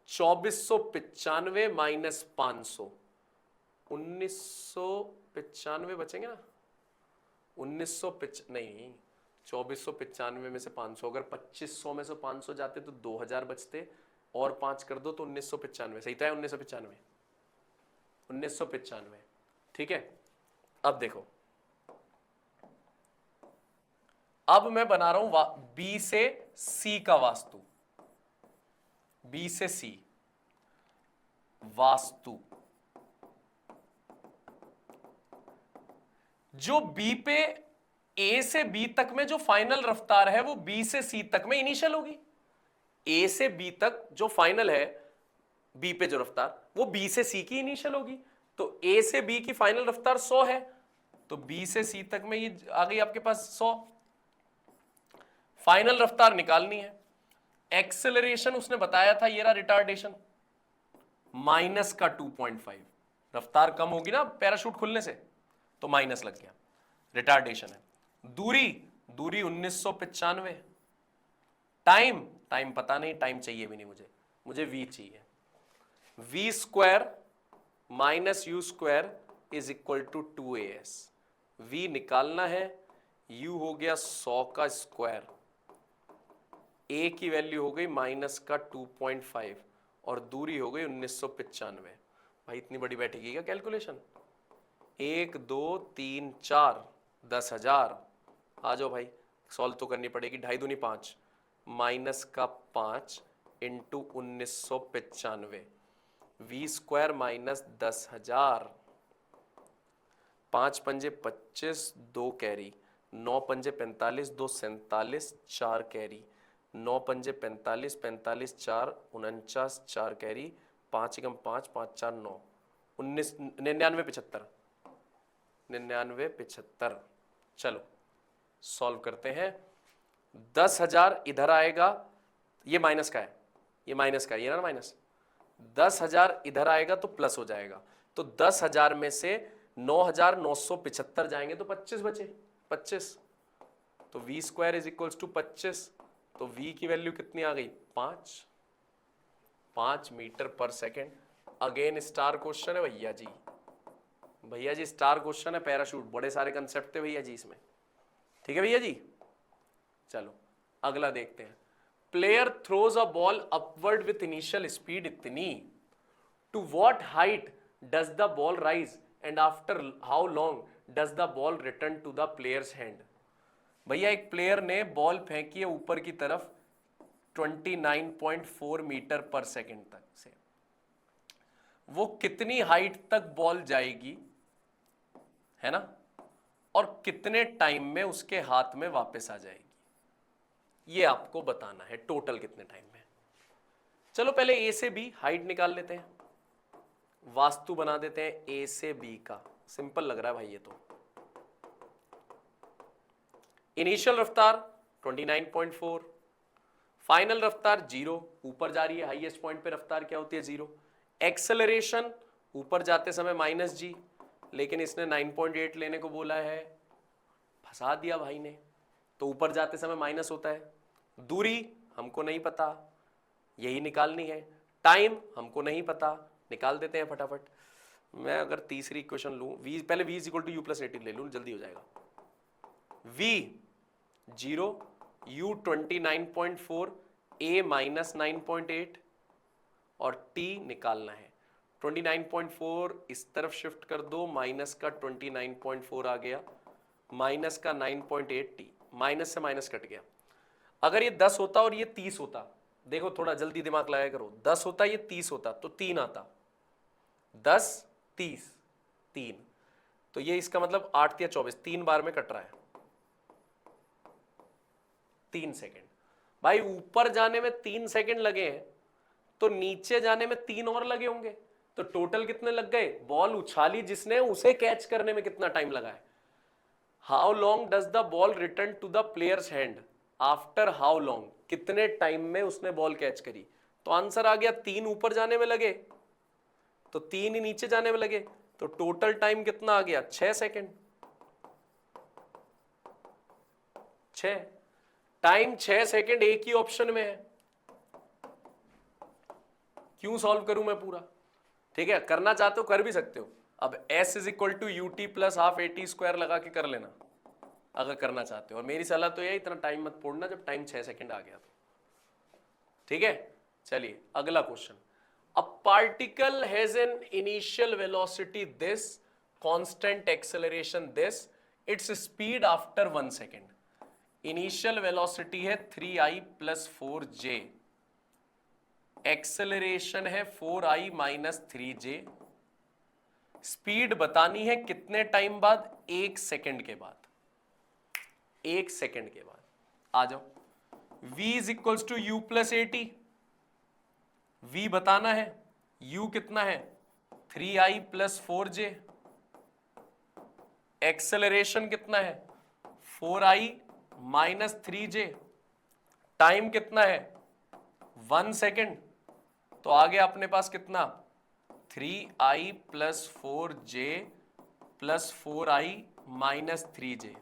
2495 माइनस 500, 1995 बचेंगे ना, 1995 नहीं, 2495 में से 500, अगर 2500 में से 500 जाते तो 2000 बचते, और 5 कर दो तो 1995, सही तो है 1995, 1995, ठीक है। अब देखो, अब मैं बना रहा हूं बी से सी का वास्तु, बी से सी वास्तु। जो बी पे ए से बी तक में जो फाइनल रफ्तार है वो बी से सी तक में इनिशियल होगी, ए से बी तक जो फाइनल है बी पे जो रफ्तार वो बी से सी की इनिशियल होगी। तो ए से बी की फाइनल रफ्तार 100 है, तो बी से सी तक में ये आ गई आपके पास 100। फाइनल रफ्तार निकालनी है, एक्सेलरेशन उसने बताया था ये रहा, रिटार्डेशन माइनस का 2.5, रफ्तार कम होगी ना पैराशूट खुलने से तो माइनस लग गया, रिटार्डेशन है। दूरी, दूरी 1995, टाइम, टाइम पता नहीं, टाइम चाहिए भी नहीं मुझे, मुझे v चाहिए, v square minus u square is equal to 2as, v निकालना है, u हो गया 100 का स्क्वायर, a की वैल्यू हो गई माइनस का 2.5 और दूरी हो गई 1995। भाई इतनी बड़ी बैठेगी क्या कैलकुलेशन, 1 2 3 4 10,000, आ जाओ भाई सॉल्व तो करनी पड़ेगी, 2.5 दूनी 5, माइनस का 5 इंटू 1995, वी स्क्वायर माइनस 10,000, 5 पंजे 25, 2 कैरी, 9 पंजे 45, 2 47, 4 कैरी, 9 पंजे 45, 45 4 49, 4 कैरी, 5 एकम 5, 5 4 9, 19 99 75, 99 75। चलो सॉल्व करते हैं, 10,000 इधर आएगा, ये माइनस का है, ये माइनस का है, ये ना माइनस, 10,000 इधर आएगा तो प्लस हो जाएगा, तो 10,000 में से 9,975 जाएंगे तो 25 बचे, 25, तो v square is equals to 25, तो v की वैल्यू कितनी आ गई 5 मीटर पर सेकेंड। अगेन स्टार क्वेश्चन है भैया जी, भैया जी स्टार क्वेश्चन है, पैराशूट बड़े सारे कंसेप्ट थे भैया जी इसमें, ठीक है भैया जी। चलो अगला देखते हैं, player throws a ball upward with initial speed इतनी, to what height does the ball rise and after how long does the ball return to the player's hand. भैया एक प्लेयर ने बॉल फेंकी है ऊपर की तरफ 29.4 मीटर पर सेकेंड तक से, वो कितनी हाइट तक बॉल जाएगी, है ना, और कितने टाइम में उसके हाथ में वापस आ जाएगी, ये आपको बताना है, टोटल कितने टाइम में। चलो पहले ए से बी हाइट निकाल लेते हैं, वास्तु बना देते हैं ए से बी का, सिंपल लग रहा है भाई ये तो। इनिशियल रफ्तार 29.4, फाइनल रफ्तार 0, ऊपर जा रही है, हाईएस्ट पॉइंट पे रफ्तार क्या होती है 0। एक्सेलरेशन ऊपर जाते समय -g, लेकिन इसने 9.8 लेने को बोला है, फंसा दिया भाई ने, तो ऊपर जाते समय माइनस होता है। दूरी हमको नहीं पता, यही निकालनी है। टाइम हमको नहीं पता, निकाल देते हैं फटाफट। मैं अगर तीसरी इक्वेशन लूं, v पहले v = u + 18 ले लूं, जल्दी हो जाएगा। v 0, u 29.4, a -9.8 और t निकालना है। 29.4 इस तरफ शिफ्ट कर दो, माइनस का 29.4 आ गया, माइनस का 9.8 t, माइनस से माइनस कट गया। अगर ये 10 होता और ये 30 होता, देखो थोड़ा जल्दी दिमाग लगाया करो, 10 होता ये 30 होता तो 3 आता, 10 30 3, तो ये इसका मतलब 8 या 24, 3 बार में कट रहा है, 3 सेकेंड। भाई ऊपर जाने में 3 सेकेंड लगे हैं, तो नीचे जाने में 3 और लगे होंगे, तो टोटल कितने लग गए? बॉल उछाली जिसने, उसे कैच करने में कितना टाइम लगा है। How long does the ball return to the player's hand after how long, कितने टाइम में उसने बॉल कैच करी। तो आंसर आ गया 3 ऊपर जाने में लगे तो 3 ही नीचे जाने में लगे, तो टोटल टाइम कितना आ गया? 6 सेकेंड। 6 टाइम 6 सेकेंड एक ही ऑप्शन में है, क्यों सॉल्व करूं मैं पूरा? ठीक है, करना चाहते हो कर भी सकते हो। अब s = ut + ½ at² लगा के कर लेना अगर करना चाहते हो, और मेरी सलाह तो यह इतना टाइम मत फोड़ना जब टाइम 6 सेकेंड आ गया तो। ठीक है, चलिए अगला question. A particle has an initial velocity this, constant acceleration this, its speed after 1 second. Initial velocity है 3i + 4j, एक्सेलरेशन है 4i - 3j, स्पीड बतानी है कितने टाइम बाद? 1 सेकेंड के बाद। 1 सेकेंड के बाद आ जाओ। v = u + at, v बताना है, u कितना है? 3i + 4j, एक्सेलरेशन कितना है? 4i - 3j, टाइम कितना है? 1 सेकेंड। तो आ गया अपने पास कितना? 3i + 4j + 4i - 3j,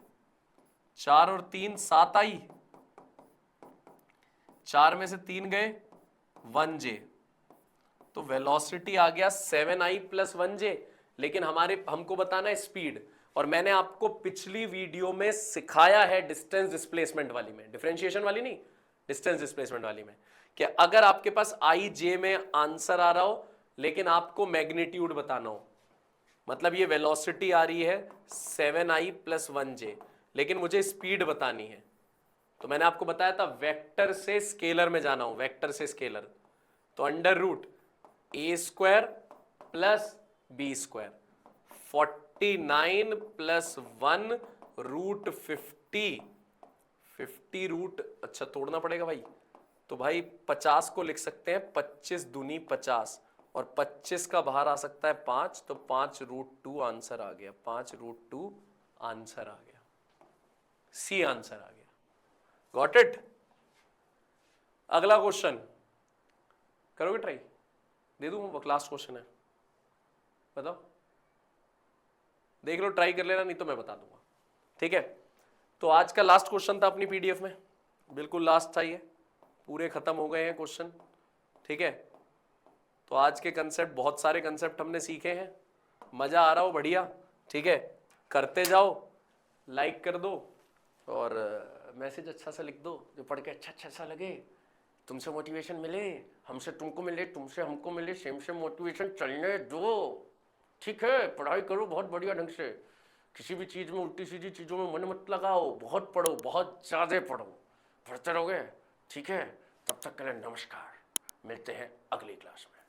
4 और 3 7i, 4 में से 3 गए 1j, तो वेलोसिटी आ गया 7i + 1j। लेकिन हमको बताना है स्पीड, और मैंने आपको पिछली वीडियो में सिखाया है डिस्टेंस डिस्प्लेसमेंट वाली में, डिफरेंशिएशन वाली नहीं, डिस्टेंस डिस्प्लेसमेंट वाली में, कि अगर आपके पास i j में आंसर आ रहा हो लेकिन आपको मैग्नीट्यूड बताना हो, मतलब ये वेलोसिटी आ रही है 7i + 1j, लेकिन मुझे स्पीड बतानी है, तो मैंने आपको बताया था वेक्टर से स्केलर में जाना हो, वेक्टर से स्केलर, तो √a² + b², 49 + 1 √50, 50 अच्छा तोड़ना पड़ेगा भाई, तो भाई 50 को लिख सकते हैं 25 दूनी 50, और 25 का बाहर आ सकता है 5, तो 5 √2 आंसर आ गया, 5 √2 आंसर आ गया, सी आंसर आ गया। Got it? अगला क्वेश्चन करोगे ट्राई? दे दूं वो लास्ट क्वेश्चन है, बताओ, देख लो, ट्राई कर लेना, नहीं तो मैं बता दूंगा। ठीक है, तो आज का लास्ट क्वेश्चन था अपनी पीडीएफ में, बिल्कुल लास्ट था ये, पूरे खत्म हो गए हैं क्वेश्चन। ठीक है, तो आज के कंसेप्ट, बहुत सारे कंसेप्ट हमने सीखे हैं, मजा आ रहा हो बढ़िया। ठीक है, करते जाओ, लाइक कर दो और मैसेज अच्छा सा लिख दो जो पढ़ के अच्छा सा लगे, तुमसे मोटिवेशन मिले, हमसे तुमको मिले, तुमसे हमको मिले, सेम मोटिवेशन चलने दो। ठीक है, पढ़ाई करो बहुत बढ़िया ढंग से, किसी भी चीज़ में उल्टी सीधी चीज़ों में मन मत लगाओ, बहुत पढ़ो, बहुत ज़्यादा पढ़ो, पढ़ते रहोगे। ठीक है, तब तक के लिए नमस्कार, मिलते हैं अगली क्लास में।